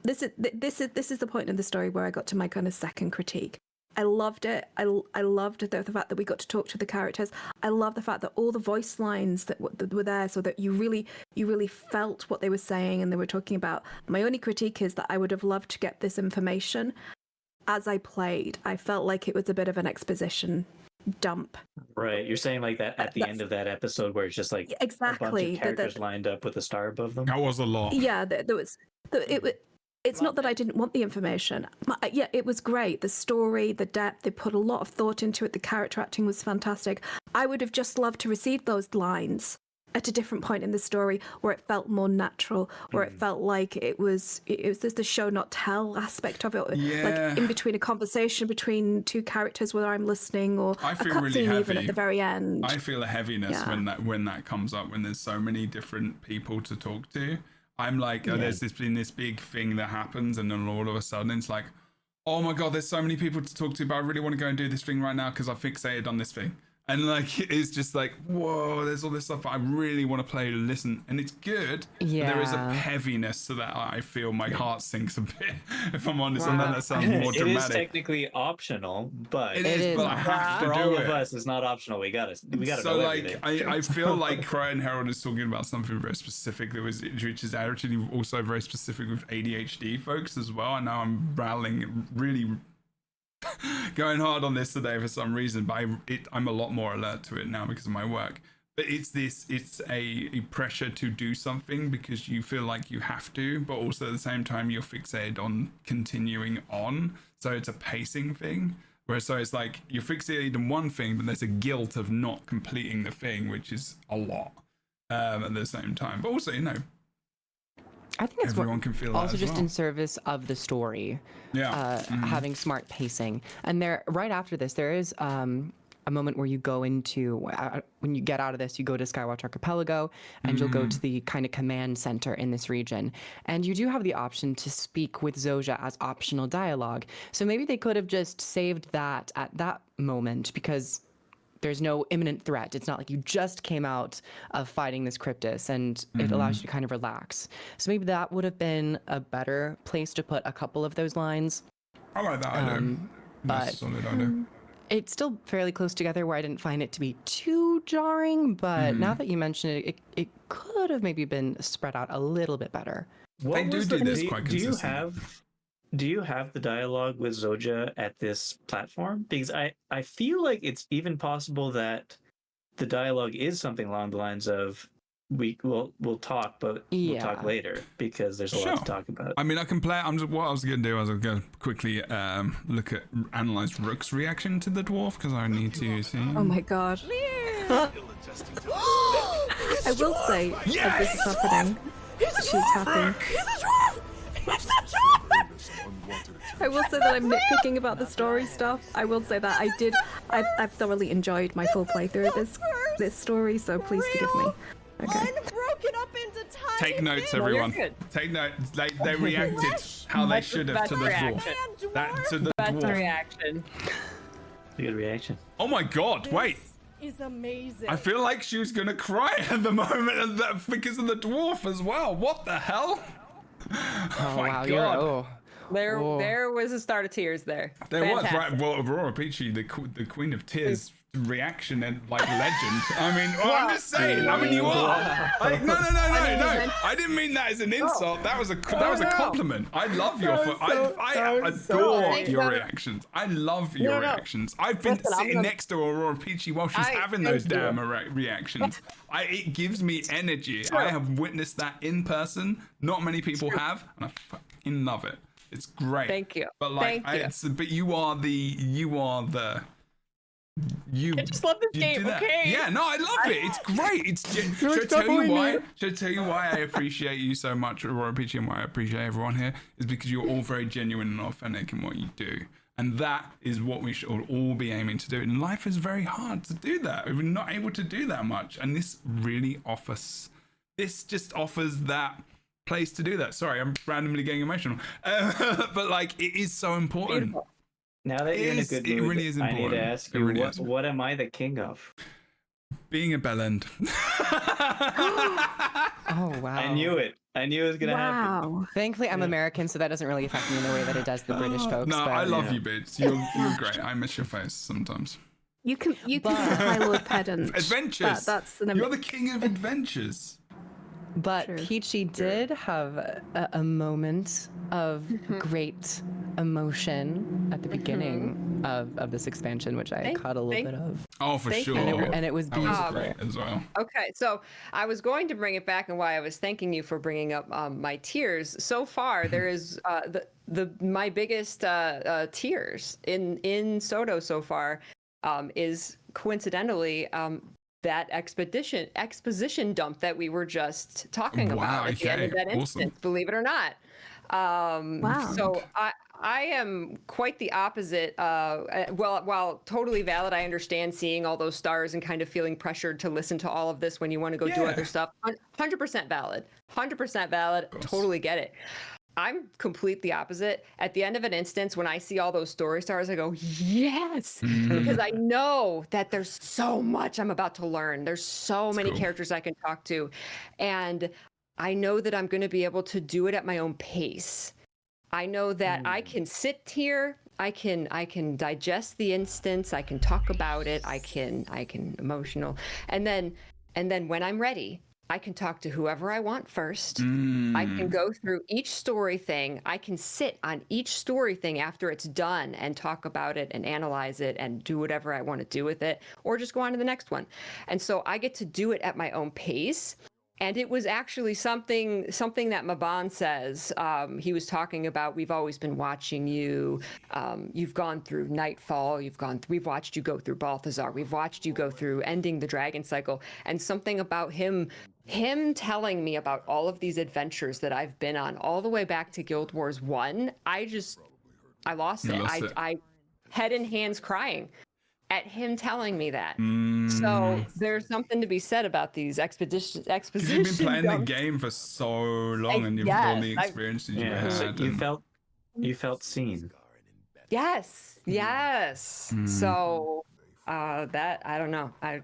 this is the point in the story where I got to my kind of second critique. I loved it. I loved the fact that we got to talk to the characters. I love the fact that all the voice lines that were there, so that you really felt what they were saying and they were talking about. My only critique is that I would have loved to get this information as I played. I felt like it was a bit of an exposition dump. Right. You're saying like that at the end of that episode where it's just like a bunch of characters lined up with a star above them. That was a lot. Yeah, it's not that I didn't want the information. Yeah, it was great. The story, the depth, they put a lot of thought into it. The character acting was fantastic. I would have just loved to receive those lines at a different point in the story where it felt more natural, where it felt like it was just the show not tell aspect of it. Like in between a conversation between two characters where I'm listening, or I feel a really cutscene heavy. even at the very end. I feel a heaviness when that comes up, when there's so many different people to talk to. I'm like, there's been this big thing that happens, and then all of a sudden it's like, oh my god, there's so many people to talk to, but I really want to go and do this thing right now because I fixated on this thing. And like, it's just like, whoa, there's all this stuff I really want to play and listen. And it's good, but there is a heaviness to that. I feel my heart sinks a bit, if I'm honest. And then that sounds more dramatic. It is technically optional, but it is, but I have to do it. For all of us, it's not optional. We gotta so know like, everything. I feel like Cry Herald is talking about something very specific which is actually also very specific with ADHD folks as well. I know I'm rattling really going hard on this today for some reason, but I'm a lot more alert to it now because of my work. But it's a pressure to do something because you feel like you have to, but also at the same time you're fixated on continuing on. So it's a pacing thing. So it's like you're fixated on one thing, but there's a guilt of not completing the thing, which is a lot at the same time. But also, I think it's everyone can feel also that as just well. in service of the story. Having smart pacing. And right after this, there is a moment where you go into, when you get out of this, you go to Skywatch Archipelago, and you'll go to the kind of command center in this region. And you do have the option to speak with Zoja as optional dialogue. So maybe they could have just saved that at that moment, because there's no imminent threat. It's not like you just came out of fighting this Kriptis, and it allows you to kind of relax. So maybe that would have been a better place to put a couple of those lines. I like that idea. But solid idea. It's still fairly close together where I didn't find it to be too jarring, but now that you mention it, it could have maybe been spread out a little bit better. They do this quite consistently. Do you have the dialogue with Zoja at this platform? Because I feel like it's even possible that the dialogue is something along the lines of, we'll talk, but we'll talk later because there's a lot to talk about. I mean, I can play. What I was going to do is I'm going to quickly analyze Rook's reaction to the dwarf because I need to see. Oh my god. I will say, as this is happening, she's happy. I will say that I'm nitpicking about the story stuff. I will say that I've thoroughly enjoyed my full playthrough of this story, so please forgive me. Okay. Broken up into tiny Take notes, everyone. Take notes. They reacted how they should have to the dwarf. That's a reaction. A good reaction. Oh my god! Wait. Is amazing. I feel like she was gonna cry at the moment because of the dwarf as well. What the hell? Oh my wow, god. There was a start of tears there. There Fantastic. was, right? Well, Aurora Peachy, the Queen of Tears reaction and like legend. I mean, I'm just saying. I mean, you are. Like, no. I didn't mean that as an insult. That was a compliment. I love your. I adore your reactions. I love your reactions. I've been sitting next to Aurora Peachy while she's having those damn reactions. It gives me energy. I have witnessed that in person. Not many people have, and I fucking love it. It's great. Thank you. But like, but you are the. I just love this game, okay? Yeah, no, I love it. It's great. Should I tell you why I appreciate you so much, Aurora Peachy, and why I appreciate everyone here is because you're all very genuine and authentic in what you do. And that is what we should all be aiming to do. And life is very hard to do that. We're not able to do that much. And this really just offers that place to do that. Sorry, I'm randomly getting emotional. But like, it is so important. Beautiful. Now that you're in a good mood, it really is important. I need to ask you, what am I the king of? Being a bellend. Oh wow! I knew it. I knew it was gonna happen. Thankfully, I'm American, so that doesn't really affect me in the way that it does the British folks. No, but, I love you, bitch. You're great. I miss your face sometimes. You can be my Lord Pedant. Adventures. That's You're the king of adventures. But Peachy did have a moment of great emotion at the beginning of this expansion, which I caught a little bit of. Oh, for sure. And it was beautiful. Great as well. Okay, so I was going to bring it back, and why I was thanking you for bringing up my tears. So far, there is my biggest tears in Soto so far is coincidentally that exposition dump that we were just talking about at the end of that instance, believe it or not. Wow. So I am quite the opposite. While totally valid, I understand seeing all those stars and kind of feeling pressured to listen to all of this when you want to go do other stuff. 100% valid. 100% valid. Totally get it. I'm completely opposite. At the end of an instance, when I see all those story stars, I go, yes, because I know that there's so much I'm about to learn. There's so many characters I can talk to. And I know that I'm going to be able to do it at my own pace. I know that I can sit here, I can digest the instance, I can talk about it, I can emotional. And then when I'm ready, I can talk to whoever I want first. I can go through each story thing. I can sit on each story thing after it's done and talk about it and analyze it and do whatever I want to do with it, or just go on to the next one. And so I get to do it at my own pace. And it was actually something that Maban says. He was talking about, we've always been watching you. You've gone through Nightfall. We've watched you go through Balthazar. We've watched you go through ending the Dragon Cycle. And something about him telling me about all of these adventures that I've been on all the way back to Guild Wars 1. I lost it. I head in hands crying at him telling me that. So there's something to be said about these exposition. Because you've been playing the game for so long, and you've got all the experiences you've had. So you felt seen. Yes. So that I don't know. I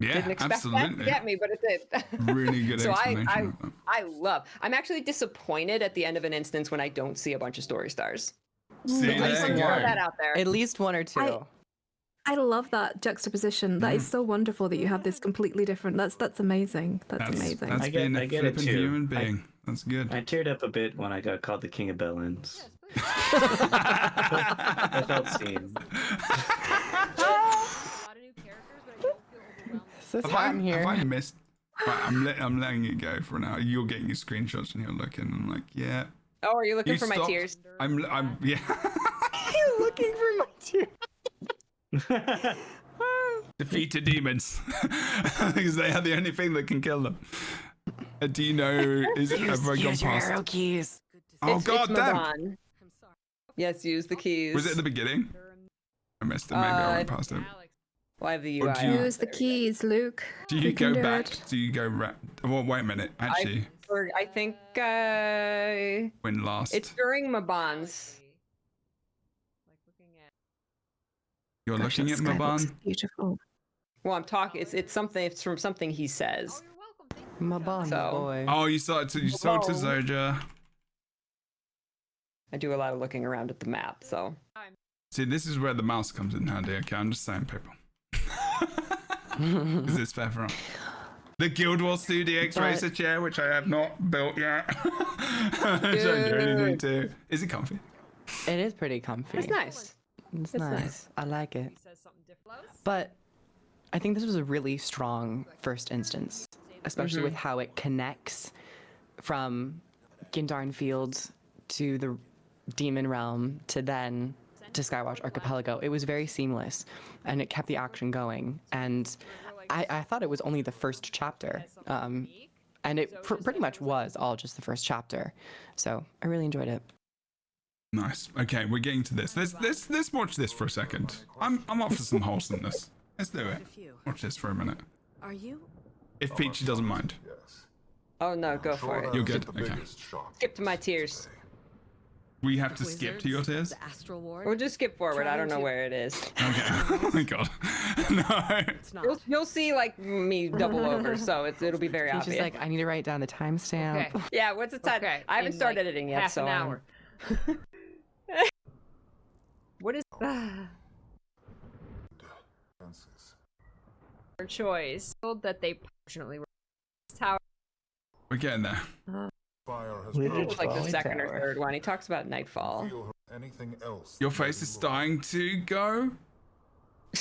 didn't expect that to get me, but it did. Really good explanation. So I'm actually disappointed at the end of an instance when I don't see a bunch of story stars. See, I just want to throw that out there. At least one or two. I love that juxtaposition. That is so wonderful that you have this completely different. That's amazing. That's amazing. That's being a flippin' human being. That's good. I teared up a bit when I got called the King of Bellends. I felt seen. This is how I'm here. Have I missed Right, I'm letting it go for now. You're getting your screenshots and you're looking. I'm like, yeah. Oh, are you looking You for my stopped. tears? I'm yeah. You're looking for my tears. Defeated demons because they are the only thing that can kill them. Do you know? Is it? Have I gone Use your past? arrow keys. Oh It's god damn! Maban. Yes, use the keys. Was it at the beginning? I missed it. Maybe I went past it. Well, I have the Or UI. do you- Use the keys, Luke. Do you You can go do back? it. Do you go? Well, wait a minute. Actually, I think when last it's during Maban's. you're Gosh, looking that at sky looks Maban. beautiful. Well, I'm talking. It's something. It's from something he says. My bond So- boy. Oh, you saw it. You saw it to Zoja. I do a lot of looking around at the map. So See, this is where the mouse comes in handy. Okay, I'm just saying, people. Because it's fair for all. The Guild Wars 2DX Racer chair, which I have not built yet. I don't really need to. Is it comfy? It is pretty comfy. it's nice. It's It's nice. nice. I like it. But I think this was a really strong first instance, especially with how it connects from Gindarn Fields to the Demon Realm to then to Skywatch Archipelago. It was very seamless, and it kept the action going. And I thought it was only the first chapter, and it pretty much was all just the first chapter. So I really enjoyed it. Nice. Okay, we're getting to this. Let's watch this for a second. I'm up for some wholesomeness. Let's do it. Watch this for a minute. Are you? If Peachy doesn't mind. Yes. Oh no, go for it. You're good? The Okay. biggest shock Skip to my tears. We have to skip to your tears? The Astral Ward? Or just skip forward. I don't know where it is. Okay. Oh my god. No. You'll see like me double over, so it'll be very She's obvious. just like, I need to write down the timestamp. Okay. Yeah, what's the time? Okay, I haven't in, started like, editing yet, half so an hour. What is their choice that they fortunately were tower? We're getting there. Fire has We it did was like the Twilight second or Tower. third one. He talks about Nightfall. feel anything else. Your face is starting to go.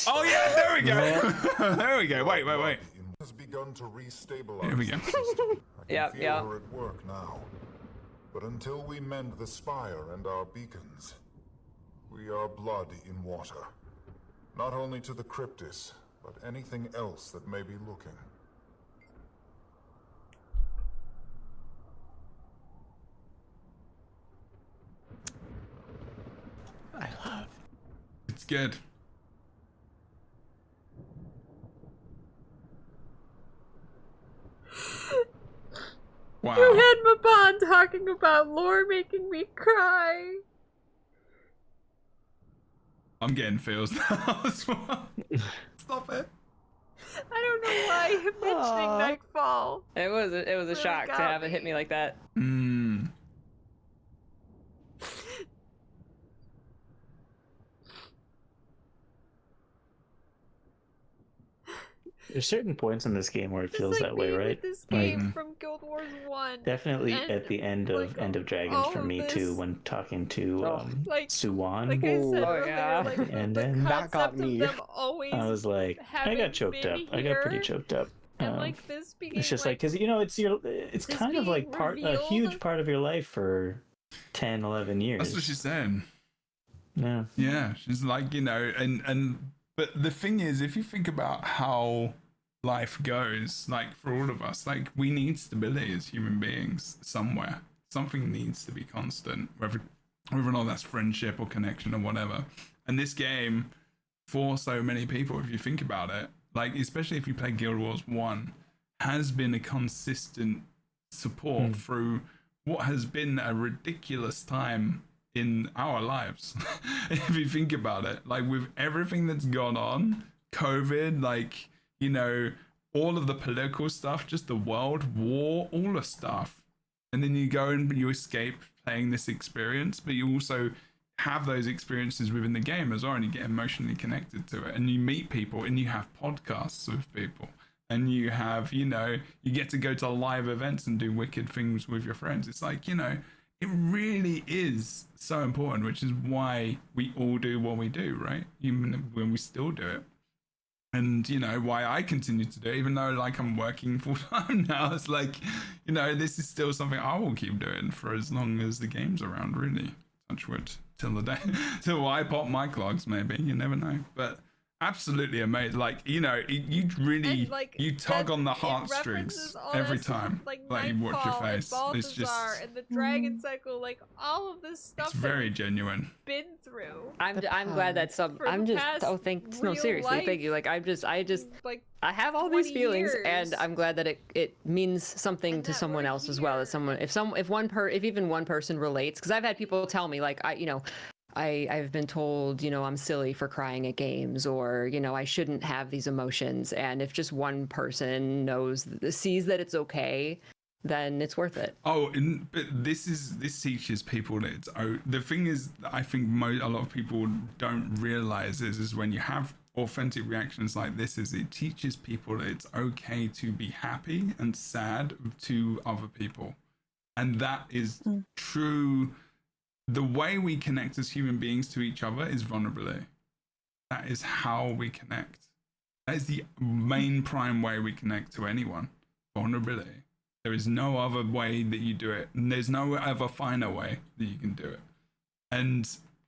Oh yeah, there we go. There we go. Wait. Has begun to restabilize. Here we go. the system. I can Yep, feel yep. her at work now. But until we mend the spire and our beacons, we are blood in water. Not only to the Kriptis, but anything else that may be looking. It's good. Wow. You had Maban talking about lore making me cry. I'm getting feels now as well. Stop it. I don't know why him mentioning Nightfall. It was a shock to got have it hit me like that. Mm. There's certain points in this game where it It's feels like that way, me right? with this Like, game from Guild Wars 1. definitely And, at the end of like, End of Dragons all for of me this- too, when talking to Like- Suwan. Like I said Ooh. earlier, yeah. like And the then- That got concept of me. them always I was like, I having got choked up. been I got pretty here, choked up. And like this being It's just like, because it's this kind of like being a huge revealed. part of your life for 10, 11 years. That's what she's saying. Yeah. Yeah, she's like, but the thing is, if you think about how life goes, like for all of us, like we need stability as human beings somewhere. Something needs to be constant, whether or not that's friendship or connection or whatever. And this game, for so many people, if you think about it, like especially if you play Guild Wars 1, has been a consistent support through what has been a ridiculous time in our lives. If you think about it, like with everything that's gone on, COVID, like, all of the political stuff, just the world war, all the stuff. And then you go and you escape playing this experience, but you also have those experiences within the game as well, and you get emotionally connected to it, and you meet people, and you have podcasts with people, and you have, you get to go to live events and do wicked things with your friends. It's like, it really is so important, which is why we all do what we do, right? Even when we still do it. And you know why I continue to do it, even though like I'm working full time now. It's like, you know, this is still something I will keep doing for as long as the game's around. Really, touch wood, till the day, till I pop my clogs. Maybe you never know, but absolutely amazing. Like, you know, you really you tug on the heartstrings every time. Like you watch your face. It's just and the Dragon Cycle, like all of this stuff. It's very genuine. Been through. I'm glad that some. I'm just. Oh, thanks. No, seriously, thank you. Like I just like I have all these feelings, and I'm glad that it means something to someone else as well. As someone, if even one person relates, because I've had people tell me like I've been told, you know, I'm silly for crying at games, or, you know, I shouldn't have these emotions. And if just one person sees that it's okay, then it's worth it. Oh, but this teaches people that it's the thing is, I think a lot of people don't realize is when you have authentic reactions like this, is it teaches people that it's okay to be happy and sad to other people. And that is true. The way we connect as human beings to each other is vulnerability. That is how we connect. That is the main prime way we connect to anyone. Vulnerability. There is no other way that you do it. And there's no other finer way that you can do it. And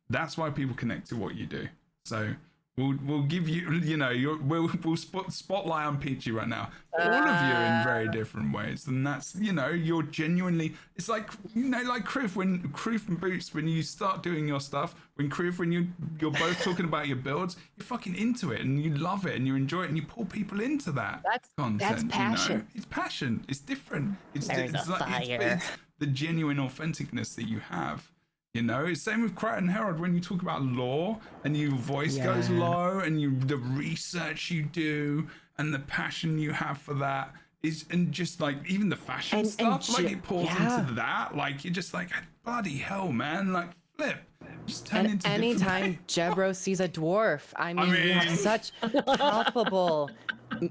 that's why people connect to what you do. So we'll give you, you know, we'll spotlight on Peachy right now. All of you in very different ways. And that's, you know, you're genuinely, it's like, you know, like Krif and Boots, when you start doing your stuff, when you're both talking about your builds, you're fucking into it and you love it and you enjoy it and you pull people into that content. That's passion. You know? It's passion. It's different. It's fire. It's the genuine authenticness that you have. You know, it's same with Krat and Herald when you talk about lore and your voice goes low and the research you do and the passion you have for that is, and just like even the fashion stuff, like it pours into that. Like you're just like, bloody hell, man! Like flip, just turn into. Anytime Jebro sees a dwarf, I mean, we have such palpable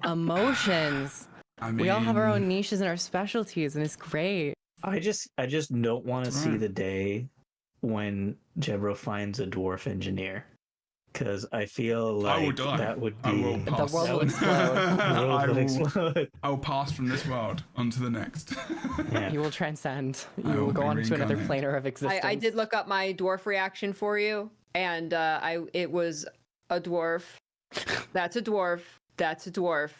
emotions. We all have our own niches and our specialties, and it's great. I just don't want to see the day when Jebro finds a dwarf engineer, because I feel like that would be the world will explode. I will pass from this world onto the next. You will transcend. You will go on to another planar of existence. I did look up my dwarf reaction for you, and it was a dwarf. That's a dwarf. That's a dwarf.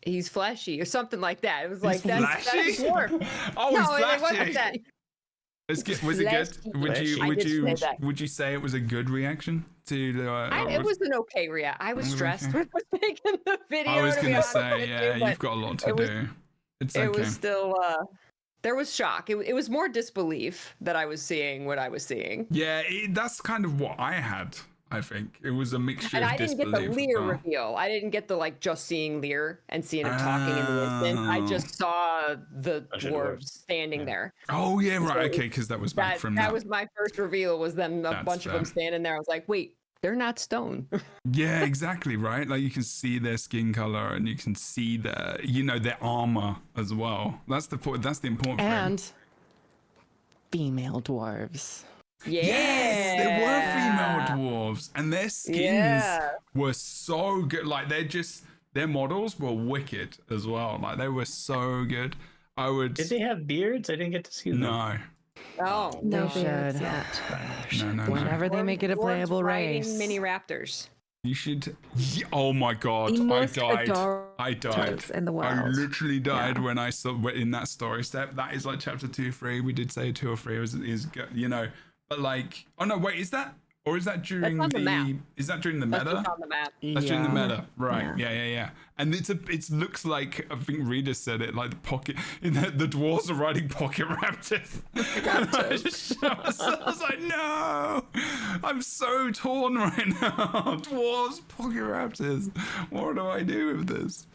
He's fleshy or something like that. It was like that's a dwarf. Oh, no, he's flashy. it wasn't that. Was it good? Would you say it was a good reaction to the? It was an okay reaction. I was stressed when I was making the video. I was gonna say, you've got a lot to do. It's okay. It was still. There was shock. It was more disbelief that I was seeing what I was seeing. Yeah, that's kind of what I had. I think it was a mixture of disbelief. And I didn't get the Lear reveal. I didn't get the just seeing Lear and seeing him talking in the instant. I just saw the dwarves standing there. Oh yeah, right. Okay, because that was back from that. That was my first reveal. Was them a bunch of them standing there. I was like, wait, they're not stone. Yeah, exactly. Right. Like you can see their skin color and you can see their armor as well. That's the important thing. And female dwarves. Yes, they were female dwarves, and their skins were so good. Like their models were wicked as well. Like they were so good. Did they have beards? I didn't get to see them. No. Oh, they should. No. Whenever they make it a playable race. Mini raptors. You should. Oh my god! I died. In the world. I literally died when I saw in that story step. That is like chapter 2, 3. We did say 2 or 3 is But like, oh no, wait, is that during is that during the meta? That's on the map. That's during the meta, right? Yeah. And it looks like, I think Rita said it, like the dwarves are riding pocket raptors. I was like, no, I'm so torn right now. Dwarves, pocket raptors. What do I do with this?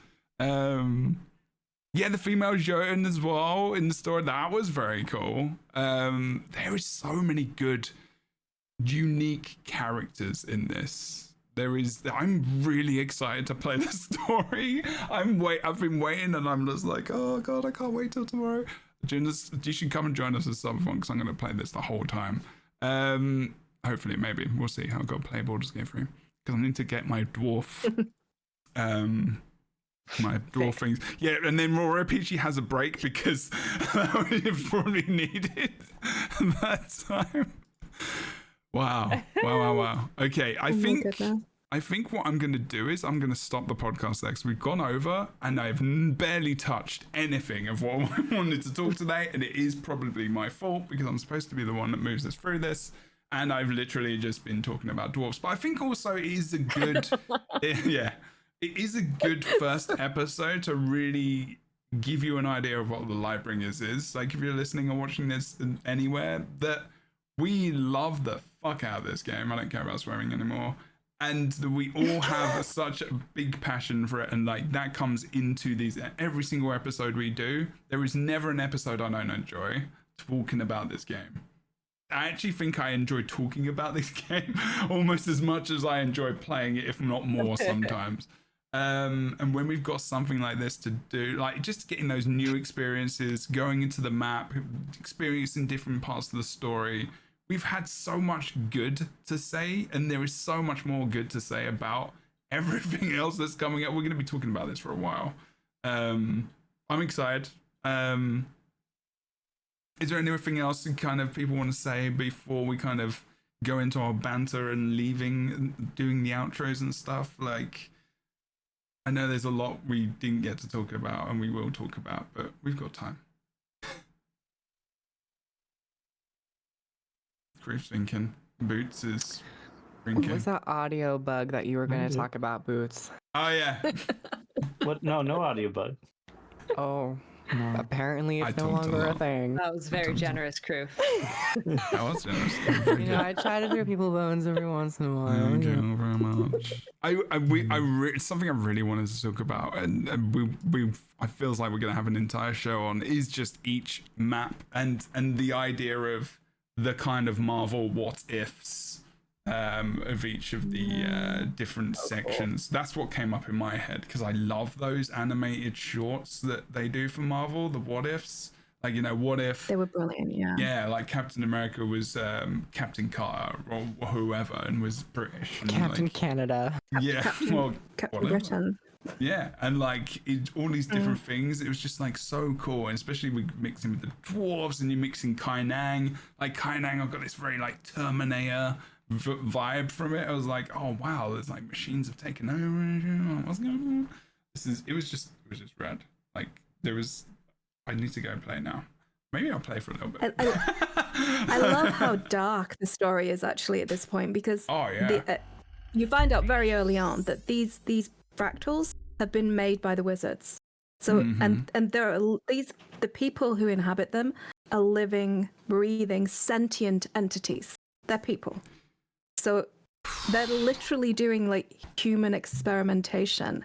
Yeah, the female Jotun as well in the story. That was very cool. There is so many good, unique characters in this. I'm really excited to play the story. I've been waiting and I'm just like, oh god, I can't wait till tomorrow. You should come and join us at some point because I'm going to play this the whole time. Hopefully, maybe. We'll see. I've got to play Baldur's Gate 3. because I need to get my dwarf, my dwarf things. Yeah, and then Raw RPG has a break because it probably needed that time. Wow. Okay, I think what I'm going to do is I'm going to stop the podcast there because we've gone over and I've barely touched anything of what I wanted to talk today, and it is probably my fault because I'm supposed to be the one that moves us through this, and I've literally just been talking about dwarfs. But I think also it is a good, it is a good first episode to really give you an idea of what the Lightbringers is. Like if you're listening or watching this anywhere, that we love the fuck out of this game. I don't care about swearing anymore. And we all have such a big passion for it, and like that comes into these every single episode we do. There is never an episode I don't enjoy talking about this game. I actually think I enjoy talking about this game almost as much as I enjoy playing it, if not more sometimes. And when we've got something like this to do, like just getting those new experiences, going into the map, experiencing different parts of the story. We've had so much good to say, and there is so much more good to say about everything else that's coming up. We're going to be talking about this for a while. I'm excited. Is there anything else kind of people want to say before we kind of go into our banter and leaving, doing the outros and stuff? Like, I know there's a lot we didn't get to talk about and we will talk about, but we've got time. Grief's thinking. Boots is drinking. What was that audio bug that you were going to talk about, Boots? Oh, yeah. What? No audio bug. Oh, apparently it's no longer a thing. That was very generous, crew. That was generous. You know, I try to hear people bones every once in a while. Thank you very much. It's something I really wanted to talk about, and I feels like we're going to have an entire show on, is just each map and the idea of the kind of Marvel what ifs of each of the different sections. That's what came up in my head because I love those animated shorts that they do for Marvel, the what ifs. Like, you know, what if they were brilliant? Yeah, like Captain America was Captain Carter or whoever and was British. And Captain Canada. Yeah, Captain Britain. Yeah, and like all these different things, it was just like so cool, and especially we mixing with the dwarves and you're mixing Kainang. Like Kainang, I've got this very like Terminator vibe from it. I was like, oh wow, there's like machines have taken over. What's going on? It was just rad. Like I need to go and play now. Maybe I'll play for a little bit. I love how dark the story is actually at this point because you find out very early on that these fractals have been made by the wizards. So and there are the people who inhabit them are living, breathing, sentient entities. They're people. So they're literally doing like human experimentation.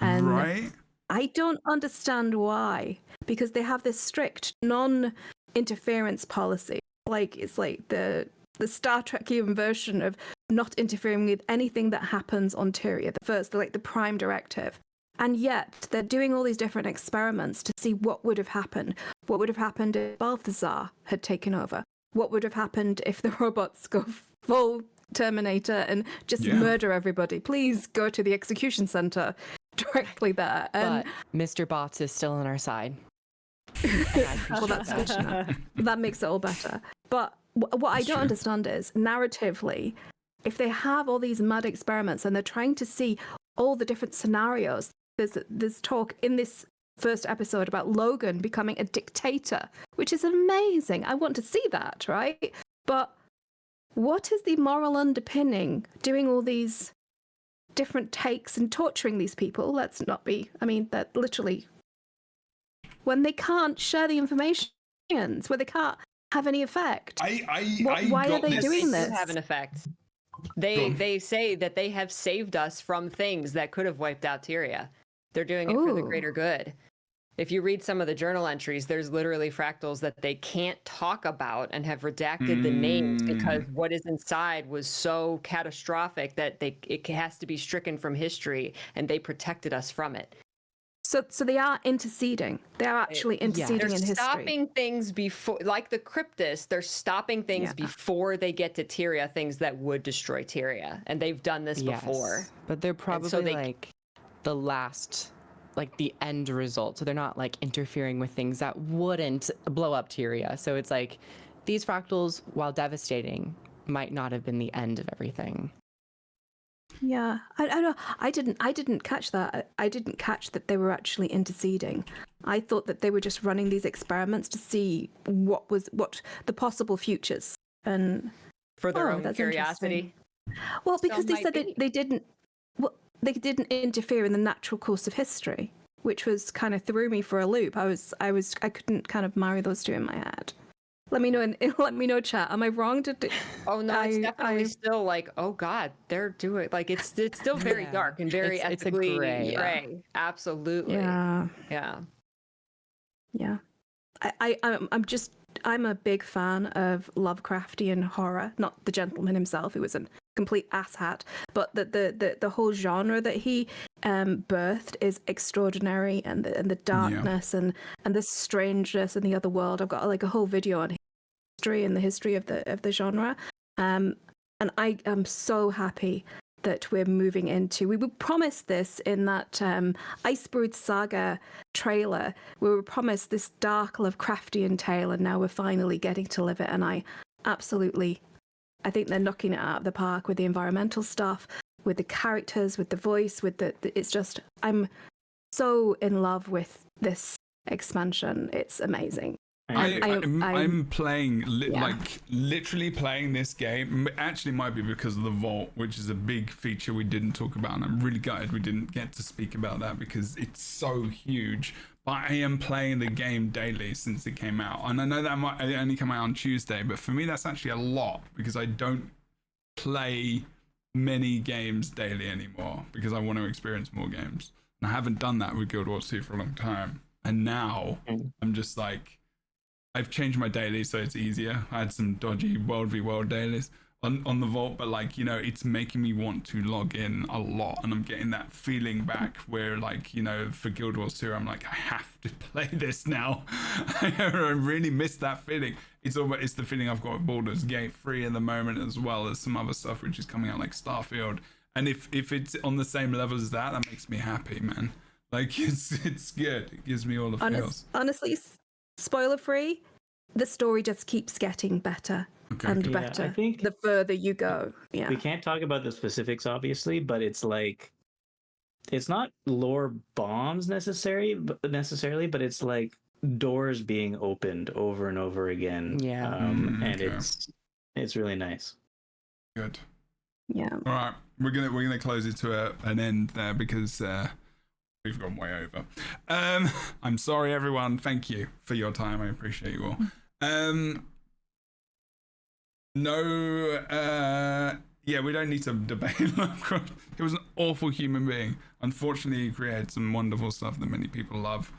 And I don't understand why, because they have this strict non-interference policy. Like it's like the Star Trekian version of not interfering with anything that happens on Tyria, the prime directive. And yet they're doing all these different experiments to see what would have happened. What would have happened if Balthazar had taken over? What would have happened if the robots go full Terminator and just murder everybody? Please go to the execution center directly there. But Mr. Bots is still on our side. Well, that's fortunate. That makes it all better. But what I don't understand is, narratively, if they have all these mad experiments and they're trying to see all the different scenarios, there's talk in this first episode about Logan becoming a dictator, which is amazing. I want to see that, right? But what is the moral underpinning doing all these different takes and torturing these people? Let's not be, that literally, when they can't share the information, where they can't have any effect. Why are they doing this? Have an effect. They say that they have saved us from things that could have wiped out Tyria. They're doing it for the greater good. If you read some of the journal entries, there's literally fractals that they can't talk about and have redacted the names because what is inside was so catastrophic that it has to be stricken from history, and they protected us from it. So they are interceding. They are actually interceding They're in history. stopping things before, like the Kriptis, they're stopping things before they get to Tyria, things that would destroy Tyria. And they've done this before. But they're probably like the last, like the end result. So they're not like interfering with things that wouldn't blow up Tyria. So it's like these fractals, while devastating, might not have been the end of everything. Yeah, I know. I didn't catch that. I didn't catch that they were actually interceding. I thought that they were just running these experiments to see what the possible futures and for their own curiosity. Well, because they said they didn't interfere in the natural course of history, which was kind of threw me for a loop. I couldn't kind of marry those two in my head. Let me know, chat. Am I wrong to do? Oh no, it's definitely still like, oh god, they're doing like it's still very dark and very ethically gray. Absolutely. Yeah. I'm a big fan of Lovecraftian horror. Not the gentleman himself, who was a complete asshat, but the whole genre that he birthed is extraordinary, and the darkness and the strangeness in the other world. I've got like a whole video on history and the history of the genre, and I am so happy that we're moving into. We were promised this in that Icebrood Saga trailer. We were promised this dark Lovecraftian tale, and now we're finally getting to live it. And I think they're knocking it out of the park with the environmental stuff, with the characters, with the voice, with it's just, I'm so in love with this expansion. It's amazing. I'm playing, like literally playing this game. It actually might be because of the Vault, which is a big feature we didn't talk about, and I'm really gutted we didn't get to speak about that because it's so huge. But I am playing the game daily since it came out, and I know that it only came out on Tuesday, but for me that's actually a lot because I don't play many games daily anymore because I want to experience more games. And I haven't done that with Guild Wars 2 for a long time, and now I'm just like, I've changed my daily so it's easier. I had some dodgy World v World dailies on the Vault, but like, you know, it's making me want to log in a lot, and I'm getting that feeling back where, like, you know, for Guild Wars 2 I'm like, I have to play this now. I really miss that feeling. It's the feeling I've got with Baldur's Gate 3 at the moment, as well as some other stuff which is coming out like Starfield, and if it's on the same level as that makes me happy, man. Like it's good. It gives me all the feels. Honestly, spoiler free, the story just keeps getting better and better. I think the further you go. Yeah. We can't talk about the specifics, obviously, but it's like, it's not lore bombs necessarily, but it's like doors being opened over and over again. Yeah. And it's really nice. Good. Yeah. All right, we're gonna close it to an end there because we've gone way over. I'm sorry, everyone. Thank you for your time. I appreciate you all. We don't need to debate Lovecraft. He was an awful human being. Unfortunately, he created some wonderful stuff that many people love.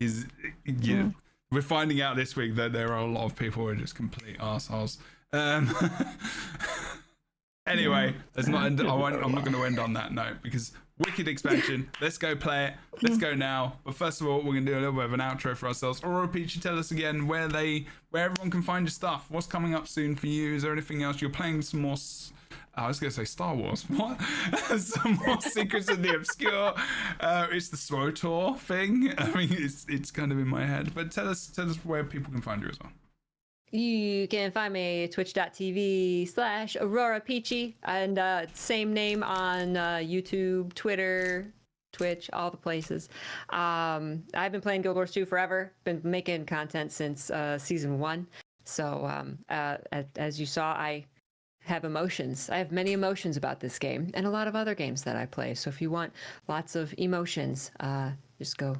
We're finding out this week that there are a lot of people who are just complete arseholes. Anyway, I'm not going to end on that note because wicked expansion. Let's go play it. Let's go now. But first of all, we're going to do a little bit of an outro for ourselves. Aurora Peachy, tell us again where everyone can find your stuff. What's coming up soon for you? Is there anything else? You're playing some more... I was going to say Star Wars. What? Some more Secrets of the Obscure. It's the SWOTOR thing. I mean, it's kind of in my head. But tell us where people can find you as well. You can find me at twitch.tv/Aurora Peachy, and same name on YouTube, Twitter, Twitch, all the places. I've been playing Guild Wars 2 forever, been making content since season 1. So as you saw, I have emotions. I have many emotions about this game and a lot of other games that I play. So if you want lots of emotions, just go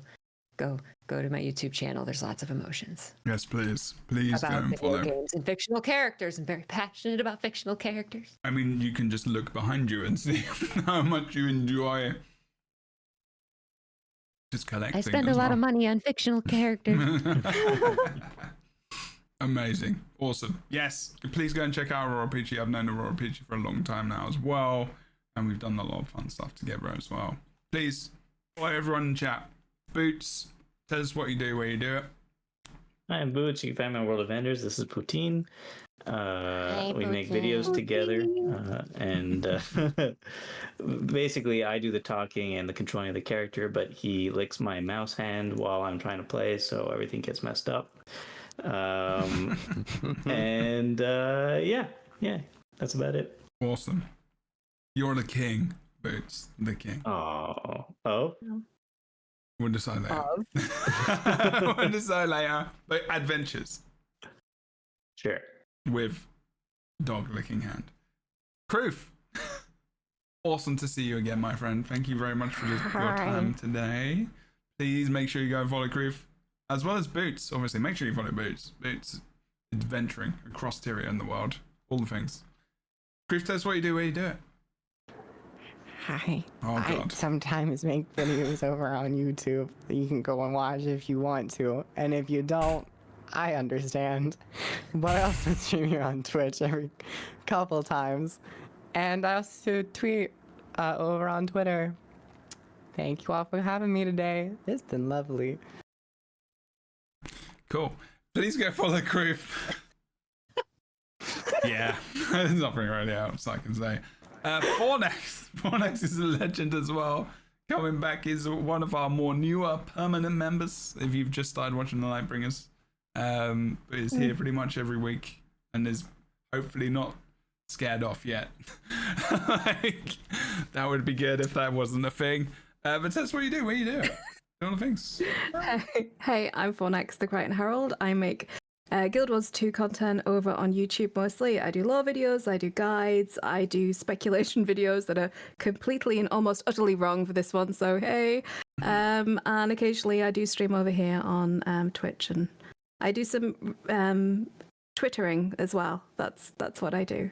to my YouTube channel. There's lots of emotions. Yes, please go and follow. Games and fictional characters. I'm very passionate about fictional characters. I mean, you can just look behind you and see how much you enjoy just collecting. I spend a lot of money on fictional characters. Amazing. Awesome. Yes, please go and check out Aurora Peachy. I've known Aurora Peachy for a long time now as well, and we've done a lot of fun stuff together as well. Please follow everyone in chat. Boots, tell us what you do, where you do it. Hi, I'm Boots. You can find me on World of Enders. This is Poutine. We make videos together, and basically I do the talking and the controlling of the character, but he licks my mouse hand while I'm trying to play, so everything gets messed up. And yeah, that's about it. Awesome. You're the king, Boots. The king. Oh. We'll decide later. We'll decide later. But adventures. Sure. With dog licking hand. Proof. Awesome to see you again, my friend. Thank you very much for your time today. Please make sure you go and follow Proof, as well as Boots. Obviously, make sure you follow Boots. Boots adventuring across Tyria and the world. All the things. Proof, tell us what you do, where you do it. Hi. Oh, God. I sometimes make videos over on YouTube that you can go and watch if you want to. And if you don't, I understand. But I also stream here on Twitch every couple times. And I also tweet over on Twitter. Thank you all for having me today. It's been lovely. Cool. Please go follow Kroof. Yeah. There's nothing really else I can say. Fornex is a legend as well. Coming back is one of our more newer permanent members. If you've just started watching the Lightbringers, but is here pretty much every week and is hopefully not scared off yet. Like, that would be good if that wasn't a thing. But that's what you do. What do you do? All the things. Hey, I'm Fornex, the Crichton Herald. I make Guild Wars 2 content over on YouTube mostly. I do lore videos, I do guides, I do speculation videos that are completely and almost utterly wrong for this one, so hey. And occasionally I do stream over here on Twitch, and I do some Twittering as well. That's what I do.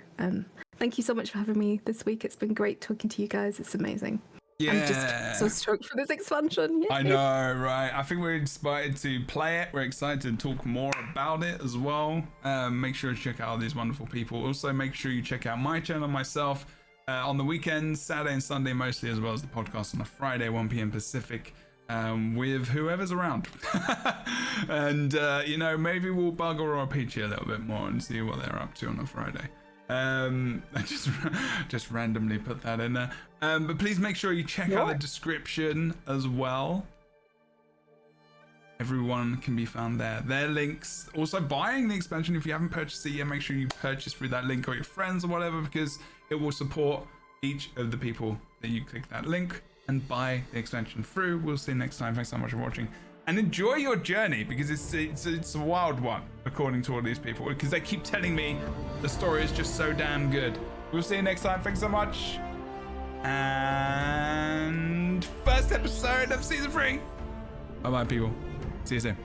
Thank you so much for having me this week. It's been great talking to you guys. It's amazing. Yeah. I'm just so stoked for this expansion. Yay. I know, right? I think we're inspired to play it. We're excited to talk more about it as well. Make sure to check out all these wonderful people. Also, make sure you check out my channel, myself, on the weekends, Saturday and Sunday mostly, as well as the podcast on a Friday, 1 p.m. Pacific, with whoever's around. And, maybe we'll bug or Peachy a little bit more and see what they're up to on a Friday. I just randomly put that in there. But please make sure you check out the description as well. Everyone can be found there. Their links. Also, buying the expansion, if you haven't purchased it yet, make sure you purchase through that link or your friends or whatever, because it will support each of the people that you click that link and buy the expansion through. We'll see you next time. Thanks so much for watching. And enjoy your journey, because it's a wild one, according to all these people, because they keep telling me the story is just so damn good. We'll see you next time. Thanks so much. And first episode of season 3. Bye-bye, people. See you soon.